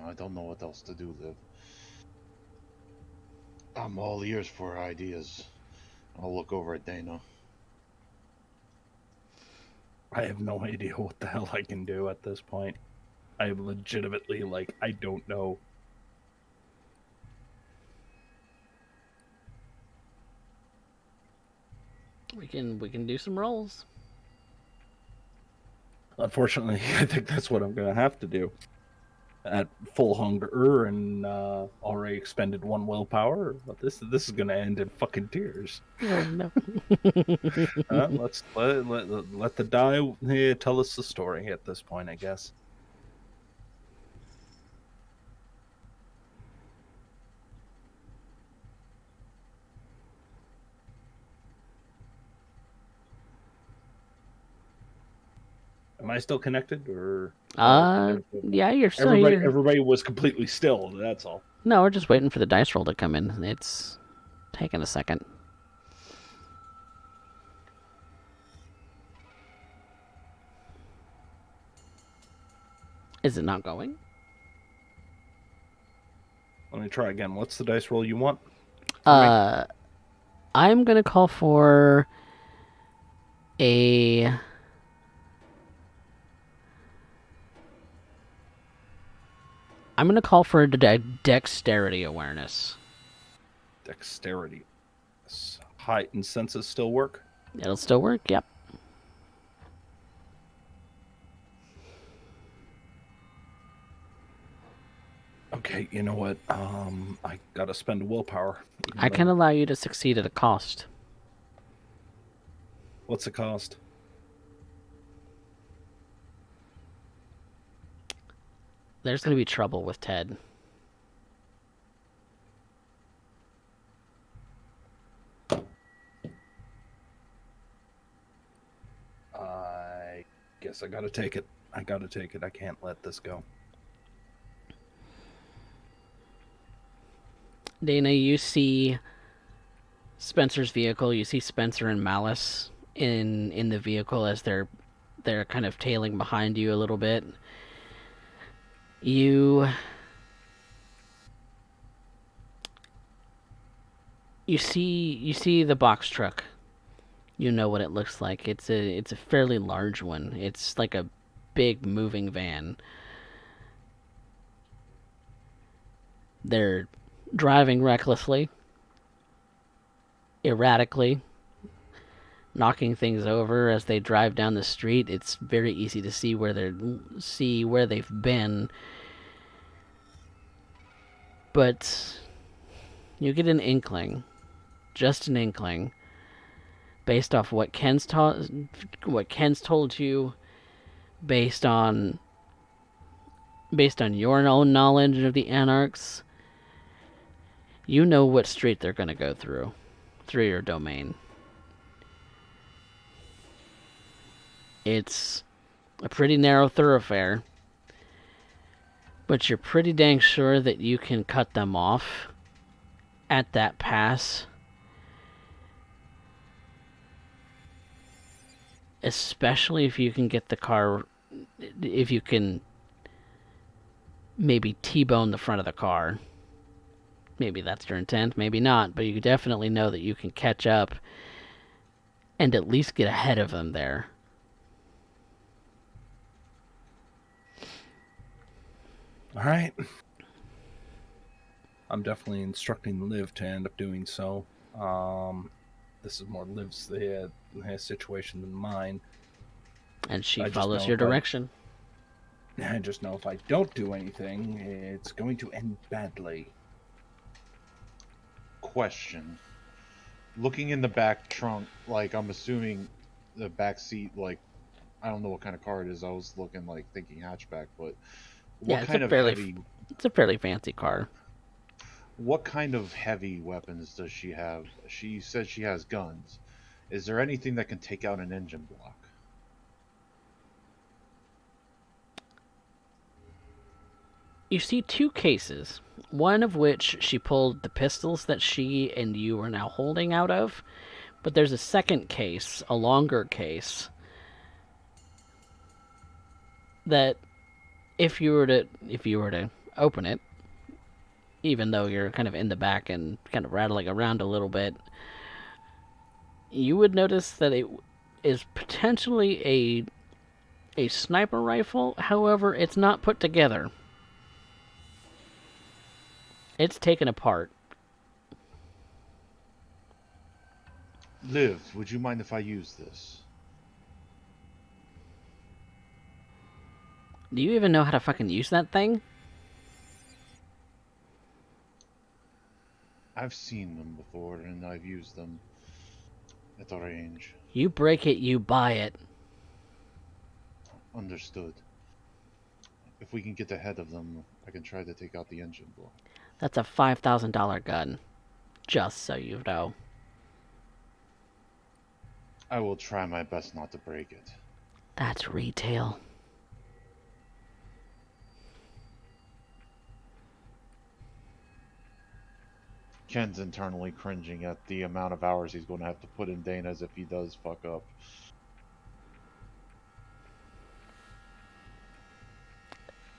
I don't know what else to do, Liv. I'm all ears for ideas. I'll look over at Dana. I have no idea what the hell I can do at this point. I am legitimately like, I don't know. We can do some rolls. Unfortunately, I think that's what I'm gonna have to do. At full hunger and already expended 1 willpower, but this is gonna end in fucking tears. Oh, no. Let's let the die tell us the story at this point, I guess. Am I still connected, or? Yeah, you're still here. Everybody was completely still. That's all. No, we're just waiting for the dice roll to come in. It's taking a second. Is it not going? Let me try again. What's the dice roll you want? I'm gonna call for a. I'm gonna call for a dexterity awareness. Dexterity. Height and senses still work? It'll still work. Yep. Okay, you know what? I gotta spend a willpower. I can allow you to succeed at a cost. What's the cost? There's gonna be trouble with Ted. I guess I gotta take it. I can't let this go. Dana, you see Spencer's vehicle. You see Spencer and Malice in the vehicle as they're kind of tailing behind you a little bit. You see the box truck. You know what it looks like. It's a fairly large one. It's like a big moving van. They're driving recklessly, erratically, knocking things over as they drive down the street. It's very easy to see where they've been But you get an inkling, just an inkling, based off what Ken's told you, based on your own knowledge of the Anarchs. You know what street they're going to go through your domain. It's a pretty narrow thoroughfare, but you're pretty dang sure that you can cut them off at that pass. Especially if you can get the car, if you can maybe T-bone the front of the car. Maybe that's your intent, maybe not, but you definitely know that you can catch up and at least get ahead of them there. All right. I'm definitely instructing Liv to end up doing so. This is more Liv's situation than mine. And she follows your direction. I just know if I don't do anything, it's going to end badly. Question. Looking in the back trunk, like, I'm assuming the back seat, like, I don't know what kind of car it is. I was looking, like, thinking hatchback, but what kind of heavy... It's a fairly fancy car. What kind of heavy weapons does she have? She says she has guns. Is there anything that can take out an engine block? You see two cases, one of which she pulled the pistols that she and you are now holding out of, but there's a second case, a longer case, that if you were to open it, even though you're kind of in the back and kind of rattling around a little bit, you would notice that it is potentially a sniper rifle. However, it's not put together. It's taken apart. Liv, would you mind if I use this? Do you even know how to fucking use that thing? I've seen them before, and I've used them at the range. You break it, you buy it. Understood. If we can get ahead of them, I can try to take out the engine block. That's a $5,000 gun. Just so you know. I will try my best not to break it. That's retail. Ken's internally cringing at the amount of hours he's going to have to put in Dana's if he does fuck up.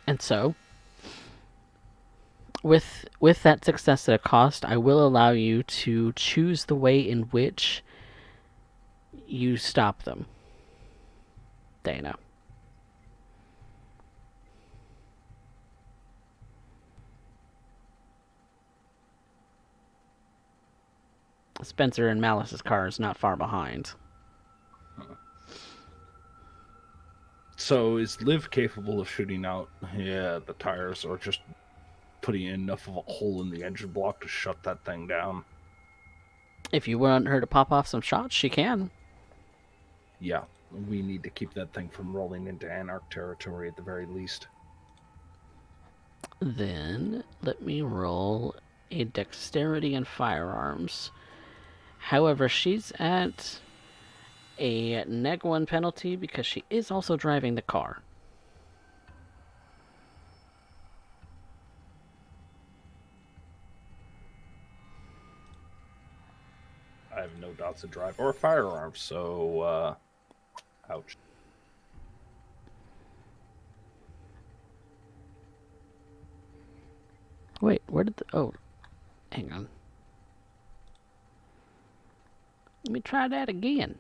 And so, with that success at a cost, I will allow you to choose the way in which you stop them, Dana. Spencer and Malice's car is not far behind. So is Liv capable of shooting out the tires, or just putting enough of a hole in the engine block to shut that thing down? If you want her to pop off some shots, she can. Yeah, we need to keep that thing from rolling into Anarch territory at the very least. Then let me roll a dexterity and firearms. However, she's at a -1 penalty because she is also driving the car. I have no doubts of drive or firearms, so ouch. Wait, where did the... Oh, hang on. Let me try that again.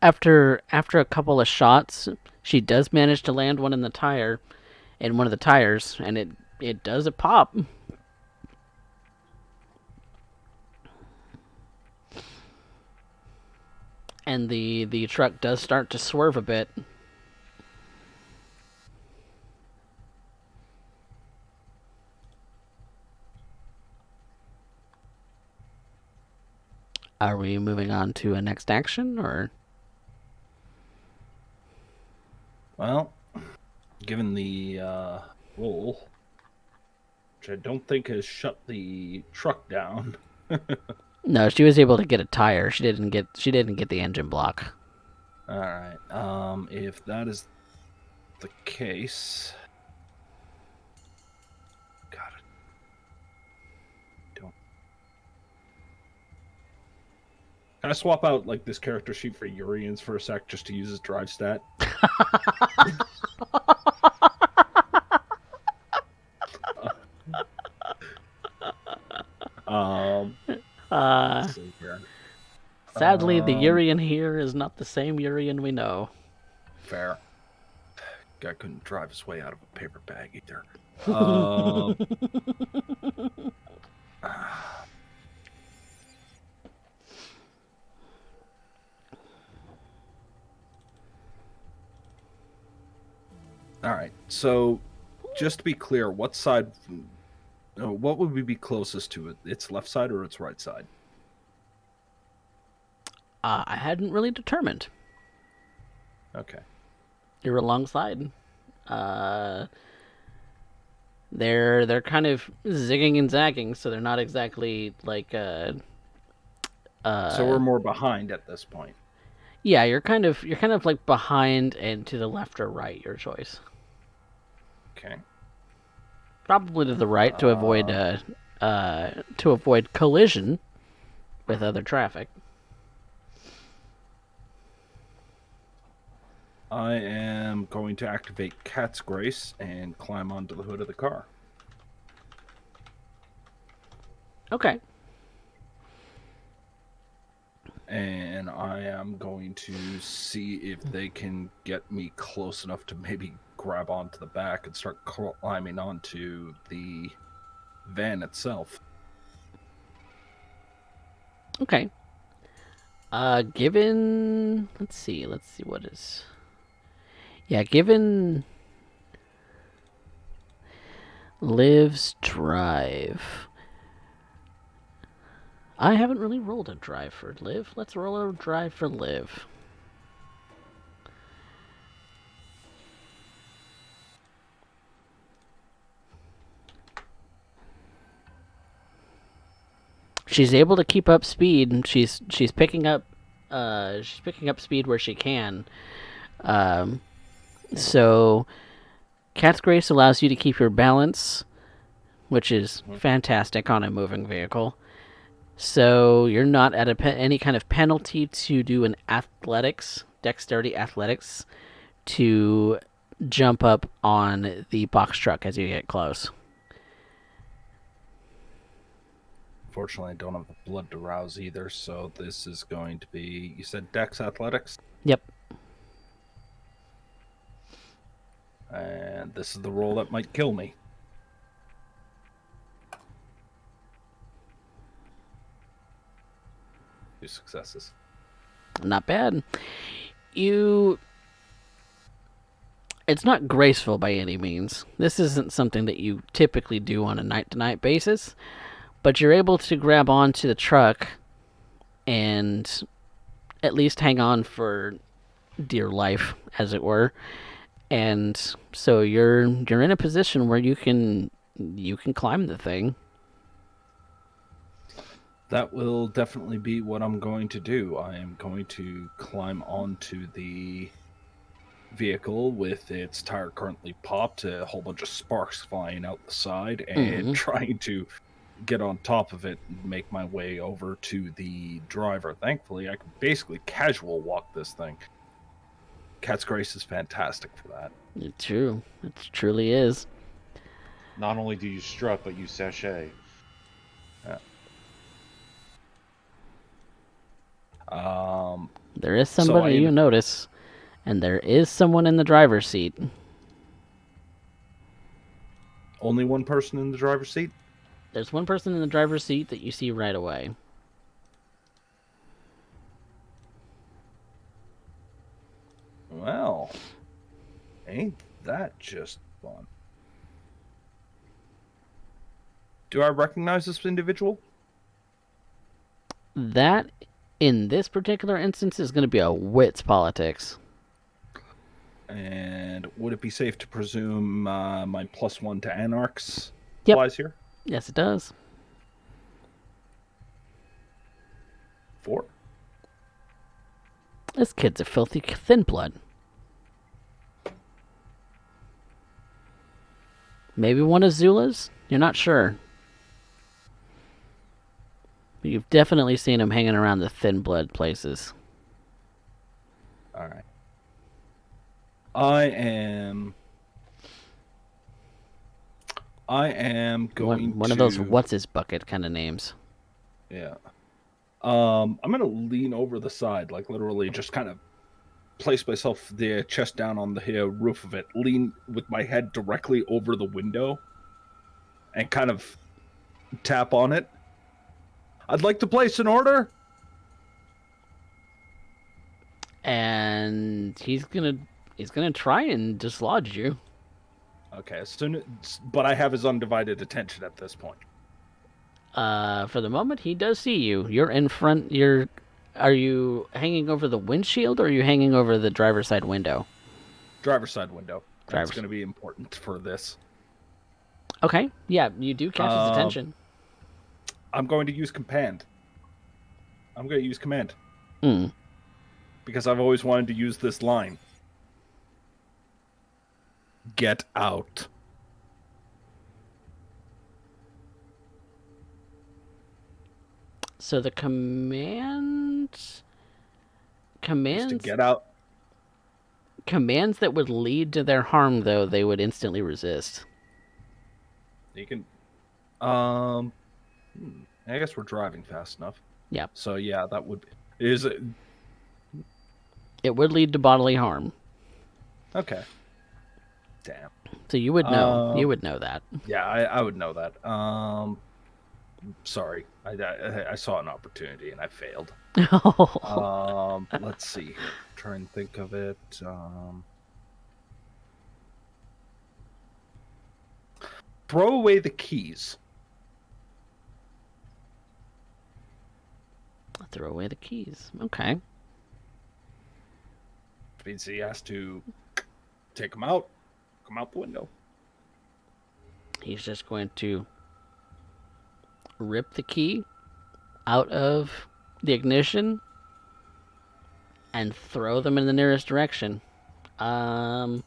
After a couple of shots, she does manage to land one in the tire, in one of the tires, and it does a pop. And the truck does start to swerve a bit. Are we moving on to a next action, or? Well, given the roll, which I don't think has shut the truck down. No, she was able to get a tire. She didn't get the engine block. All right. If that is the case, God, don't. Can I swap out like this character sheet for Urian's for a sec, just to use his drive stat? Let's see here. Sadly, the Urian here is not the same Urian we know. Fair. Guy couldn't drive his way out of a paper bag either. All right. So, just to be clear, what side? What would we be closest to? Its left side or its right side? I hadn't really determined. Okay. You're alongside. They're kind of zigging and zagging, so they're not exactly like So we're more behind at this point. Yeah, you're kind of like behind and to the left or right, your choice. Okay. Probably to the right to avoid collision with other traffic. I am going to activate Cat's Grace and climb onto the hood of the car. Okay. And I am going to see if they can get me close enough to maybe grab onto the back and start climbing onto the van itself. Okay. Given... Let's see what is... Yeah, given... Liv's drive... I haven't really rolled a drive for Liv. Let's roll a drive for Liv. She's able to keep up speed, and she's picking up speed where she can. So Cat's Grace allows you to keep your balance, which is fantastic on a moving vehicle. So you're not at any kind of penalty to do an dexterity athletics, to jump up on the box truck as you get close. Fortunately, I don't have the blood to rouse either, so this is going to be... You said Dex Athletics? Yep. And this is the roll that might kill me. Two successes. Not bad. It's not graceful by any means. This isn't something that you typically do on a night-to-night basis, but you're able to grab onto the truck and at least hang on for dear life, as it were. And so you're in a position where you can climb the thing. That will definitely be what I'm going to do. I am going to climb onto the vehicle with its tire currently popped, a whole bunch of sparks flying out the side, and trying to get on top of it and make my way over to the driver. Thankfully, I can basically casual walk this thing. Cat's Grace is fantastic for that. It's true. It truly is. Not only do you strut, but you sashay. There is somebody you notice, and there is someone in the driver's seat. Only one person in the driver's seat? There's one person in the driver's seat that you see right away. Ain't that just fun? Do I recognize this individual? That, in this particular instance, is going to be a wits politics. And would it be safe to presume my +1 to Anarchs Yep. applies here? Yes, it does. 4. This kid's a filthy thin blood. Maybe one of Zula's? You're not sure. But you've definitely seen him hanging around the thin blood places. All right. I am going one of those what's his bucket kind of names. Yeah. I'm gonna lean over the side, like literally just kind of place myself the chest down on the roof of it, lean with my head directly over the window, and kind of tap on it. I'd like to place an order. And he's gonna try and dislodge you. Okay, but I have his undivided attention at this point. For the moment, he does see you. You're in front. Are you hanging over the windshield, or are you hanging over the driver's side window? Driver's side window. That's going to be important for this. Okay, yeah, you do catch his attention. I'm going to use command. Because I've always wanted to use this line. Get out. So the commands to get out. Commands that would lead to their harm, though, they would instantly resist. You can, I guess we're driving fast enough. Yeah. So yeah, that would It would lead to bodily harm. Okay. Damn. So you would know. You would know that. Yeah, I would know that. Sorry, I saw an opportunity and I failed. Let's see here. Try and think of it. Throw away the keys. Throw away the keys. Okay. Which means he has to take them out, come out the window. He's just going to rip the key out of the ignition and throw them in the nearest direction. You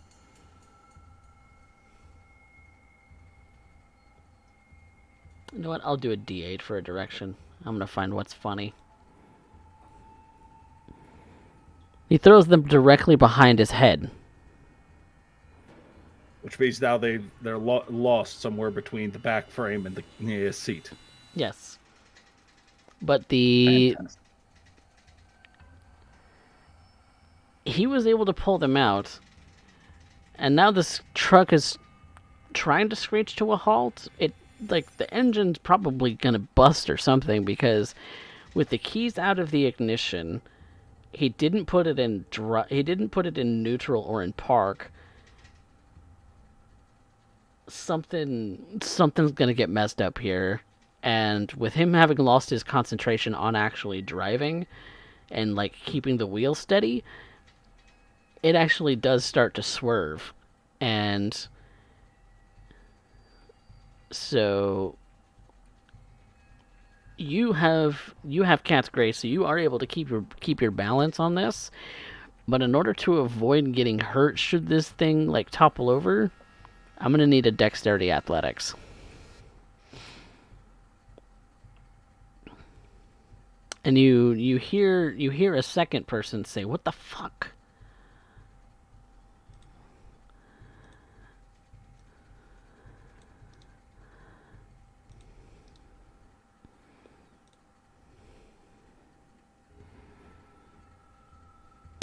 know what? I'll do a D8 for a direction. I'm going to find what's funny. He throws them directly behind his head. Which means now they're lost somewhere between the back frame and the seat. Yes. But he was able to pull them out. And now this truck is trying to screech to a halt. The engine's probably gonna bust or something, because with the keys out of the ignition, he didn't put it in neutral or in park. Something's gonna get messed up here, and with him having lost his concentration on actually driving and keeping the wheel steady, it actually does start to swerve. And so you have cat's grace, so you are able to keep your balance on this. But in order to avoid getting hurt should this thing topple over, I'm gonna need a dexterity athletics. And you hear a second person say, "What the fuck?"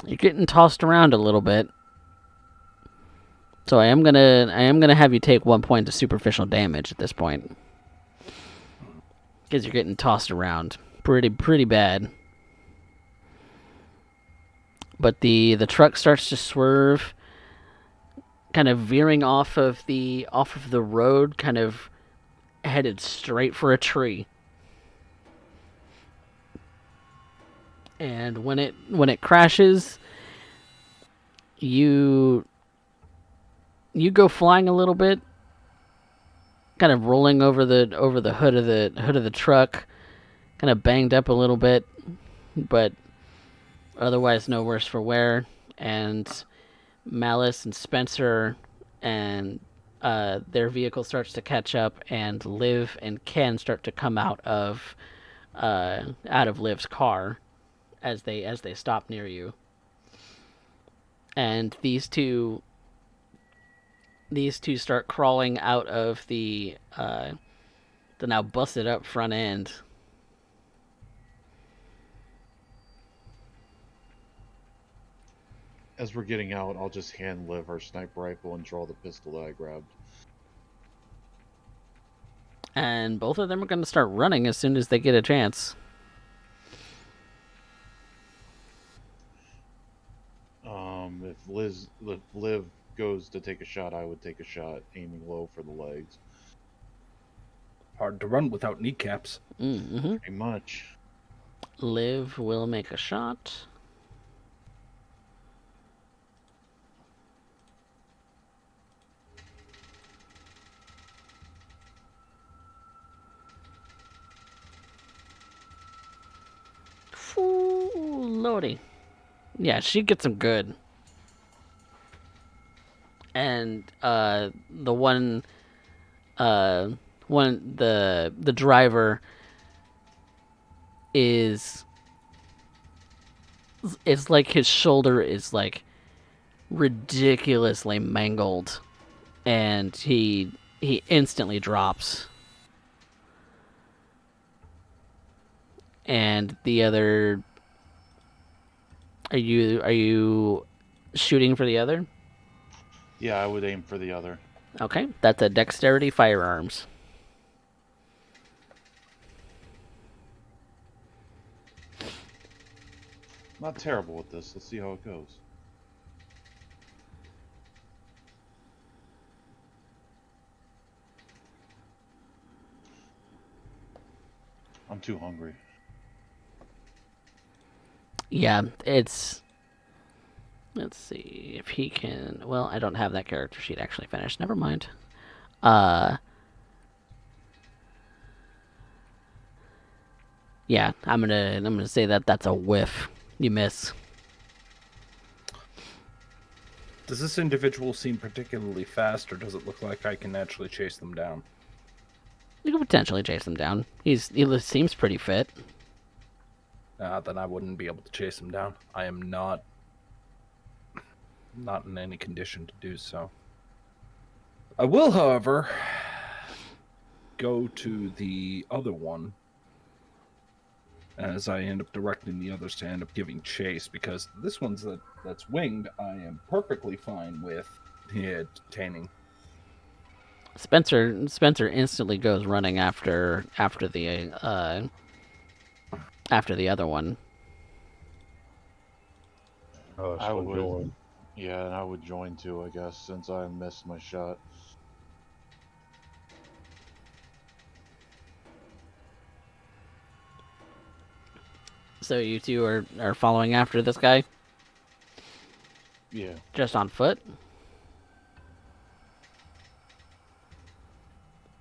You're getting tossed around a little bit. So I am gonna have you take 1 point of superficial damage at this point, because you're getting tossed around pretty bad. But the truck starts to swerve. kind of veering off of the road, kind of headed straight for a tree. And when it crashes, you go flying a little bit, kind of rolling over the hood of the truck, kind of banged up a little bit, but otherwise no worse for wear. And Malice and Spencer and their vehicle starts to catch up, and Liv and Ken start to come out of Liv's car as they stop near you. And these two start crawling out of the now busted up front end. As we're getting out, I'll just hand Liv her sniper rifle and draw the pistol that I grabbed. And both of them are going to start running as soon as they get a chance. If Liv goes to take a shot, I would take a shot, aiming low for the legs. Hard to run without kneecaps. Mm-hmm. Pretty much. Liv will make a shot. Ooh, lordy. Yeah, she gets him good. And the the driver is, it's like his shoulder is like ridiculously mangled, and he instantly drops. And the other, are you shooting for the other? Yeah, I would aim for the other. Okay, that's a dexterity firearms. Not terrible with this. Let's see how it goes. I'm too hungry. Yeah, it's... Let's see if he can... Well, I don't have that character sheet actually finished. Never mind. Yeah, I'm gonna say that that's a whiff. You miss. Does this individual seem particularly fast, or does it look like I can actually chase them down? You could potentially chase him down. He seems pretty fit. Then I wouldn't be able to chase him down. I am not in any condition to do so. I will, however, go to the other one, as I end up directing the others to end up giving chase, because this one's that's winged, I am perfectly fine with detaining. Spencer instantly goes running after the other one. I would join. Yeah, and I would join too, I guess, since I missed my shot. So you two are following after this guy? Yeah. Just on foot?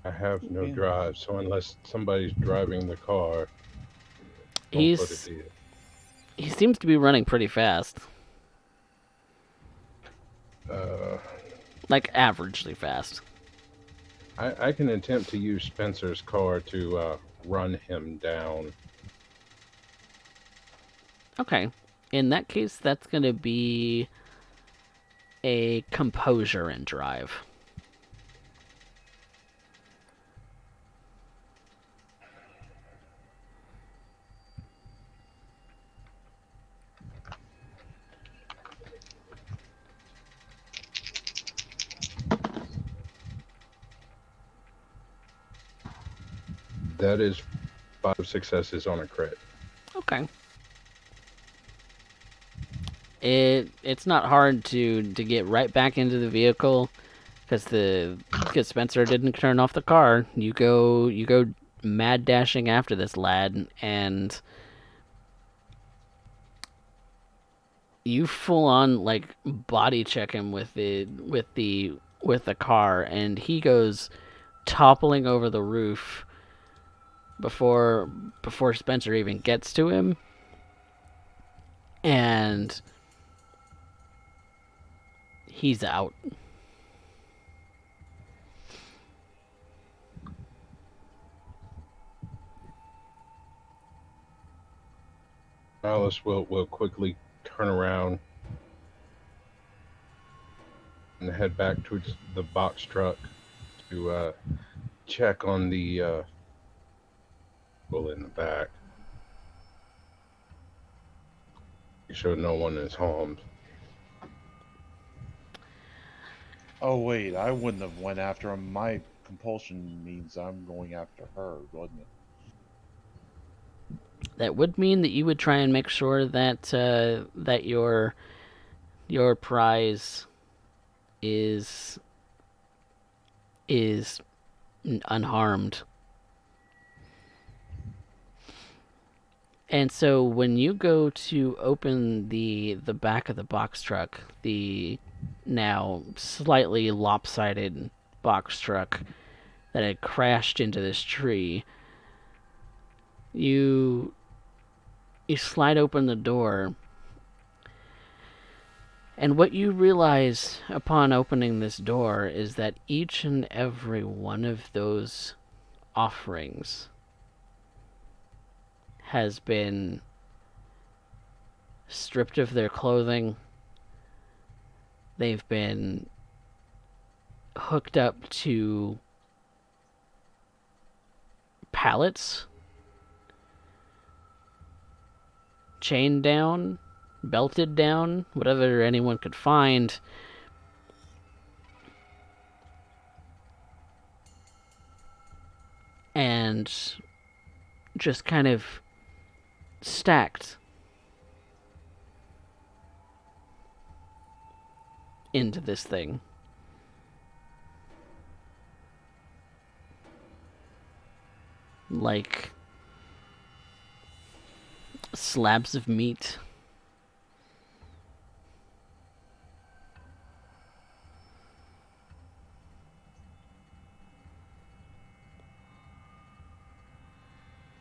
I have no drive, so unless somebody's driving the car, he seems to be running pretty fast. Like averagely fast. I can attempt to use Spencer's car to run him down. Okay. In that case, that's going to be a composure and drive. That is 5 successes on a crit. Okay. It's not hard to get right back into the vehicle because Spencer didn't turn off the car. You go mad dashing after this lad, and you full on like body check him with the car, and he goes toppling over the roof before Spencer even gets to him, and he's out. Alice will quickly turn around and head back towards the box truck to check on the people in the back. Make sure no one is harmed. Oh wait, I wouldn't have went after him. My compulsion means I'm going after her, doesn't it? That would mean that you would try and make sure that your prize is is unharmed. And so when you go to open the back of the box truck, the now slightly lopsided box truck that had crashed into this tree, you you slide open the door, and what you realize upon opening this door is that each and every one of those offerings has been stripped of their clothing. They've been hooked up to pallets, chained down, belted down, whatever anyone could find. And just kind of stacked into this thing. Like slabs of meat.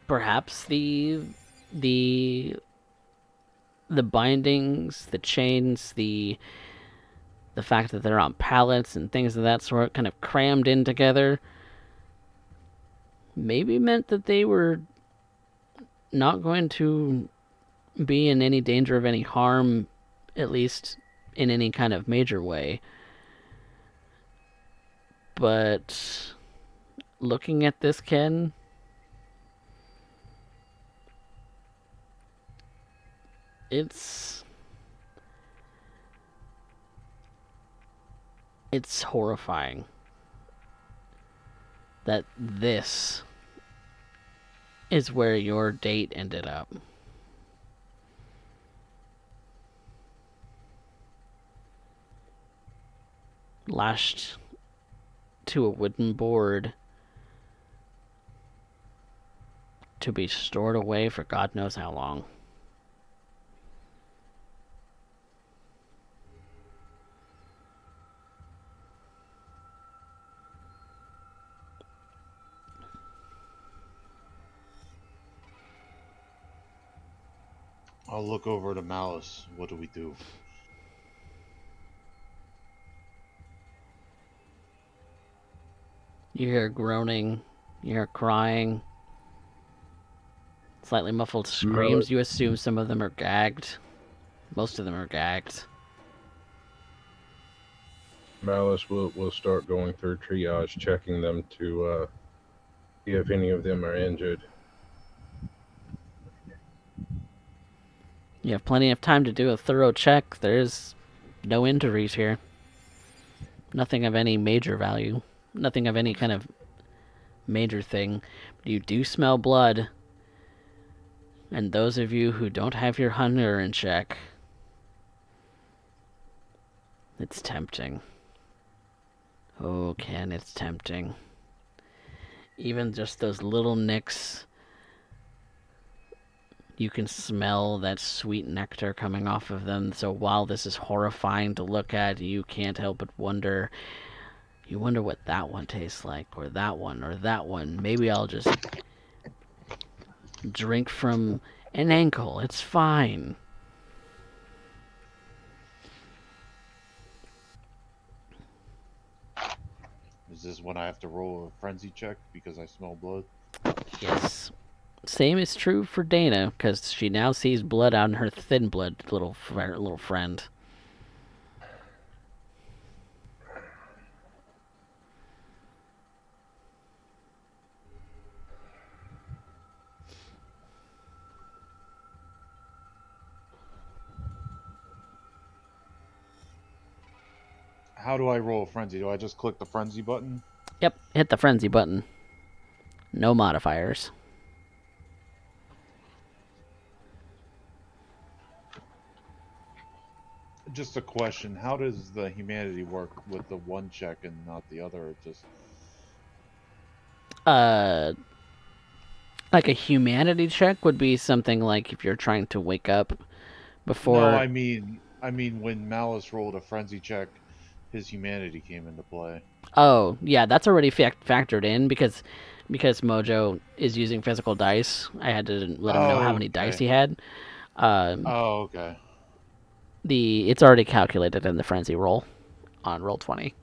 Perhaps the the bindings, the chains, the fact that they're on pallets and things of that sort kind of crammed in together maybe meant that they were not going to be in any danger of any harm, at least in any kind of major way. But looking at this, Ken, it's horrifying that this is where your date ended up. Lashed to a wooden board to be stored away for God knows how long. I'll look over to Malice. What do we do? You hear groaning, you hear crying, slightly muffled screams. You assume some of them are gagged. Most of them are gagged. Malice will start going through triage, checking them to see if any of them are injured. You have plenty of time to do a thorough check. There's no injuries here. Nothing of any major value. Nothing of any kind of major thing. But you do smell blood. And those of you who don't have your hunter in check, It's tempting. Oh, Ken, it's tempting. Even just those little nicks, you can smell that sweet nectar coming off of them. So while this is horrifying to look at, you can't help but wonder. You wonder what that one tastes like, or that one, or that one. Maybe I'll just drink from an ankle. It's fine. Is this when I have to roll a frenzy check because I smell blood? Yes. Same is true for Dana, because she now sees blood on her thin blood little friend. How do I roll a frenzy? Do I just click the frenzy button? Yep, hit the frenzy button. No modifiers. Just a question. How does the humanity work with the one check and not the other? Just Uh, like a humanity check would be something like if you're trying to wake up no, before. I mean when Malice rolled a frenzy check, his humanity came into play. Oh, yeah, that's already factored in because Mojo is using physical dice. I had to let him know how Oh, many dice okay. he had. Um, Oh, okay. it's already calculated in the frenzy roll on roll 20.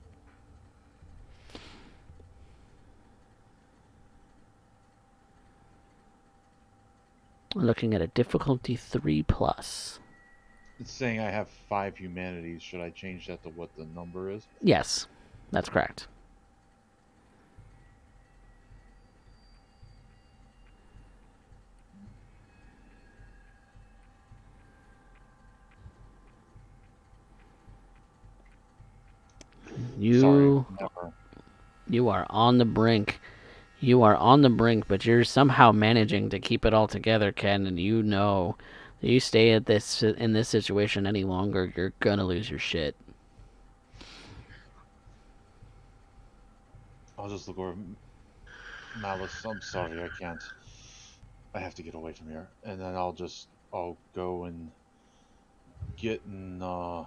Looking at a difficulty 3+. It's saying I have 5 humanities. Should I change that to what the number is? Yes, that's correct. Sorry, You never. you are on the brink. You are on the brink, but you're somehow managing to keep it all together, Ken, and you know that you stay at this in this situation any longer, you're gonna lose your shit. I'll just look over. Malice, I'm sorry, I can't. I have to get away from here. And then I'll go and get in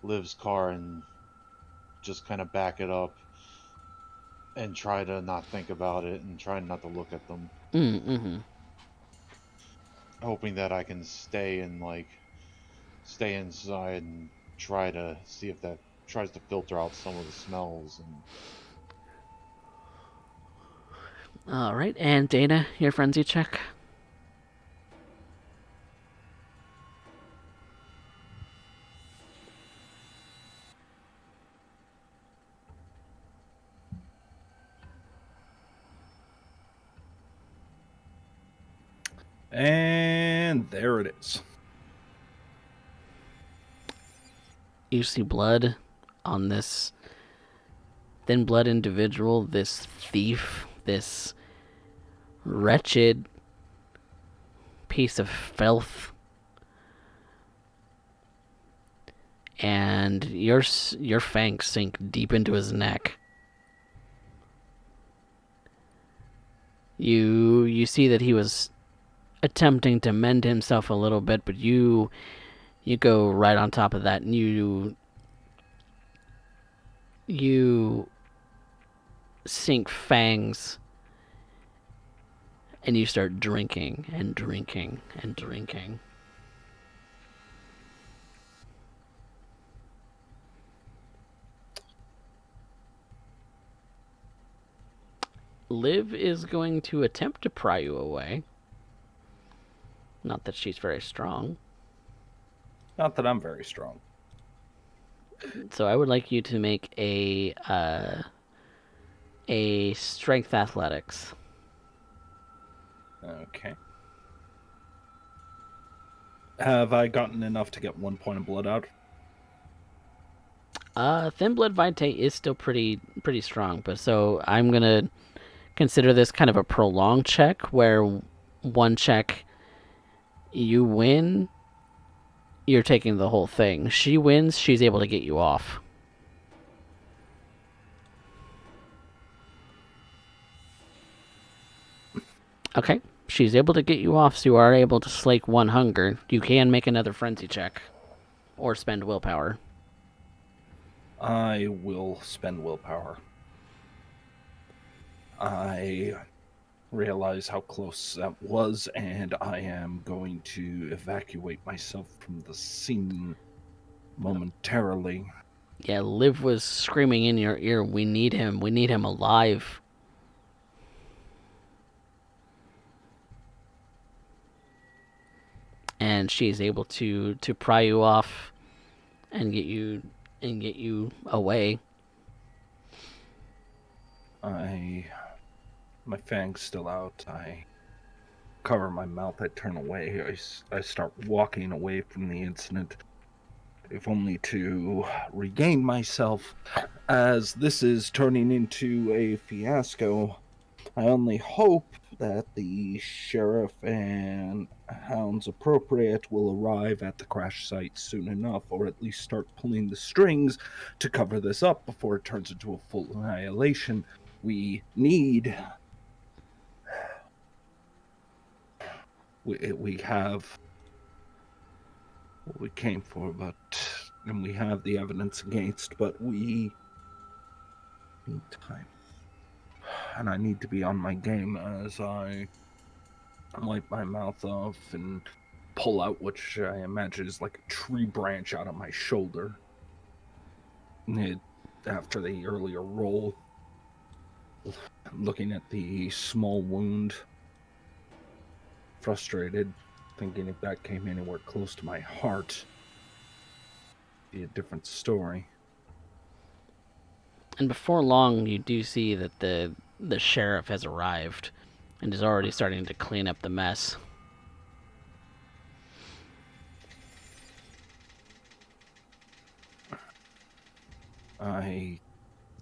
Liv's car and just kind of back it up and try to not think about it and try not to look at them. Mm-hmm. Hoping that I can stay inside and try to see if that tries to filter out some of the smells. And All right, and Dana, your frenzy check. And there it is. You see blood on this thin blood individual, this thief, this wretched piece of filth. And your fangs sink deep into his neck. You see that he was attempting to mend himself a little bit, but you go right on top of that, and you sink fangs, and you start drinking and drinking and drinking. Liv is going to attempt to pry you away. Not that she's very strong. Not that I'm very strong. So I would like you to make a strength athletics. Okay. Have I gotten enough to get 1 point of blood out? Thin blood vitae is still pretty strong, but so I'm gonna consider this kind of a prolonged check where one check you win you're taking the whole thing. She wins, she's able to get you off. Okay, she's able to get you off, so you are able to slake one hunger. You can make another frenzy check, or spend willpower. I will spend willpower. I realize how close that was, and I am going to evacuate myself from the scene momentarily. Yeah, Liv was screaming in your ear, "We need him. We need him alive." And she's able to pry you off and get you away. My fang's still out. I cover my mouth. I turn away. I start walking away from the incident, if only to regain myself, as this is turning into a fiasco. I only hope that the sheriff and hounds appropriate will arrive at the crash site soon enough, or at least start pulling the strings to cover this up before it turns into a full annihilation. We need... We have what we came for, and we have the evidence against, but we need time. And I need to be on my game as I wipe my mouth off and pull out, which I imagine is like a tree branch out of my shoulder. After the earlier roll, looking at the small wound, frustrated, thinking if that came anywhere close to my heart, it'd be a different story. And before long, you do see that the sheriff has arrived and is already starting to clean up the mess. I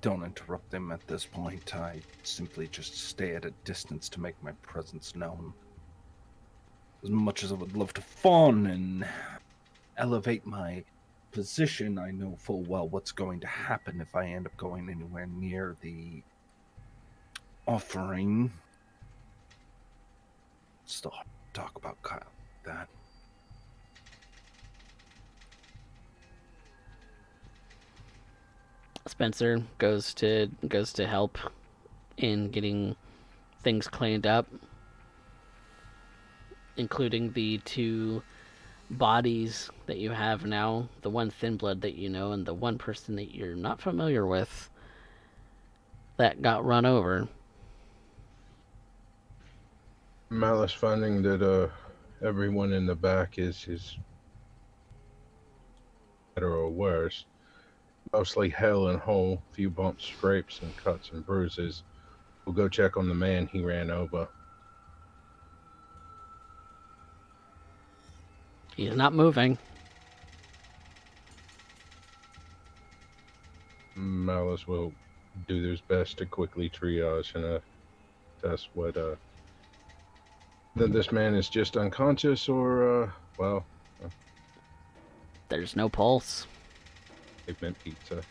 don't interrupt them at this point. I simply just stay at a distance to make my presence known. As much as I would love to fawn and elevate my position, I know full well what's going to happen if I end up going anywhere near the offering. Still talk about that. Spencer goes to help in getting things cleaned up, including the two bodies that you have now, the one thin blood that you know and the one person that you're not familiar with that got run over. Malice finding that everyone in the back is better or worse. Mostly hell and whole, few bumps, scrapes, and cuts and bruises. We'll go check on the man he ran over. He's not moving. Malice will do his best to quickly triage and assess whether this man is just unconscious or, There's no pulse. they've meant pizza.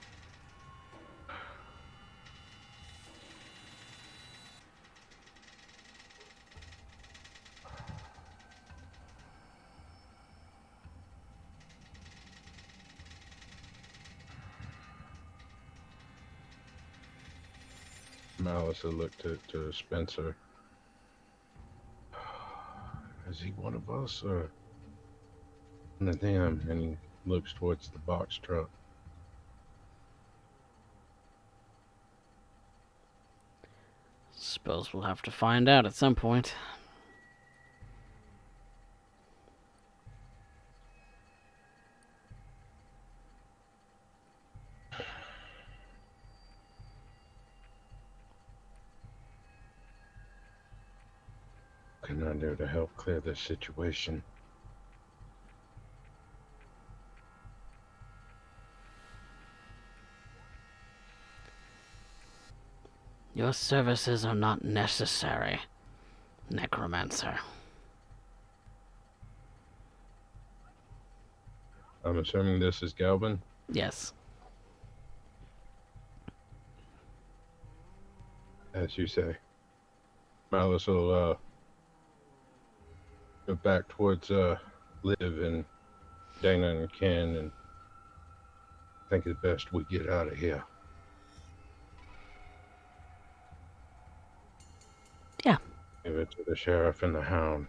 Malice will look to Spencer. Is he one of us or one of them? And he looks towards the box truck. Suppose we'll have to find out at some point. What can I do to help clear this situation? Your services are not necessary, necromancer. I'm assuming this is Galvin. Yes. As you say. Malice will go back towards Liv and Dana and Ken, and think it's best we get out of here. Yeah. Give it to the sheriff and the hound.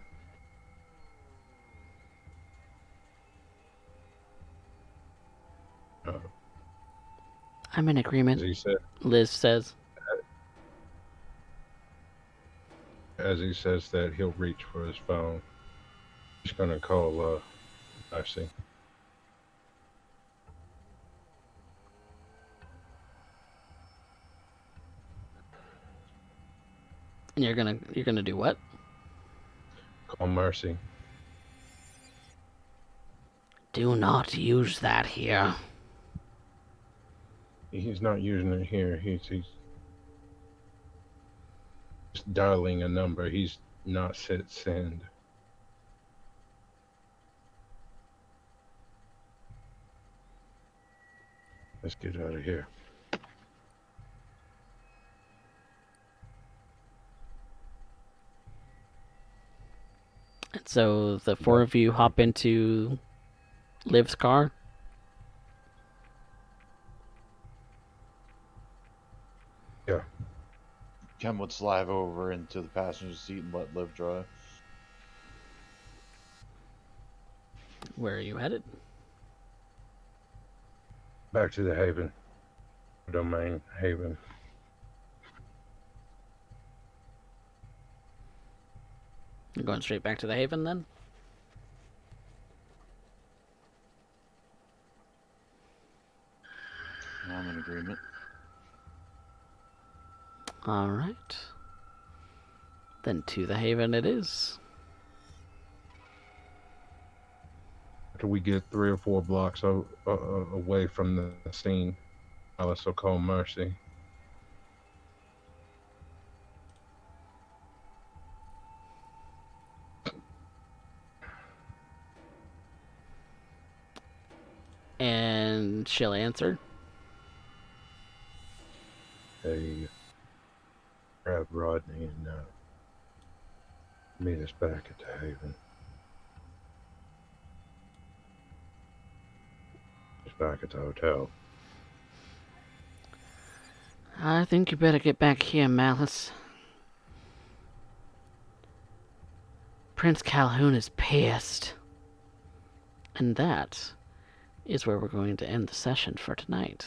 I'm in As agreement, he said, Liz says. as he says that, he'll reach for his phone. He's gonna call Darcy. And you're gonna do what? Call Mercy. Do not use that here. He's not using it here. He's just dialing a number. He's not set send. Let's get out of here. And so the four of you hop into Liv's car. Yeah. Ken would slide over into the passenger seat and let Liv drive. Where are you headed? Back to the Haven. Domain Haven. You're going straight back to the Haven then? I'm in agreement. Alright. Then to the Haven it is. After we get 3 or 4 blocks away from the scene, Alice will call Mercy. And she'll answer. Hey, grab Rodney and meet us back at the Haven. Just back at the hotel. I think you better get back here, Malice. Prince Calhoun is pissed. And that is where we're going to end the session for tonight.